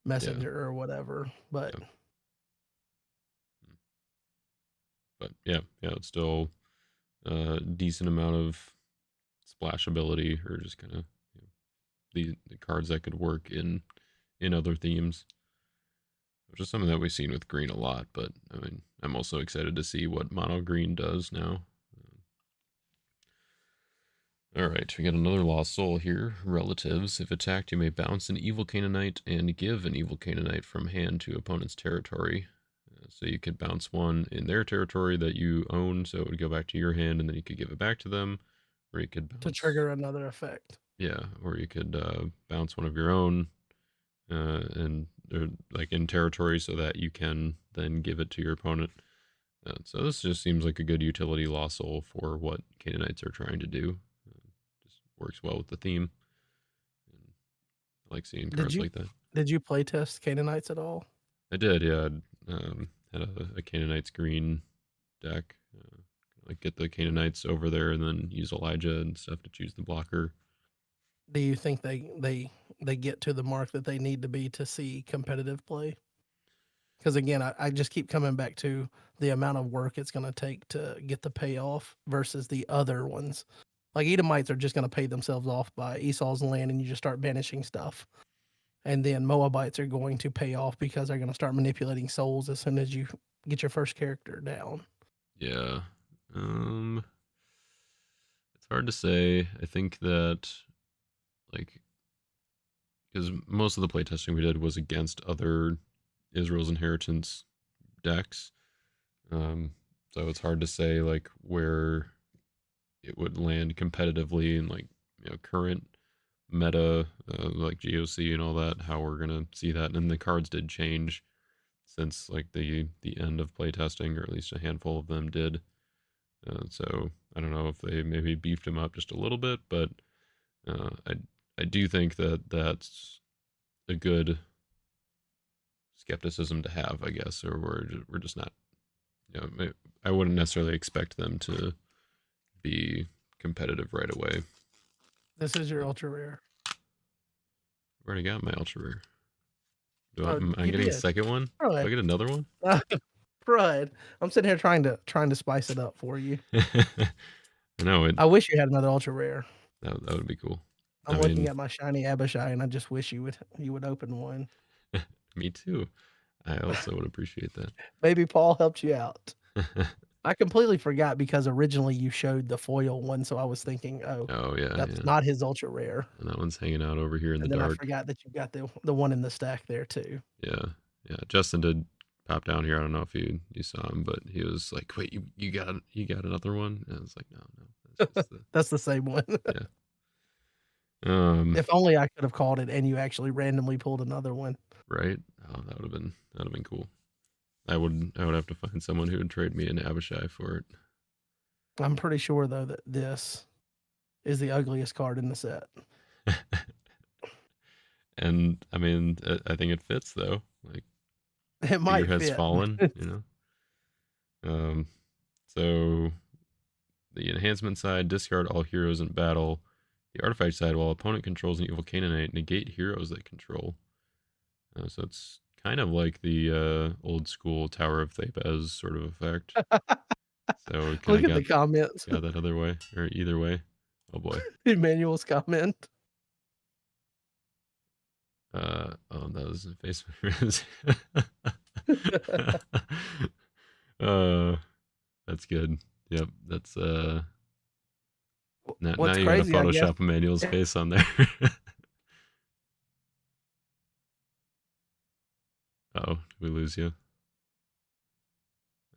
messenger or whatever. But yeah. But yeah, it's still a decent amount of splashability or just kind of the cards that could work in other themes, which is something that we've seen with green a lot. But I mean, I'm also excited to see what mono green does now. All right, we got another lost soul here. Relatives. If attacked, you may bounce an evil Canaanite and give an evil Canaanite from hand to opponent's territory. So you could bounce one in their territory that you own, so it would go back to your hand, and then you could give it back to them, or you could to bounce, trigger another effect. yeah, or you could bounce one of your own, and they're like in territory, so that you can then give it to your opponent. So this just seems like a good utility lost soul for what Canaanites are trying to do. Just works well with the theme. And I like seeing Did cards you like that. did you play test Canaanites at all? I did, yeah. Had a Canaanites green deck. Like get the Canaanites over there and then use Elijah and stuff to choose the blocker. Do you think they get to the mark that they need to be to see competitive play? Because again, I just keep coming back to the amount of work it's going to take to get the payoff versus the other ones. Like Edomites are just going to pay themselves off by Esau's land, and you just start banishing stuff, and then Moabites are going to pay off because they're going to start manipulating souls as soon as you get your first character down. Yeah. It's hard to say. I think that like because most of the playtesting we did was against other Israel's Inheritance decks. So it's hard to say like where it would land competitively in like current meta like GOC and all that. How we're gonna see that, and the cards did change since like the end of playtesting, or at least a handful of them did. So I don't know if they maybe beefed him up just a little bit, but I do think that that's a good skepticism to have, I guess, or we're just not. I wouldn't necessarily expect them to be competitive right away. This is your ultra rare. I've already got my ultra rare. Oh, I'm you getting a did. second one. Do I Right. get another one? Right. I'm sitting here trying to spice it up for you. I know it. I wish you had another ultra rare. That would be cool. I I'm looking mean, at my shiny Abishai, and I just wish you would open one. me too. I also would appreciate that. Maybe Paul helped you out. I completely forgot because originally you showed the foil one, so I was thinking, oh, Oh yeah, that's yeah. not his ultra rare. And that one's hanging out over here in the And then I dark. forgot that you got the one in the stack there too. Yeah, yeah. Justin did pop down here. I don't know if you saw him, but he was like, "Wait, you got another one?" And I was like, "No, no, that's just the That's the same one. yeah." Um, If only I could have called it and you actually randomly pulled another one. right? Oh, that would have been cool. I would have to find someone who would trade me an Abishai for it. I'm pretty sure though that this is the ugliest card in the set. And I mean, I think it fits though. Like It fear might has fit, but fallen, you know. So the enhancement side, discard all heroes in battle. The artifact side, while opponent controls an evil Canaanite, negate heroes they control. So it's kind of like the old school Tower of Thebes sort of effect. So we kind look of at the comments. got that other way or either way. Oh boy. Emmanuel's comment. Oh, that was Facebook. uh, that's good. Yep, that's now What's you got to crazy, I guess. Photoshop Emmanuel's face on there. Oh, did we lose you?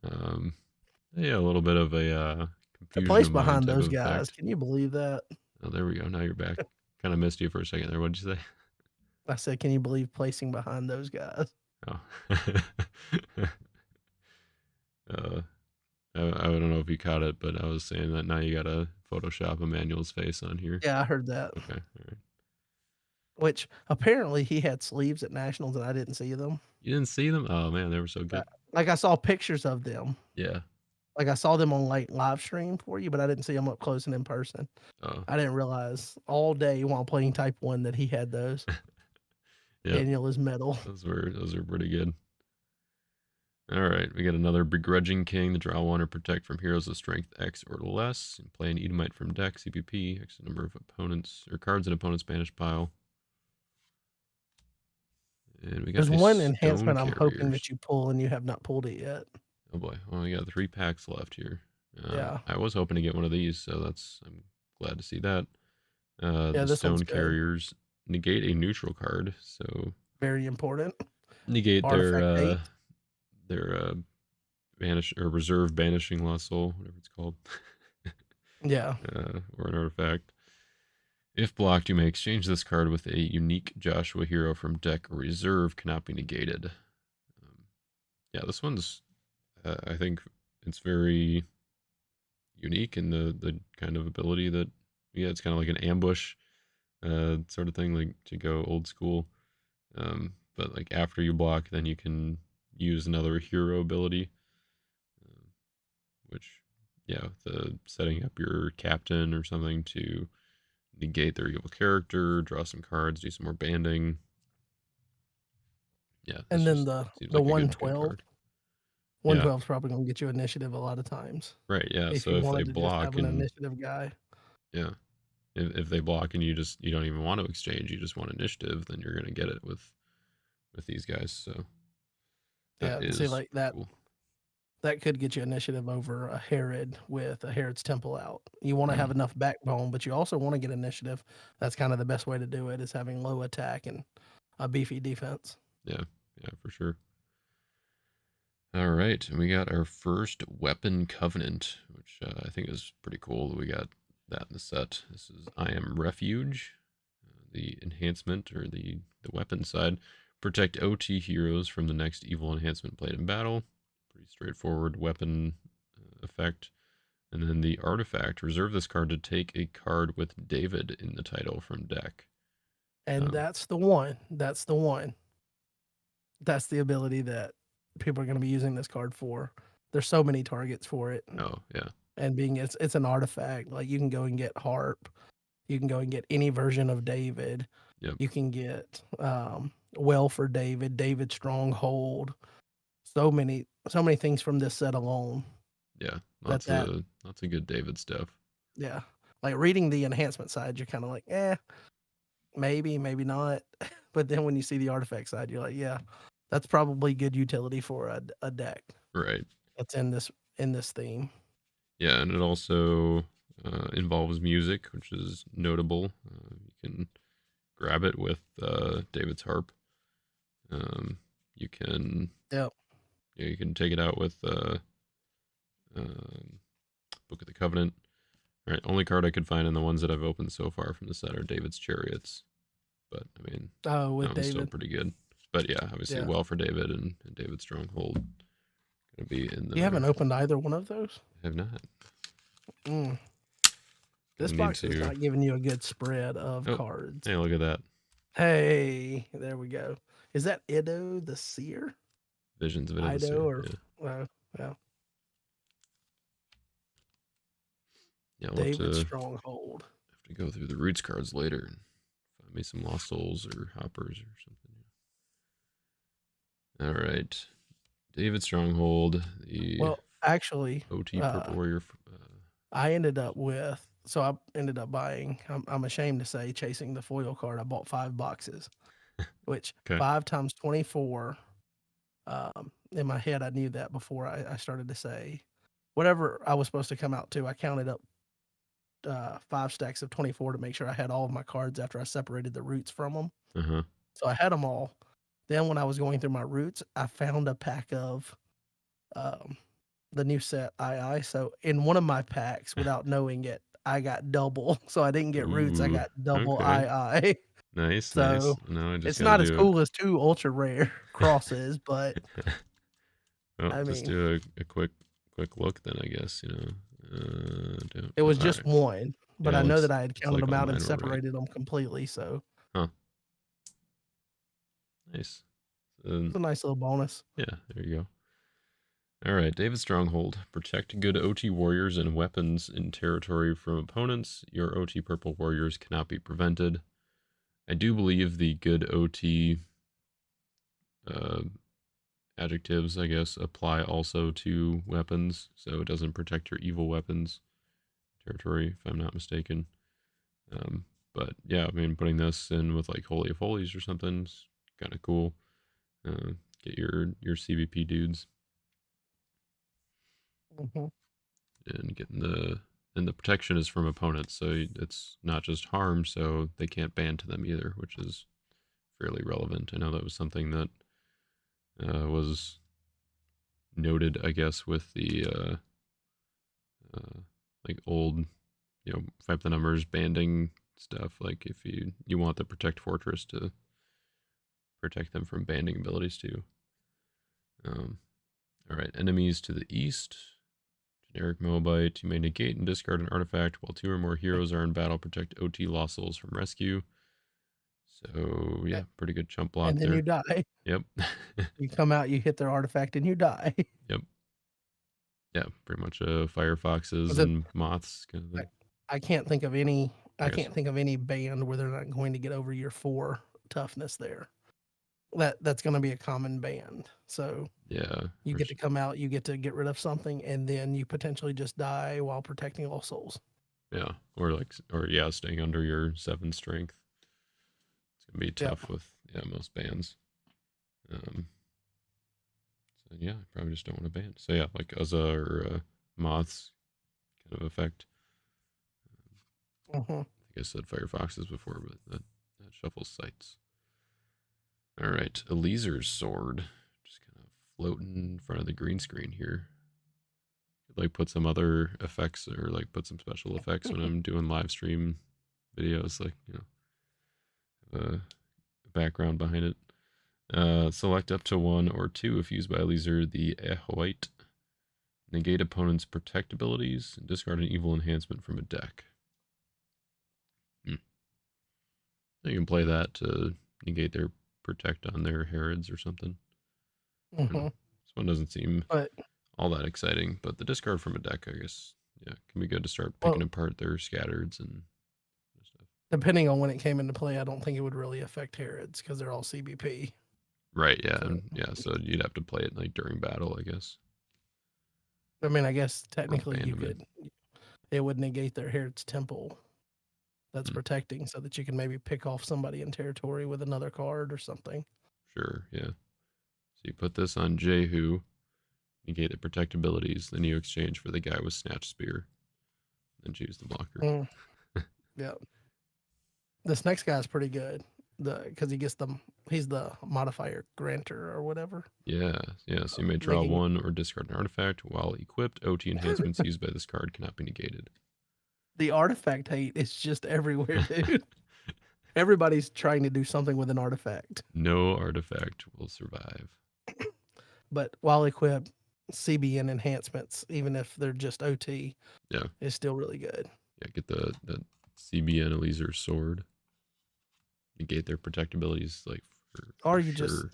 Um, yeah, a little bit of a The confusion place of mind behind type those of guys. effect. Can you believe that? Oh, there we go. Now you're back. Kind of missed you for a second there. What'd you say? I said, can you believe placing behind those guys? Oh. uh, I don't know if you caught it, but I was saying that now you gotta Photoshop Emmanuel's face on here. Yeah, I heard that. Okay, all right. Which apparently he had sleeves at nationals and I didn't see them. You didn't see them? Oh man, they were so Uh, good. Like I saw pictures of them. Yeah. Like I saw them on like live stream for you, but I didn't see them up close and in person. Oh, I didn't realize all day while playing Type 1 that he had those. yep. Daniel is metal. Those are pretty good. All right, we got another Begrudging King. The draw one or protect from heroes of strength X or less. And play an Edomite from deck, CPP, X number of opponents or cards in opponent's banished pile. And we got There's a one Stone enhancement I'm hoping Carriers. that you pull and you have not pulled it yet. Oh boy, well, we got 3 packs left here. Yeah. I was hoping to get one of these, so I'm glad to see that. Yeah, The this one's Stone good. Carriers negate a neutral card, so Very important. negate Artifact 8. their banish or reserve banishing lost soul, whatever it's called, Yeah. or an artifact. If blocked, you may exchange this card with a unique Joshua hero from deck or reserve, cannot be negated. Yeah, this one's I think it's very unique in the kind of ability that it's kind of like an ambush sort of thing, like to go old school. But like after you block, then you can use another hero ability, uh, which yeah, the setting up your captain or something to negate their evil character, draw some cards, do some more banding. Yeah, this And then just the seems the like a good 112. card. Yeah, 112 is probably going to get you initiative a lot of times right. Yeah, if so you if they wanted to just have block an and initiative guy. yeah, If they block and you don't even want to exchange, you just want initiative, then you're gonna get it with these guys. So that Yeah, and see, is like pretty cool. that could get you initiative over a Herod with a Herod's Temple out. You wanna have Mm, enough backbone, but you also wanna get initiative. That's kinda the best way to do it is having low attack and a beefy defense. yeah, yeah, for sure. All right, and we got our first weapon covenant, which I think is pretty cool that we got that in the set. This is I Am Refuge, the enhancement or the weapon side. Protect OT heroes from the next evil enhancement played in battle. Pretty straightforward weapon effect. And then the artifact, reserve this card to take a card with David in the title from deck. And Um, that's the one. That's the one. That's the ability that people are gonna be using this card for. There's so many targets for it, oh yeah, and being it's an artifact, like, you can go and get Harp, you can go and get any version of David, yep, you can get, Well for David, David Stronghold, so many things from this set alone yeah, that lots of good David stuff. yeah. Like, reading the enhancement side, you're kinda like, "Eh, maybe, maybe not." But then when you see the artifact side, you're like, "Yeah, that's probably good utility for a deck Right. that's in this theme." Yeah, and it also involves music, which is notable. You can grab it with David's harp. Um, you can Yep. yeah, you can take it out with um, Book of the Covenant. Right, only card I could find in the ones that I've opened so far from the set are David's Chariots. But I mean, Oh, that with one's still David. pretty good. But yeah, obviously, Yeah. well for David and David's Stronghold gonna be in You haven't the. opened either one of those? I have not. Mm. This Gonna need box is to. not giving you a good spread of Oh, cards. hey, look at that. Hey, there we go. Is that Ido the Seer? Visions of Into the Ido Sea. or Yeah, yeah, yeah. We'll David Stronghold. have to go through the roots cards later and find me some Lost Souls or Hoppers or something. All right, David Stronghold, the Well, actually, OT Purple uh, Warrior. I ended up with so I ended up buying. I'm ashamed to say, chasing the foil card. I bought 5 boxes, which Okay. 5 times 24. In my head, I knew that before I started to say whatever I was supposed to come out to. I counted up 5 stacks of 24 to make sure I had all of my cards after I separated the roots from them. Uh huh. So I had them all. Then when I was going through my roots, I found a pack of um, the new set II. So in one of my packs, without knowing it, I got double. So I didn't get roots. I Ooh. got double Okay. II. Nice. So Nice. Now I just it's got to not as do cool as 2 ultra rare crosses, but oh, I just mean, do a quick look then. I guess don't. it was All just right. one. But Yeah. I know that Looks I had looks counted like them all out and mine were right. separated them completely. So Huh. Nice. it's a nice little bonus. Yeah. There you go. All right, David Stronghold. Protect good OT warriors and weapons in territory from opponents. Your OT purple warriors cannot be prevented. I do believe the good OT uh, adjectives, I guess, apply also to weapons, so it doesn't protect your evil weapons territory, if I'm not mistaken. Um, but yeah, I mean, putting this in with like Holy of Holies or something is kind of cool. Get your CVP dudes Mhm. and getting the protection is from opponents, so it's not just harm, so they can't ban to them either, which is fairly relevant. I know that was something that was noted, I guess, with the uh, like old, fight the numbers banding stuff. Like if you want the protect fortress to protect them from banding abilities too. Um, all right, enemies to the east. Generic Moabite. You may negate and discard an artifact while 2 or more heroes are in battle. Protect OT Lost Souls from rescue. So A yeah, pretty good chump block and then you there. die. Yep. You come out, you hit their artifact, and you die. Yep. Yeah, pretty much Was firefoxes it and moths kind of I thing. I can't think of any I I guess. can't think of any band where they're not going to get over your 4 toughness there. That's gonna be a common band. So, Yeah. you get to come out, you get to get rid of something, and then you potentially just die while protecting all souls. Yeah, or yeah, staying under your 7 strength. It's gonna be Yeah. tough with most bands. Um, so yeah, I probably just don't want to ban. So yeah, like Uzza or Moths kind of effect. Hmm. I think I said Firefoxes before, but that shuffles sights. All right, Elieser's sword, just kind of floating in front of the green screen here. Could like put some other effects or like put some special effects when I'm doing live stream videos, like a background behind it. Select up to 1 or 2 if used by a laser. The White negate opponent's protect abilities and discard an evil enhancement from a deck. Hmm. You can play that to negate their protect on their Herods or something. I don't know. Hmm. This one doesn't seem But all that exciting, but the discard from a deck, I guess, yeah, can be good to start picking well, apart their scattereds and stuff. depending on when it came into play, I don't think it would really affect Herods because they're all CBP. Right, yeah, So and yeah, so you'd have to play it like during battle, I guess, I mean, I guess or technically ban you them in. could. It would negate their Herod's temple that's Hmm, protecting, so that you can maybe pick off somebody in territory with another card or something. sure, yeah. So you put this on Jehu, negate the protect abilities, then you exchange for the guy with Snatch Spear, then choose the blocker. Mm, yeah, this next guy's pretty good. Because he's the modifier granter or whatever, Yeah, yeah, so you may draw making 1 or discard an artifact. While equipped, OT enhancements used by this card cannot be negated. the artifact hate is just everywhere, dude. Everybody's trying to do something with an artifact, No artifact will survive. but while equipped, CBN enhancements, even if they're just OT, Yeah, is still really good. yeah, get the CBN Eliezer sword. Negate their protect abilities, like Or for you just sure.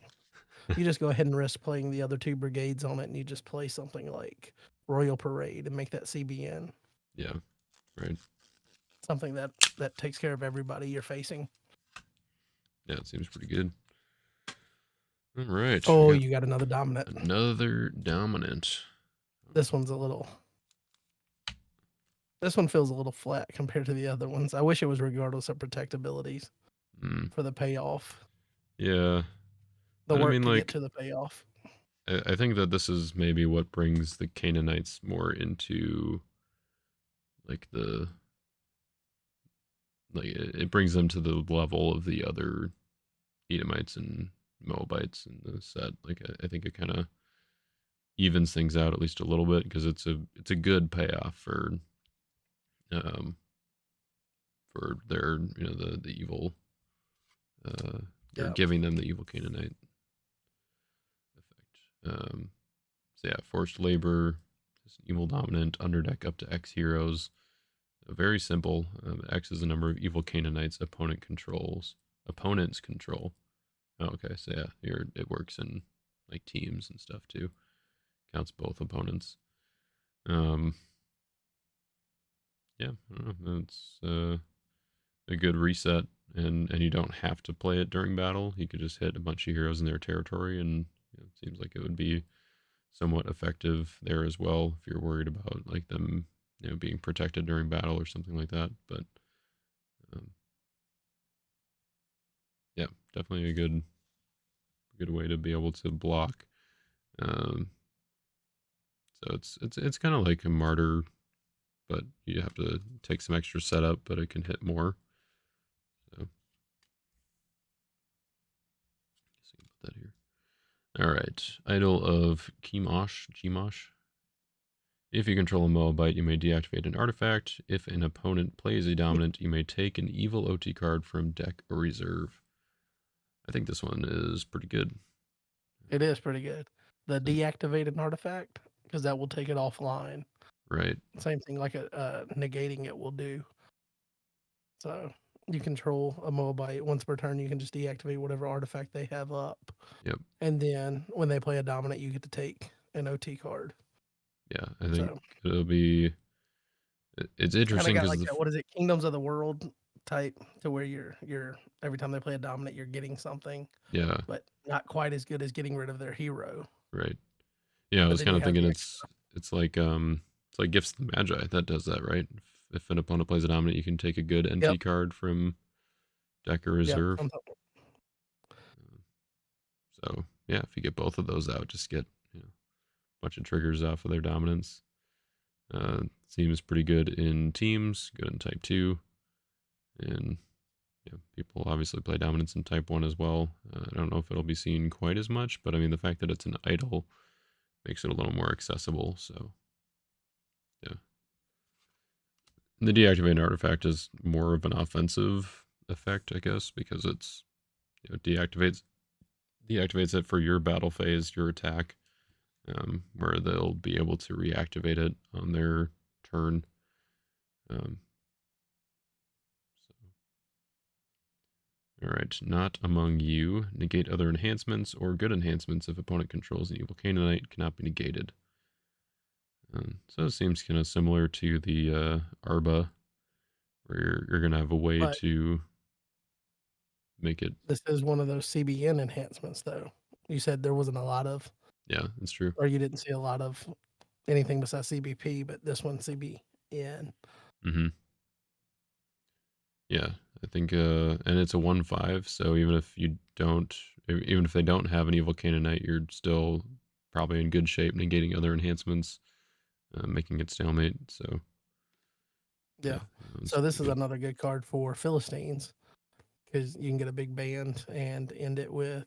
go ahead and risk playing the other 2 brigades on it, and you just play something like Royal Parade and make that CBN Yeah, right. something that takes care of everybody you're facing. Yeah, it seems pretty good. All right, we Oh, got you got another dominant. another dominant. This one's a little. This one feels a little flat compared to the other ones. I wish it was regardless of protect abilities Mm, for the payoff, yeah, the and I work mean, to get like, to the payoff. I think that this is maybe what brings the Canaanites more into like it brings them to the level of the other Edomites and Moabites in the set. Like I think it kind of evens things out at least a little bit because it's a good payoff um for their the evil uh or Yeah, giving them the evil Canaanite effect. So yeah, forced labor, just evil dominant, underdeck up to X heroes. Very simple. X is the number of evil Canaanites opponents control. Oh, okay, so yeah, it works in like teams and stuff too. Counts both opponents. Um, yeah, I don't know. It's a good reset, and you don't have to play it during battle. You could just hit a bunch of heroes in their territory, and it seems like it would be somewhat effective there as well if you're worried about like them being protected during battle or something like that. But um, yeah, definitely a good way to be able to block. Um, so it's kind of like a martyr, but you have to take some extra setup, but it can hit more. So I guess I can put that here. All right, Idol of Chemosh. If you control a Moabite, you may deactivate an artifact. If an opponent plays a dominant, you may take an evil OT card from deck or reserve. I think this one is pretty good. it is pretty good. The So, deactivated artifact, because that will take it offline. right. Same thing like negating it will do. So you control a Moabite. Once per turn, you can just deactivate whatever artifact they have up. Yep. And then when they play a dominant, you get to take an OT card. Yeah, I think So it'll be. It's it's kind of interesting got because like that. What is it? Kingdoms of the World type, to where you're every time they play a dominant, you're getting something, yeah, but not quite as good as getting rid of their hero. right. Yeah, I But was then kind you of have thinking the it's like Gifts of the Magi that does that, right? if an opponent plays a dominant, you can take a good Yep. NT card from deck or Yep. reserve. So yeah, if you get both of those out, just get a bunch of triggers off of their dominance. Seems pretty good in teams, good in Type 2, and yeah, people obviously play dominance in Type 1 as well. I don't know if it'll be seen quite as much, but I mean, the fact that it's an idol makes it a little more accessible, so yeah. And the deactivating artifact is more of an offensive effect, I guess, because it's deactivates it for your battle phase, your attack, where they'll be able to reactivate it on their turn. Um, so, all right, not among you. Negate other enhancements or good enhancements if opponent controls an evil Canaanite cannot be negated. So it seems kind of similar to the Arba, where you're going to have a way But to make it. this is one of those CBN enhancements, though. You said there wasn't a lot of, Yeah, that's true. or you didn't see a lot of anything besides CBP, but this one's CBN. Mm-hmm. Yeah, I think, and it's a 1/5, so even if even if they don't have an evil Canaanite, you're still probably in good shape, negating other enhancements, making it stalemate. So yeah, Yeah. it's So this pretty is good. another good card for Philistines because you can get a big band and end it with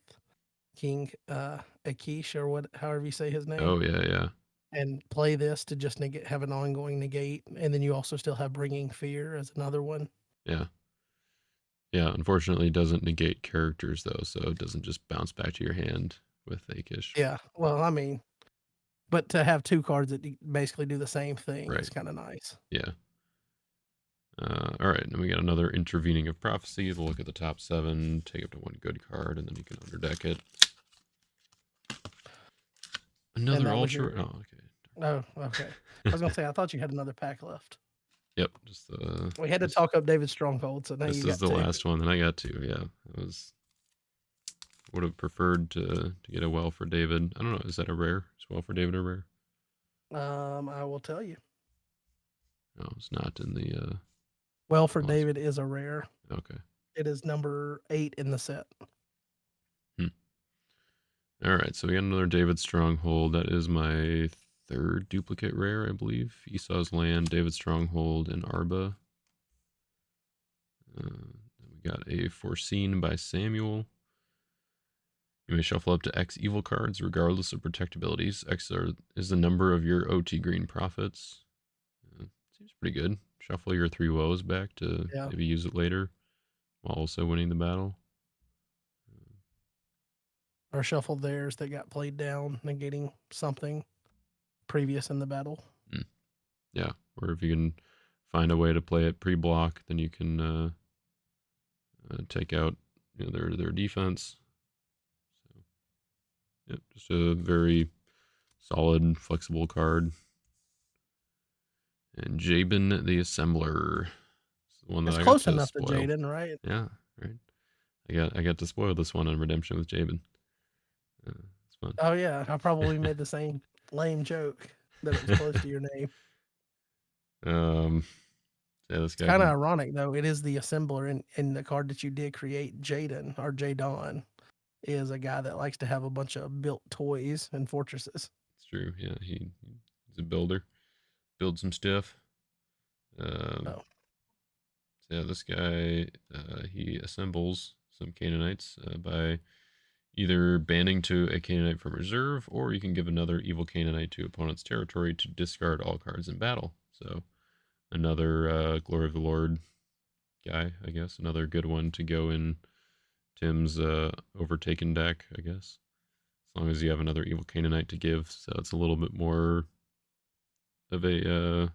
King Akish or what, however you say his name, Oh yeah, yeah, and play this to just have an ongoing negate, and then you also still have Bringing Fear as another one. yeah, yeah. Unfortunately, it doesn't negate characters though, so it doesn't just bounce back to your hand with Akish. Yeah. Well, I mean, but to have two cards that basically do the same thing Right. is kind of nice. Yeah. All right, then we got another intervening of prophecy. We'll look at the top 7, take up to 1 good card, and then you can underdeck it. And Another that was ultra. your. Oh, okay. Oh, okay. I was gonna say I thought you had another pack left. Yep, just We had to this. talk up David's stronghold, so now This you is got the two. last one that I got to. Yeah, I would have preferred to get a well for David. I don't know. Is that a rare? Is well for David a rare? I will tell you. No, it's not in the. Well, for Lost. David is a rare. Okay. It is number 8 in the set. Hmm. All right, so we got another David Stronghold. That is my 3rd duplicate rare, I believe. Esau's Land, David Stronghold, and Arba. We got a Foreseen by Samuel. You may shuffle up to X evil cards regardless of protect abilities. X is the number of your OT green profits. Seems pretty good. Shuffle your 3 woes back to Yeah. maybe use it later while also winning the battle. Or shuffle theirs that got played down, negating something previous in the battle. Yeah, or if you can find a way to play it pre-block, then you can take out their defense. So, yeah, just a very solid, flexible card. And Jabin the Assembler, it's the one that It's I got close to enough to spoil. Jaden, right? Yeah, right. I got to spoil this one on Redemption with Jabin. It's fun. Oh yeah, I probably made the same lame joke that it was close to your name. Yeah, this It's guy kind of can. ironic though. It is the assembler in the card that you did create. Jaden or Jadon is a guy that likes to have a bunch of built toys and fortresses. It's true. Yeah, he's a builder. Build some stuff. Um, Oh, so yeah, this guy he assembles some Canaanites by either banning to a Canaanite from reserve, or you can give another evil Canaanite to opponent's territory to discard all cards in battle. So another Glory of the Lord guy, I guess. Another good one to go in Tim's overtaken deck, I guess. As long as you have another evil Canaanite to give, so it's a little bit more of a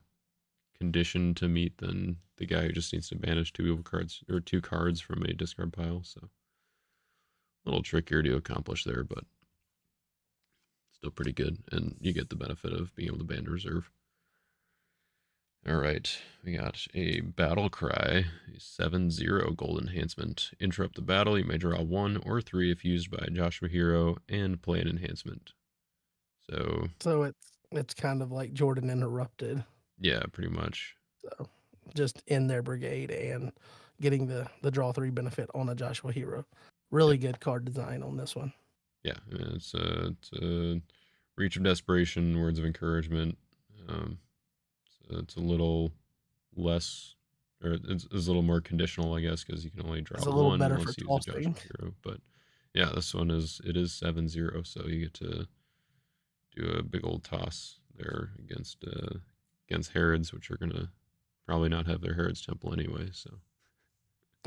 condition to meet than the guy who just needs to banish 2 evil cards or 2 cards from a discard pile. So a little trickier to accomplish there, but still pretty good, and you get the benefit of being able to ban reserve. All right, we got a Battle Cry, a 7/0 gold enhancement. Interrupt the battle. You may draw 1 or 3 if used by Joshua Hero and play an enhancement. So so it's kind of like Jordan interrupted. yeah, pretty much. So just in their brigade and getting the draw 3 benefit on a Joshua hero. Yeah, Really good card design on this one. yeah. It's a reach of desperation, words of encouragement. Um, it's a little less, or it's a little more conditional, I guess, because you can only draw It's a little one better for unless you use a tossing. Joshua hero. But yeah, this one is 7-0, so you get to do a big old toss there against Herods, which are gonna probably not have their Herod's Temple anyway. So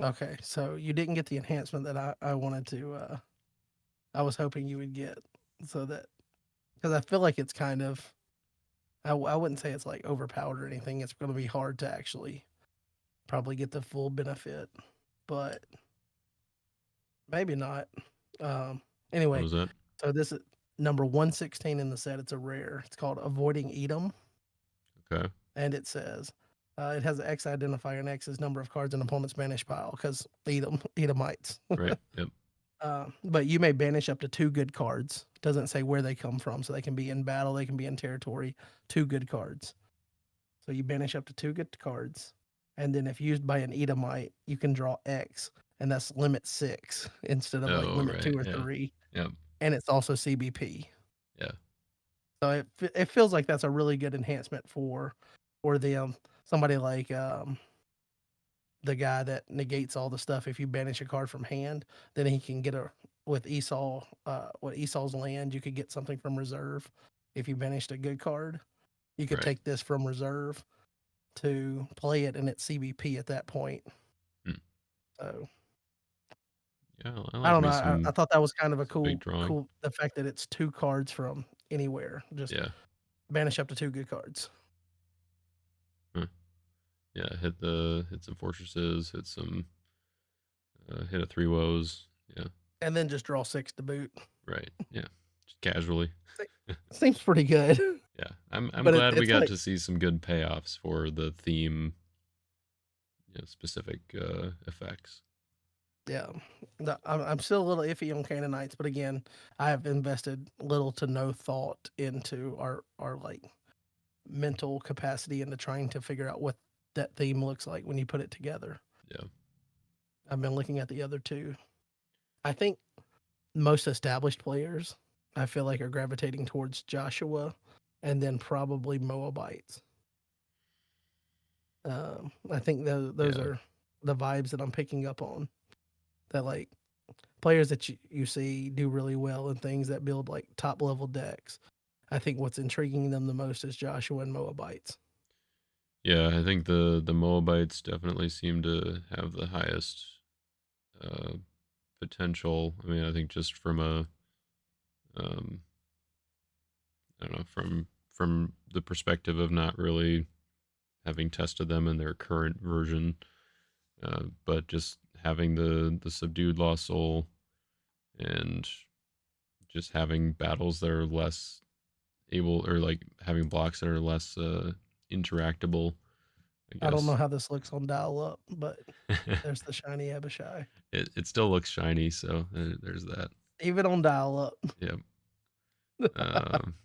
Okay, so you didn't get the enhancement that I wanted to, I was hoping you would get. So that, because I feel like it's kind of, I wouldn't say it's like overpowered or anything. It's going to be hard to actually probably get the full benefit, but maybe not. Um, what anyway, was that? so this is number 116 in the set. It's a rare. It's called Avoiding Edom, Okay, and it says it has an X identifier, and X is number of cards in opponent's banish pile because Edomites. right. Yep. But you may banish up to 2 good cards. Doesn't say where they come from, so they can be in battle, they can be in territory. 2 good cards. So you banish up to 2 good cards, and then if used by an Edomite, you can draw X, and that's limit 6 instead of like Oh, limit right. 2 or Yeah. 3, Yep. and it's also CBP. Yeah. So it feels like that's a really good enhancement for them. Somebody like the guy that negates all the stuff. If you banish a card from hand, then he can get a with Esau. What Esau's land, you could get something from reserve. If you banished a good card, you could Right. take this from reserve to play it, and it's CBP at that point. Hmm. So Yeah, I I like don't know. me I thought that was kind of a some big cool, drawing. cool. The fact that it's 2 cards from anywhere, just Yeah. banish up to 2 good cards, Huh. Yeah. Hit some fortresses. Hit a three woes. Yeah. and then just draw 6 to boot. Right. Yeah. Just casually. Seems pretty good, Yeah. I'm but glad we it's got like to see some good payoffs for the theme, specific effects. yeah. I'm still a little iffy on Canaanites, but again, I have invested little to no thought into our like mental capacity into trying to figure out what that theme looks like when you put it together. Yeah. I've been looking at the other two. I think most established players, I feel like, are gravitating towards Joshua and then probably Moabites. I think those Yeah. are the vibes that I'm picking up on. That like players that you see do really well and things that build like top level decks. I think what's intriguing them the most is Joshua and Moabites. Yeah. I think the Moabites definitely seem to have the highest uh, potential. I mean, I think just from a um, I don't know, from the perspective of not really having tested them in their current version, but just having the subdued lost soul and just having battles that are less able, or like having blocks that are less interactable, I I don't know guess. how this looks on dial up, but there's the shiny Abishai. It still looks shiny, so there's that. Even on dial up. Yeah. Um,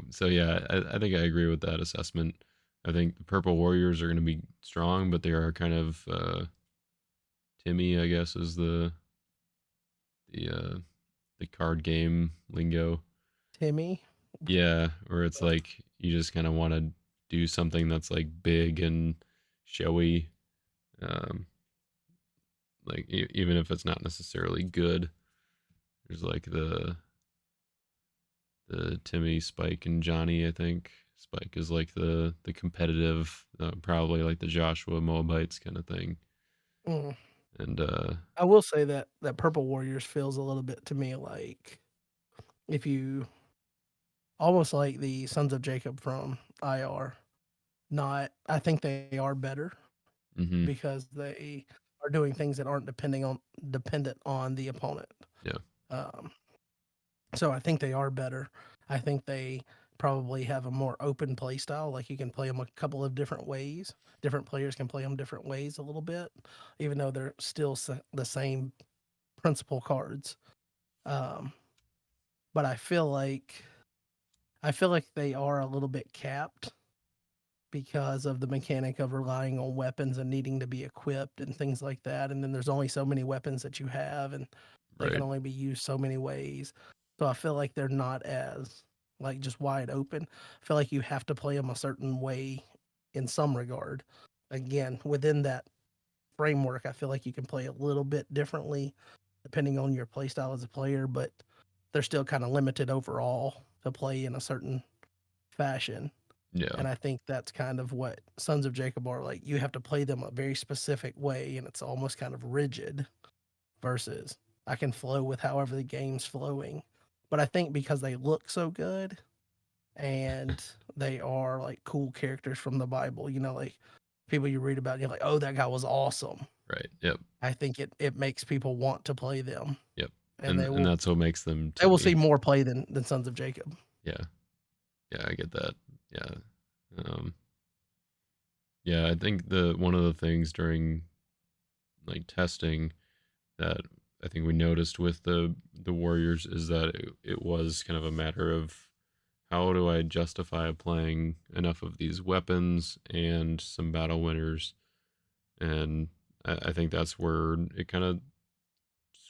so yeah, I think I agree with that assessment. I think the Purple Warriors are going to be strong, but they are kind of Timmy, I guess, is the uh, the card game lingo. Timmy. Yeah, where it's like you just kind of want to do something that's like big and showy, um, like even if it's not necessarily good. There's like the Timmy, Spike, and Johnny. I think Spike is like the competitive, probably like the Joshua Moabites kind of thing. Mm. And I will say that that Purple Warriors feels a little bit to me like if you almost like the Sons of Jacob from IR. Not, I think they are better hmm because they are doing things that aren't dependent on the opponent. yeah, Um, so I think they are better. I think they probably have a more open play style. Like you can play them a couple of different ways. Different players can play them different ways a little bit, even though they're still the same principal cards. Um, but I feel like they are a little bit capped because of the mechanic of relying on weapons and needing to be equipped and things like that. And then there's only so many weapons that you have, and they can Right. only be used so many ways. So I feel like they're not as like just wide open. I feel like you have to play them a certain way in some regard. Again, within that framework, I feel like you can play a little bit differently depending on your play style as a player, but they're still kind of limited overall to play in a certain fashion. Yeah. And I think that's kind of what Sons of Jacob are like. You have to play them a very specific way, and it's almost kind of rigid versus I can flow with however the game's flowing. But I think because they look so good and they are like cool characters from the Bible, like people you read about, you're like, oh, that guy was awesome. Right. Yep. I think it makes people want to play them, Yep. and they And will that's what makes them they to will me. see more play than Sons of Jacob. Yeah. Yeah, I get that. Yeah. Um yeah, I think the one of the things during like testing that I think we noticed with the Warriors is that it was kind of a matter of how do I justify playing enough of these weapons and some battle winners, and I think that's where it kind of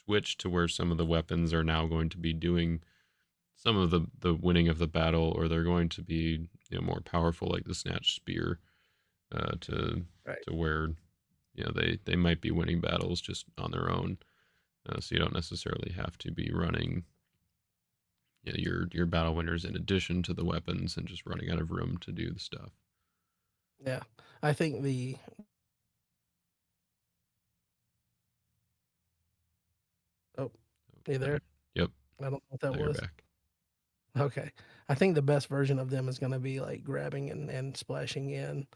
switched to where some of the weapons are now going to be doing some of the winning of the battle, or they're going to be more powerful, like the snatch spear, to Right. where they might be winning battles just on their own. So you don't necessarily have to be running your battle winners in addition to the weapons and just running out of room to do the stuff. Yeah. I think the oh, you There. there? Yep. I don't know what that Now you're was. back. Okay. I think the best version of them is gonna be like grabbing and splashing in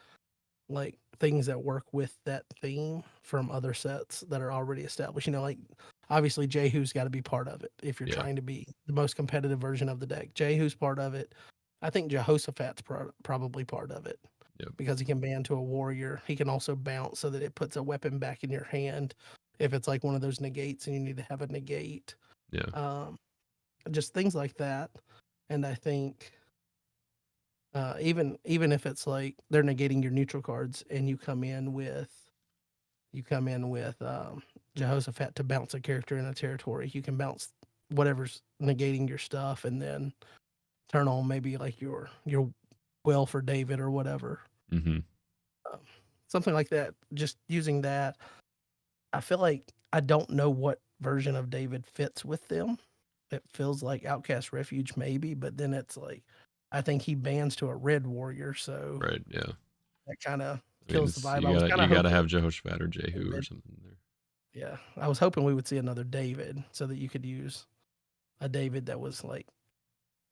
like things that work with that theme from other sets that are already established. Like obviously Jehu's got to be part of it if you're Yeah. trying to be the most competitive version of the deck. Jehu's part of it. I think Jehoshaphat's probably part of it Yep. because he can ban to a warrior. He can also bounce so that it puts a weapon back in your hand if it's like one of those negates and you need to have a negate. Yeah. Um, just things like that. And I think even if it's like they're negating your neutral cards and you come in with Jehoshaphat to bounce a character in a territory, you can bounce whatever's negating your stuff and then turn on maybe like your will for David or whatever. Mm-hmm. Um, Something like that. Just using that. I feel like I don't know what version of David fits with them. It feels like Outcast Refuge maybe, but then it's like I think he bans to a red warrior, so Right. Yeah. that kind of I mean, kills the it's vibe. I was kind you of gotta hoping have Jehoshaphat or Jehu or David. something there. Yeah, I was hoping we would see another David so that you could use a David that was like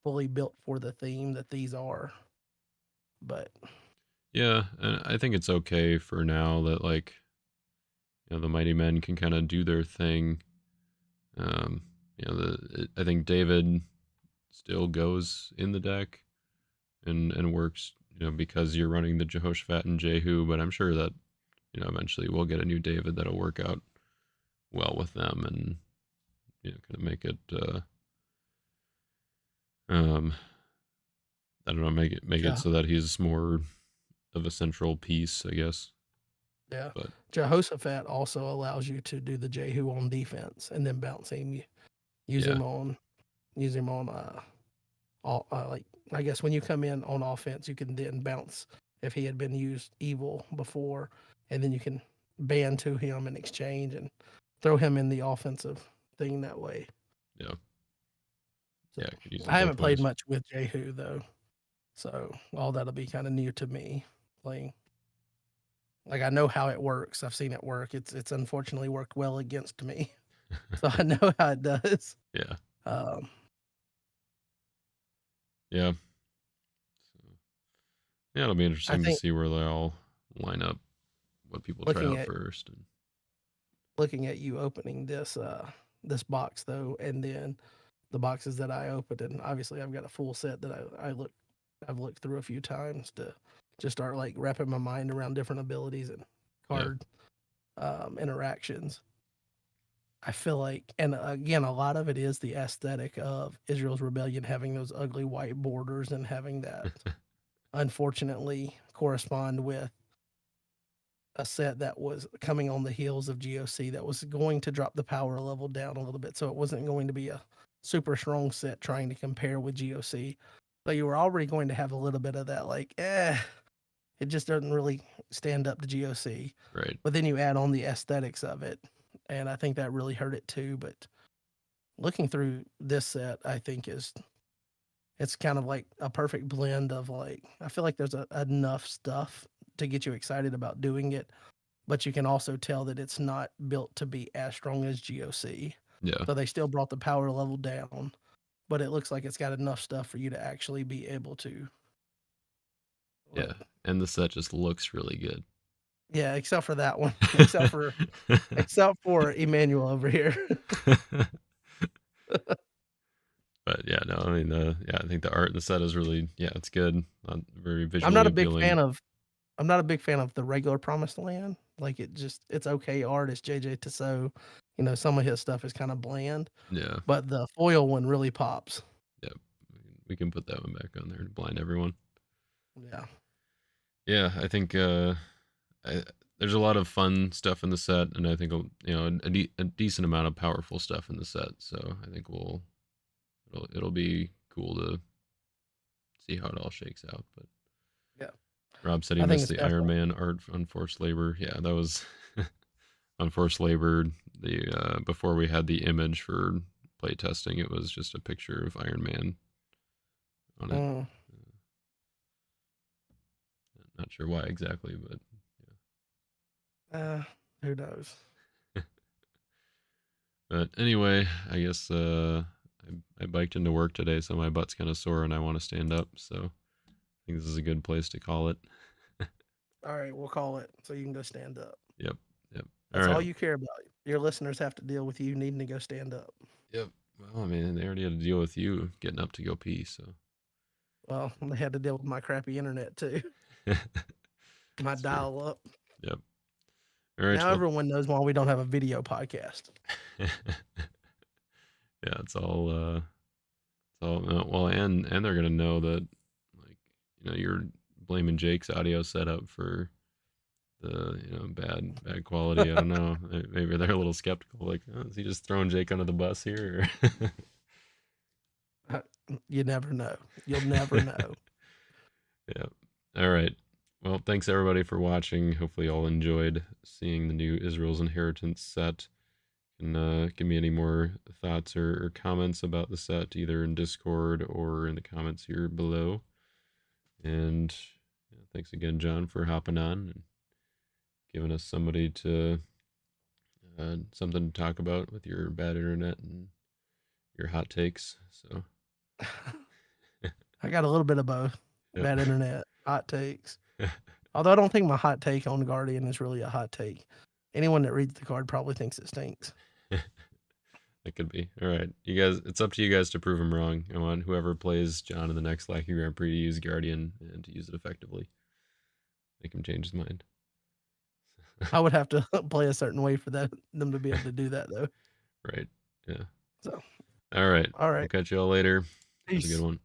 fully built for the theme that these are. But Yeah, and I think it's okay for now that like the mighty men can kind of do their thing. Um, I think David still goes in the deck and works, because you're running the Jehoshaphat and Jehu, but I'm sure that eventually we'll get a new David that'll work out well with them and kind of make it um I don't know, make it Je- so that he's more of a central piece, I guess. yeah, But Jehoshaphat also allows you to do the Jehu on defense and then bounce him. Use yeah, him on use him on all like I guess when you come in on offense, you can then bounce if he had been used evil before, and then you can ban to him in exchange and throw him in the offensive thing that way. yeah, So yeah, I could use it I haven't both played ways. much with Jehu though, so all that'll be kind of new to me playing. Like I know how it works. I've seen it work. It's unfortunately worked well against me, so I know how it does. Yeah, Um, yeah. So, yeah, it'll be I interesting to think see where they all line up, what people try looking out at first. And looking at you opening this box though, and then the boxes that I opened, and obviously I've got a full set that I've looked through a few times to just start like wrapping my mind around different abilities and yeah, card interactions. I feel like, and again, a lot of it is the aesthetic of Israel's rebellion having those ugly white borders and having that unfortunately correspond with a set that was coming on the heels of GOC that was going to drop the power level down a little bit. So it wasn't going to be a super strong set trying to compare with GOC. So you were already going to have a little bit of that, like, it just doesn't really stand up to GOC. Right. But then you add on the aesthetics of it. And I think that really hurt it too. But looking through this set, I think it's kind of like a perfect blend of like, I feel like there's enough stuff to get you excited about doing it, but you can also tell that it's not built to be as strong as GOC. Yeah. So they still brought the power level down, but it looks like it's got enough stuff for you to actually be able to. Yeah. But And the set just looks really good. yeah, except for that one, except for Emmanuel over here. But yeah, no, I mean, yeah, I think the art in the set is really, yeah, it's good. Very I'm not visually a big appealing. fan of I'm not a big fan of the regular Promised Land. Like it's okay art. It's JJ Tissot. Some of his stuff is kind of bland, Yeah. but the foil one really pops. Yeah. We can put that one back on there to blind everyone. Yeah. Yeah, I think I, there's a lot of fun stuff in the set, and I think a decent amount of powerful stuff in the set. So I think it'll be cool to see how it all shakes out. But Yeah. Rob said he I think missed it's the Iron definitely Man art on forced labor. Yeah, that was on forced labor. The before we had the image for play testing, it was just a picture of Iron Man on it. mm, Not sure why exactly, but uh, who knows? yeah. But anyway, I guess I biked into work today, so my butt's kind of sore and I want to stand up. So I think this is a good place to call it. All right, we'll call it so you can go stand up. Yep. Yep. All That's right. all you care about. Your listeners have to deal with you needing to go stand up. Yep. Well, I mean, they already had to deal with you getting up to go pee, so Well, they had to deal with my crappy internet too, my that's fair. dial up. Yep. All right. Now Well, everyone knows why we don't have a video podcast. yeah, it's all well, and they're gonna know that, like, you're blaming Jake's audio setup for the bad quality. I don't know. Maybe they're a little skeptical. Like, oh, is he just throwing Jake under the bus here? Uh, You never know. You'll never know. Yeah. All right. Well, thanks everybody for watching. Hopefully, you all enjoyed seeing the new Israel's Inheritance set. And give me any more thoughts or comments about the set, either in Discord or in the comments here below. And yeah, thanks again, John, for hopping on and giving us something to talk about with your bad internet and your hot takes. So, I got a little bit of both. yep. Bad internet, hot takes. Although I don't think my hot take on Guardian is really a hot take. Anyone that reads the card probably thinks it stinks. It could be. All right. You guys, it's up to you guys to prove him wrong. I want whoever plays John in the next Lackey Grand Prix to use Guardian and to use it effectively. Make him change his mind. I would have to play a certain way for them to be able to do that though. Right. Yeah. So, All right. all We'll right. catch you all later. Have a good Peace. one.